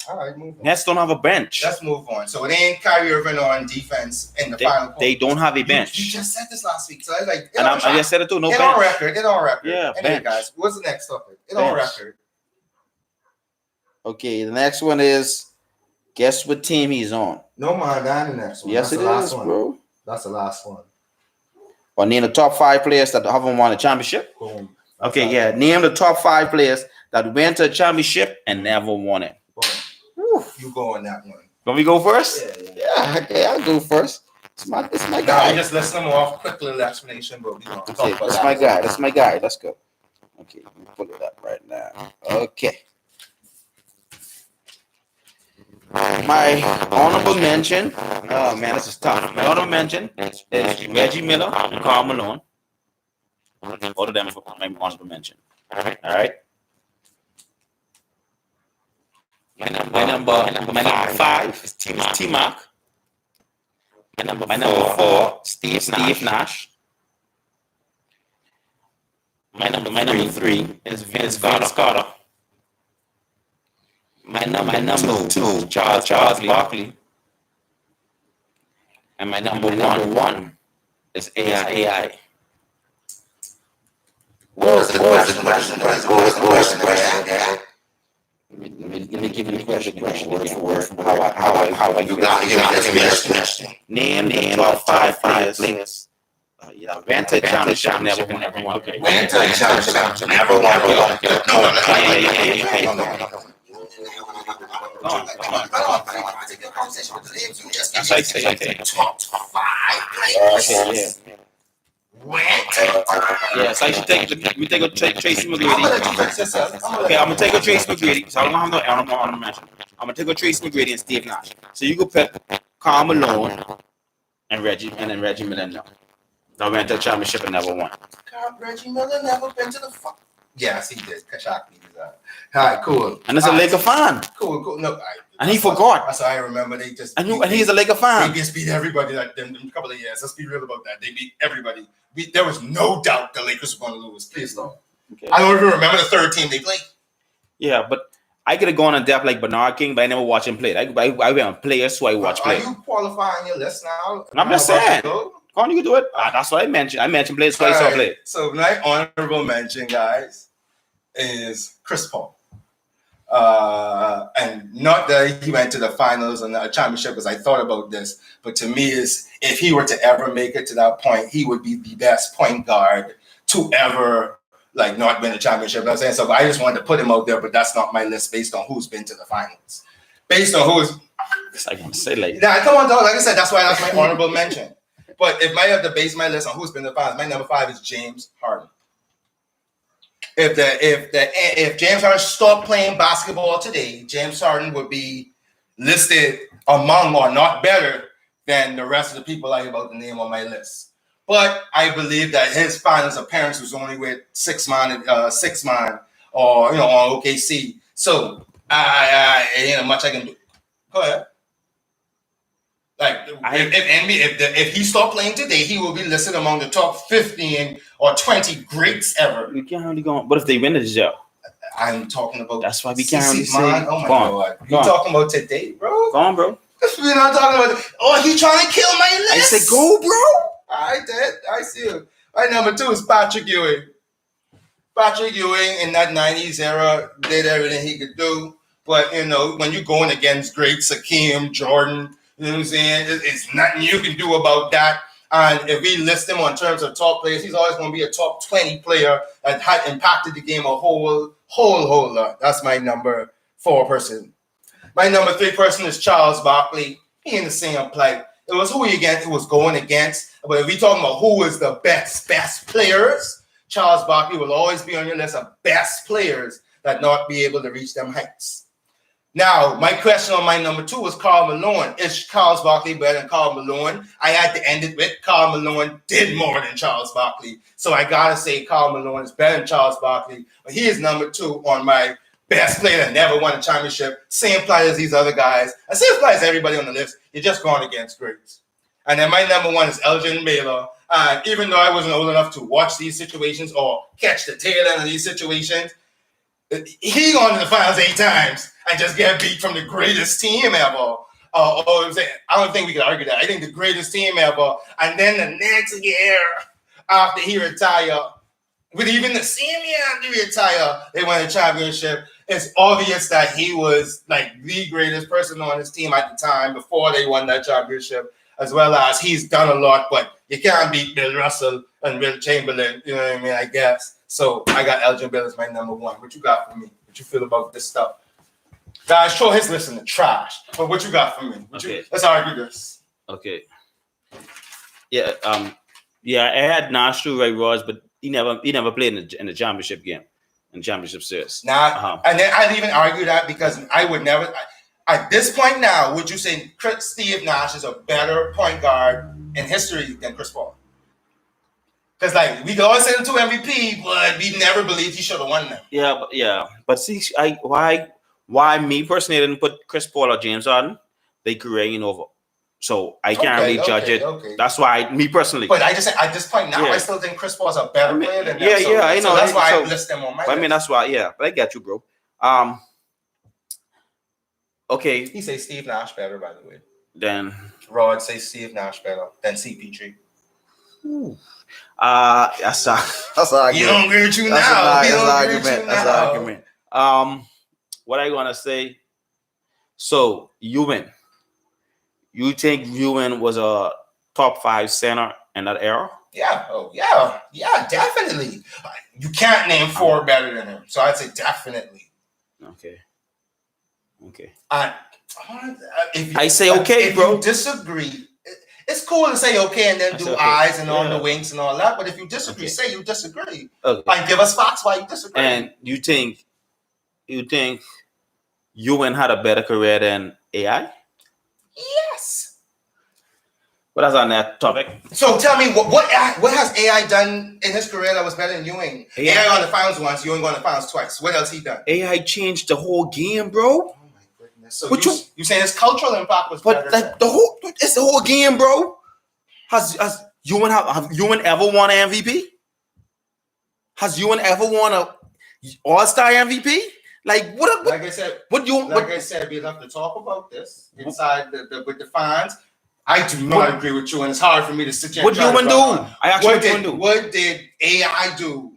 All right, move on. Nets don't have a bench. Let's move on. So it ain't Kyrie Irving on defense in the final. They don't have a bench. You just said this last week, so I was like, I just said it too. No bench. Get on record. Yeah, anyway, bench. Guys, what's the next topic? Get on record. Okay, the next one is guess what team he's on. No, man, that's the next one. Yes, that's it is, bro. That's the last one. Or name the top 5 players that haven't won a championship. Boom. Okay, yeah. Name the top 5 players that went to a championship and never won it. Boom. You go on that one. Can we go first? Yeah, okay, I'll go first. It's my guy. Just listen off. Quick little explanation, but okay, that's my guy. That's my guy. Let's go. Okay, let me pull it up right now. Okay. My honorable mention. Oh man, this is tough. My honorable mention is Reggie Miller and Karl Malone. Both of them for my honorable mention. All right. My number 5 is T-Mac. My number 4, Steve Nash. My number 3 is Vince Carter. My number 2, Charles Barkley. And my number one is AI. What was the question? Let me give you the question word for word. How you got this. Name the top five players. Yeah, Vanta Championship never won. Okay. Vanta Championship never won. That's like saying top 5 players. Yes, I should take Tracy McGrady. Okay, I'm gonna take a Tracy McGrady. So I don't have no honorable mention. I'm gonna take a Tracy McGrady and Steve Nash. So you go pick Karl Malone and Reggie Miller. Now went to the championship and never won. Reggie Miller never been to the fuck. Yes, he did. Kashak me. All right, cool. And it's a Laker fan. Cool. No, and he forgot. That's how I remember. They just and he's a Laker fan. They just beat everybody like them in a couple of years. Let's be real about that. They beat everybody. There was no doubt the Lakers were going to lose. Please don't. Okay. I don't even remember the third team they played. Yeah, but I could have gone in depth like Bernard King, but I never watched him play. I went on players, so I watch players. Are you qualifying your list now? I'm just saying. Go on, you can do it. That's what I mentioned. I mentioned players, so I saw play. So my honorable mention, guys, is Chris Paul. And not that he went to the finals and the championship, as I thought about this, but to me is if he were to ever make it to that point, he would be the best point guard to ever not win a championship. You know what I'm saying? So I just wanted to put him out there, but that's not my list based on who's been to the finals. Based on who's I want to say come on, dog. Like I said, that's why that's my honorable mention. But if I have to base my list on who's been to the finals, my number 5 is James Harden. If James Harden stopped playing basketball today, James Harden would be listed among or not better than the rest of the people I about to name on my list. But I believe that his finals appearance was only with six man or on OKC. So I ain't much I can do. Go ahead. If he stopped playing today, he will be listed among the top 15 or 20 greats ever. We can't really go on. But if they win the job, I'm talking about. That's why we can't really say. Oh my God! You talking about today, bro? Go on, bro. We're not talking about. Oh, he trying to kill my list. I said, go, bro. I did. I see you. My number 2 is Patrick Ewing. Patrick Ewing in that 90s era did everything he could do. But when you're going against greats, Hakeem, Jordan. You know what I'm saying? It's nothing you can do about that. And if we list him on terms of top players, he's always going to be a top 20 player that had impacted the game a whole lot. That's my number 4 person. My number 3 person is Charles Barkley. He in the same plight. It was who he was going against. But if we talking about who is the best players, Charles Barkley will always be on your list of best players that not be able to reach them heights. Now, my question on my number 2 was Karl Malone. Is Charles Barkley better than Karl Malone? I had to end it with Karl Malone did more than Charles Barkley. So I got to say Karl Malone is better than Charles Barkley. But he is number 2 on my best player that never won a championship. Same player as these other guys. And same player as everybody on the list. You're just going against greats. And then my number 1 is Elgin Baylor. And even though I wasn't old enough to watch these situations or catch the tail end of these situations, he gone to the finals 8 times and just get beat from the greatest team ever. I don't think we can argue that. I think the greatest team ever. And then the next year after he retired, with even the same year after he retired, they won a championship. It's obvious that he was the greatest person on his team at the time before they won that championship, as well as he's done a lot, but you can't beat Bill Russell and Will Chamberlain, you know what I mean, I guess. So I got Elgin Baylor as my number 1. What you got for me? What you feel about this stuff? Guys, throw his list in the trash. But what you got for me? Let's argue this. Okay. Yeah. I had Nash too, Ray Ross, but he never played in the championship game, in championship series. And then I'd even argue that because I would never. At this point now, would you say Steve Nash is a better point guard in history than Chris Paul? Because we could always say him to MVP, but we never believed he should have won them. But see, why me personally didn't put Chris Paul or James Harden? They career over, so I can't really judge it. Okay. That's why me personally. But I just said at this point now, I still think Chris Paul's a better player than them. I know. So that's why I list them on my list. I mean, that's why. Yeah, but I get you, bro. Okay. He says Steve Nash better, by the way. Then Rod say Steve Nash better than CP3. That's argument. He don't agree with you now. That's an argument. What are you gonna say? So Ewing, you think Ewing was a top 5 center in that era? Yeah. Oh, yeah, definitely. You can't name 4 better than him, so I'd say definitely. Okay. I say okay, bro. If you disagree, it's cool to say okay and then do okay. Eyes and on the winks and all that. But if you disagree, say you disagree. Okay. And give us facts why you disagree. And you think Ewing had a better career than AI? Yes. But that's on that topic. So tell me, what has AI done in his career that was better than Ewing? AI on the finals once, Ewing on the finals twice. What else he done? AI changed the whole game, bro. Oh my goodness. So you saying his cultural impact was better? But it's the whole game, bro. Has Ewing ever won an MVP? Has Ewing ever won a All-Star MVP? Like what? Like I said, we'll have to talk about this inside with the fans. I do not agree with you, and it's hard for me to sit here. What do Ewing do? What did AI do?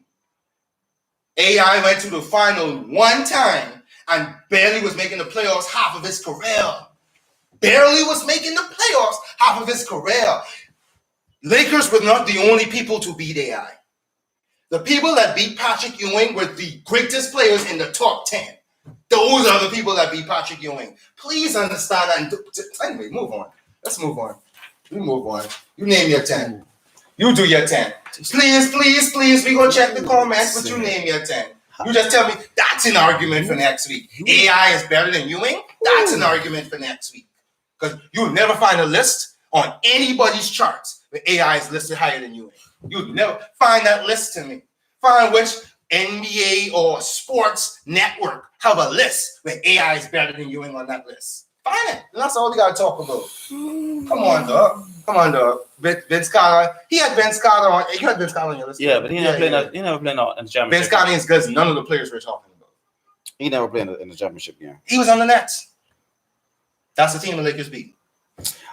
AI went to the final one time and barely was making the playoffs half of his career. Barely was making the playoffs half of his career. Lakers were not the only people to beat AI. The people that beat Patrick Ewing were the greatest players in the top 10. Those are the people that beat Patrick Ewing. Please understand that. Anyway, move on. Let's move on. We move on. You name your 10. You do your 10. Please. We gonna check the comments, but you name your 10. You just tell me that's an argument for next week. AI is better than Ewing. That's an argument for next week. Because you'll never find a list on anybody's charts where AI is listed higher than Ewing. You'll never find that list to me. Find which NBA or sports network have a list where AI is better than Ewing on that list. Find it. That's all we gotta talk about. Come on, dog. Vince Carter. He had Vince Carter on. You had Vince Carter on your list. Yeah, but he never played out in the championship. Vince Carter is good as none of the players we're talking about. He never played in the championship game. He was on the Nets. That's the team the Lakers beat.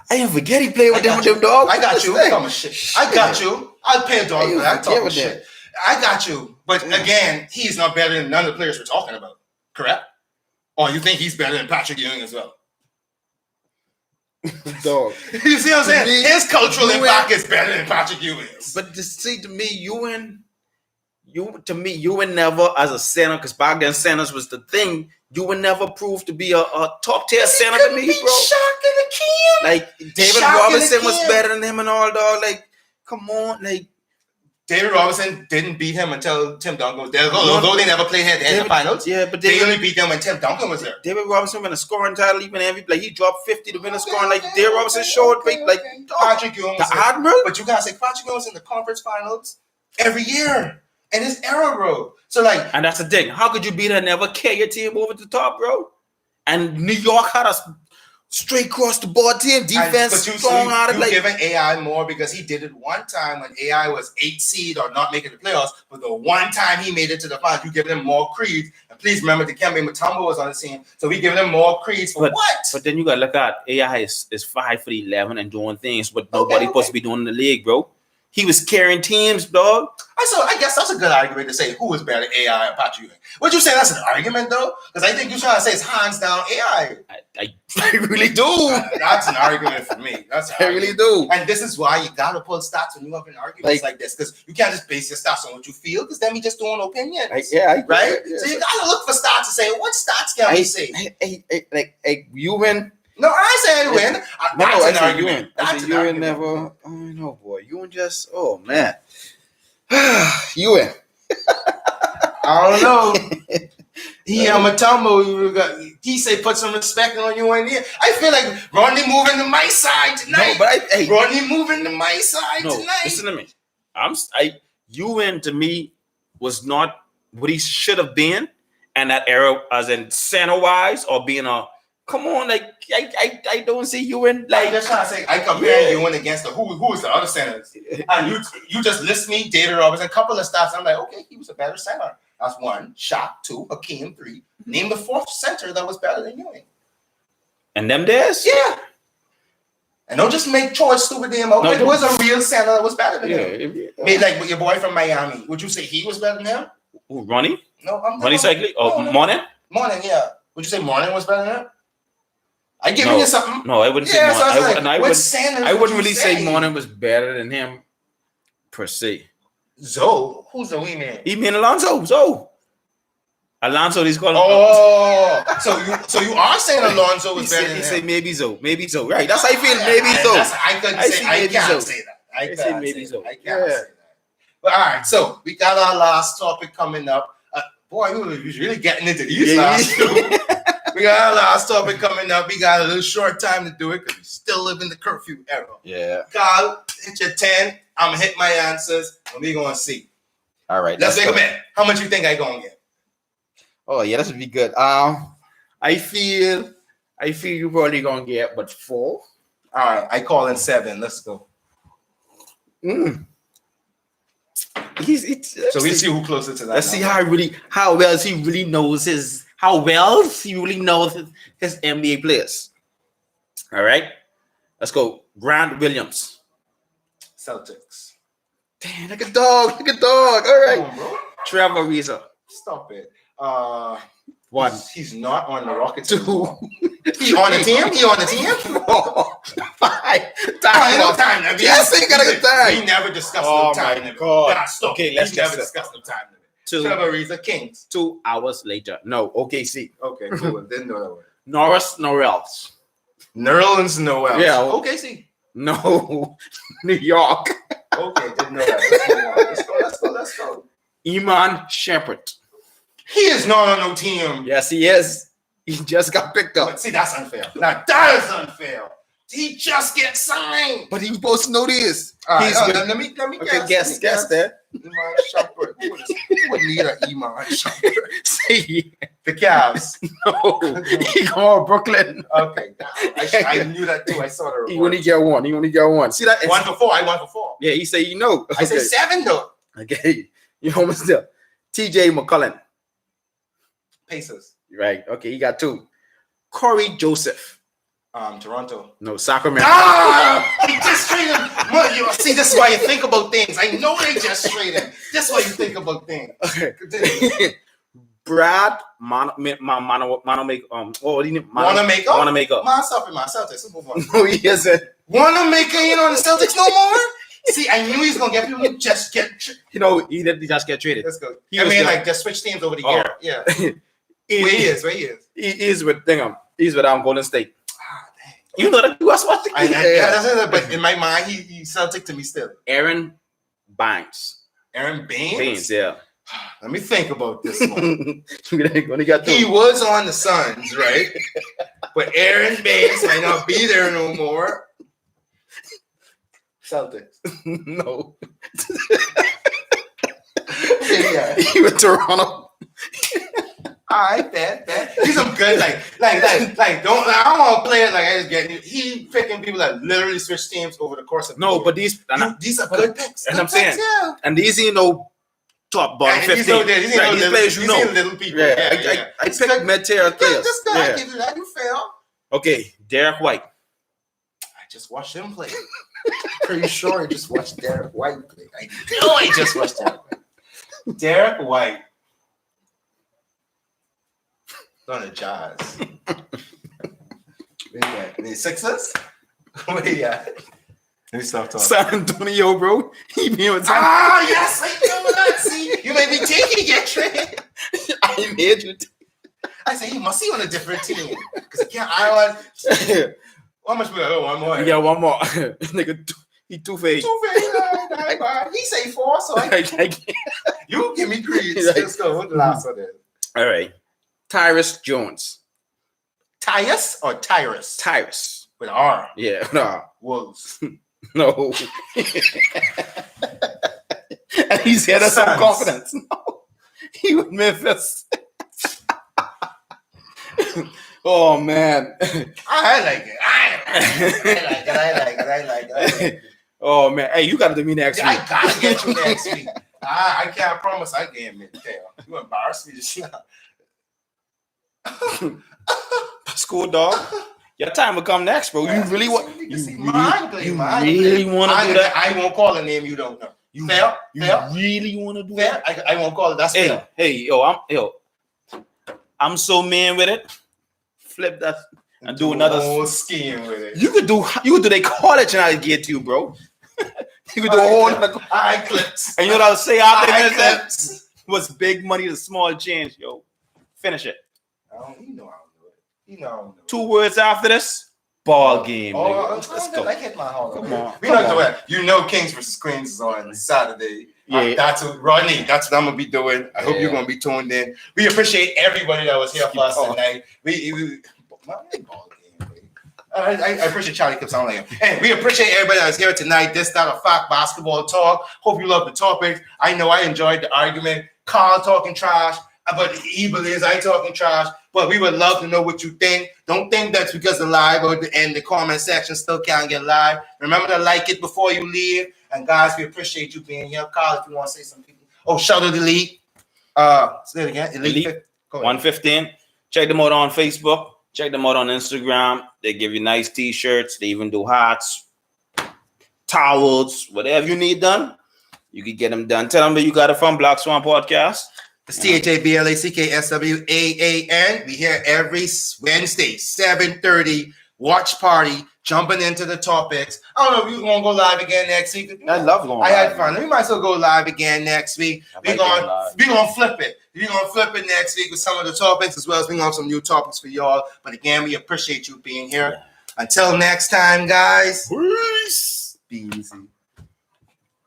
I didn't forget he played with them dog. I got you. Come shit. I got you. I'll pay a dog for that. Talking shit. I got you. But again, he's not better than none of the players we're talking about. Correct? Or you think he's better than Patrick Ewing as well? Dog. You see what I'm saying? His cultural impact is better than Patrick Ewing's. But to me, Ewing never as a center, because back then centers was the thing. Ewing never proved to be a top tier center to me, bro. Shock in the can. Like David Robinson was better than him and all, dog. Like, come on, like. David Robinson didn't beat him until Tim Duncan was there. Although they never played head-to-head in the finals. Yeah, but they only beat them when Tim Duncan was there. David Robinson won a scoring title, even MVP. Like he dropped 50 to win a scoring. Like David Robinson showed, like Patrick Ewing was the Admiral. But you gotta say Patrick Ewing was in the conference finals every year in his era, bro. So like, and that's the thing. How could you beat her and never carry your team over the top, bro? And New York had us. Straight across the board team, defense, strong out of like giving AI more because he did it one time when AI was 8 seed or not making the playoffs, but the one time he made it to the finals, you give him more creed. And please remember Dikembe Mutombo was on the team, so we giving him more creed for what? But then you gotta look at AI is 5 for 11 and doing things what nobody's supposed to be doing in the league, bro. He was carrying teams, dog. I guess that's a good argument to say who is better, AI or Patrick Ewing. Would you say that's an argument though? Because I think you're trying to say it's hands down AI. I really do. That's an argument for me. I really do. And this is why you gotta pull stats when you have an argument like this, because you can't just base your stats on what you feel, because then we just doing opinions. Right? Yeah. So you gotta look for stats to say what stats can we say. Ewing. No, I say I win. That's an argument. That's an argument. Never. Oh no, boy. Ewing just. Oh man. Ewing. I don't know. He say put some respect on you in here. I feel like Rodney moving to my side tonight. No, but Rodney moving to my side tonight. Listen to me. Ewing to me was not what he should have been, and that era as in center wise or being a. Come on, like I don't see Ewing like. I'm just trying to say I compare Ewing against who is the other centers, and you just list me David Robinson, a couple of stats. I'm like, okay, he was a better center. That's 1. Shaq 2. Hakeem 3. Name the 4th center that was better than Ewing. And them days, yeah. And don't just make Troy stupid damn out. No, There was a real center that was better than him. Yeah. Maybe like your boy from Miami. Would you say he was better than him? Who, Ronnie? No, I'm Ronnie Cycling? Oh, Morning? Morning, yeah. Would you say Morning was better than him? I giving you something. No, I wouldn't say Morning. I wouldn't really say Morning was better than him per se. Zoe? Who's the wee man? He mean Alonso. Alonso, he's calling. Oh, so you are saying Alonso was better than him? He said maybe Zoe. Right, that's how you feel. Maybe Zoe. I can't say that. I can't say that. But all right, so we got our last topic coming up. Boy, we was really getting into these last two. We got our last topic coming up. We got a little short time to do it because we still live in the curfew era. Yeah. Carl, hit your 10. I'm going to hit my answers, and we're going to see. All right. Let's make a bet. How much you think I going to get? Oh, yeah, that should be good. I feel you're probably going to get, but 4. All right, I call in 7. Let's go. So we see who closer to that. Let's see how well he really knows his NBA players. All right, let's go. Grant Williams, Celtics. Damn, like a dog. All right, Come on, bro. Trevor Ariza. Stop it. 1. He's not on the Rockets. 2. He on the team? 5. No time. Yes, he got a good time. We never discussed Oh no time. my God. Nah, stop. Okay, let's we never just- discussed no time. 2. Trevor Ariza, Kings. 2 hours later. No, OKC. Okay, cool. Didn't know that word. Norris Norrells. Nerlens Noel. Yeah. Okay, see. No, New York. Okay, didn't know that. Let's go. Iman Shepherd. He is not on no team. Yes, he is. He just got picked up. But see, that's unfair. Now, that is unfair. He just gets signed. But he's supposed to know this. All right, He's with- let me Okay, guess. guess that. Iman Shumpert. Who would need an Iman Shumpert? See, The Cavs. no, he going to Brooklyn. Okay, I knew that too. I saw the He report. only get one. See that? 1 for 4. I won for 4. Yeah, he say you know. I said 7 though. Okay, you almost there. TJ McCullen. Pacers. Right. Okay, he got 2. Corey Joseph. Toronto. No, Sacramento. He just traded him. See, this is why you think about things. I know they just traded him. That's why you think about things. Okay. Continue. Brad Wanamaker? Wanamaker. Myself and my Celtics. Move on. No, he isn't. Wanamaker ain't on the Celtics no more? See, I knew he was going to get people to just get... You know, he didn't just get traded. Let's go. He was good. like, just switch teams over the year. Yeah. He Where he is. He is with He's with Golden State. Ah, dang. You know that you was watching. But in my mind, he's Celtic to me still. Aaron Baines. Aaron Baines? Baines, yeah. Let me think about this one. When he got He was on the Suns, right? But Aaron Baines might not be there no more. Celtics. No. Yeah. He went to Toronto. All right, that. He's some good, like, don't, I don't want to play it like I just get you. He picking people that literally switch teams over the course of the No, year. but these These are good picks. And Good I'm saying, picks, yeah. and these top bottom And 15. these Players you know. little people. Yeah, I picked mid-tier players. This guy, I Yeah. give you that. You fail. Okay, Derek White. I just watched him play. Pretty sure I just watched Derek White play. I know I just watched Derek White. Derek White. On the Jazz. Where you at? The Sixers? Where you at? Let me stop talking. San Antonio, bro. He be on time. Ah, yes, I know that. See, you made me take it, get traded. I made you. I said, he must be on a different team. Because he can't, I want. How much we got? One more. We got one more. Nigga, he 2-faced. 2-faced. He say 4, so I can't. you give me creed. Let's go. What the last one is? All right. Tyrus Jones. Tyrus or Tyrus? Tyrus. With an R. Yeah. No. Wolves. No. And he's had us some confidence. No. He was Memphis. Oh man. I like it. I like it. Oh man. Hey, you gotta do me next week. I gotta get you next week. I can't promise I can mid-tail. You embarrass me just now. School dog. Your time will come next, bro. You really want? You really want to do that? I won't call a name you don't know. You Fair? really want to do Fair? that? I won't call it. That's fair. Hey, I'm so mean with it. Flip that and do another whole scheme with it. You could do they college and I'll get you, bro. You could do a whole eye clips. And you know what I'll say out there clips. What's big money to small change, yo. Finish it. You know I don't do it. You know I don't do it. 2 words after this. Ball game. Let's go. I hit my heart. Come on. We don't do it. You know Kings vs. Queens is on Saturday. Yeah. That's what Rodney. That's what I'm gonna be doing. I hope you're gonna be tuned in. We appreciate everybody that was here for us tonight. We ball game. I appreciate Charlie Clips. I don't like him. And we appreciate everybody that was here tonight. This not a fact basketball talk. Hope you love the topic. I know I enjoyed the argument. Carl talking trash, but he believes I talking trash. But we would love to know what you think. Don't think that's because the live or the comment section still can't get live. Remember to like it before you leave. And guys, we appreciate you being here. Carl, if you want to say something. Oh, shout out to Elite. Say it again. Elite 115. Check them out on Facebook. Check them out on Instagram. They give you nice t-shirts. They even do hats, towels, whatever you need done. You can get them done. Tell them that you got it from Black Swan Podcast. It's THABLACKSWAAN. We here every Wednesday, 7:30. Watch party, jumping into the topics. I don't know if we're gonna go live again next week. I love going. I had fun. We might as well go live again next week. We're gonna flip it. We're gonna flip it next week with some of the topics as well as we have some new topics for y'all. But again, we appreciate you being here. Yeah. Until next time, guys. Peace. Be easy.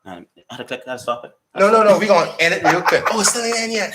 How to click that stop it? No. We're gonna edit real quick. Oh, it's still ain't in yet.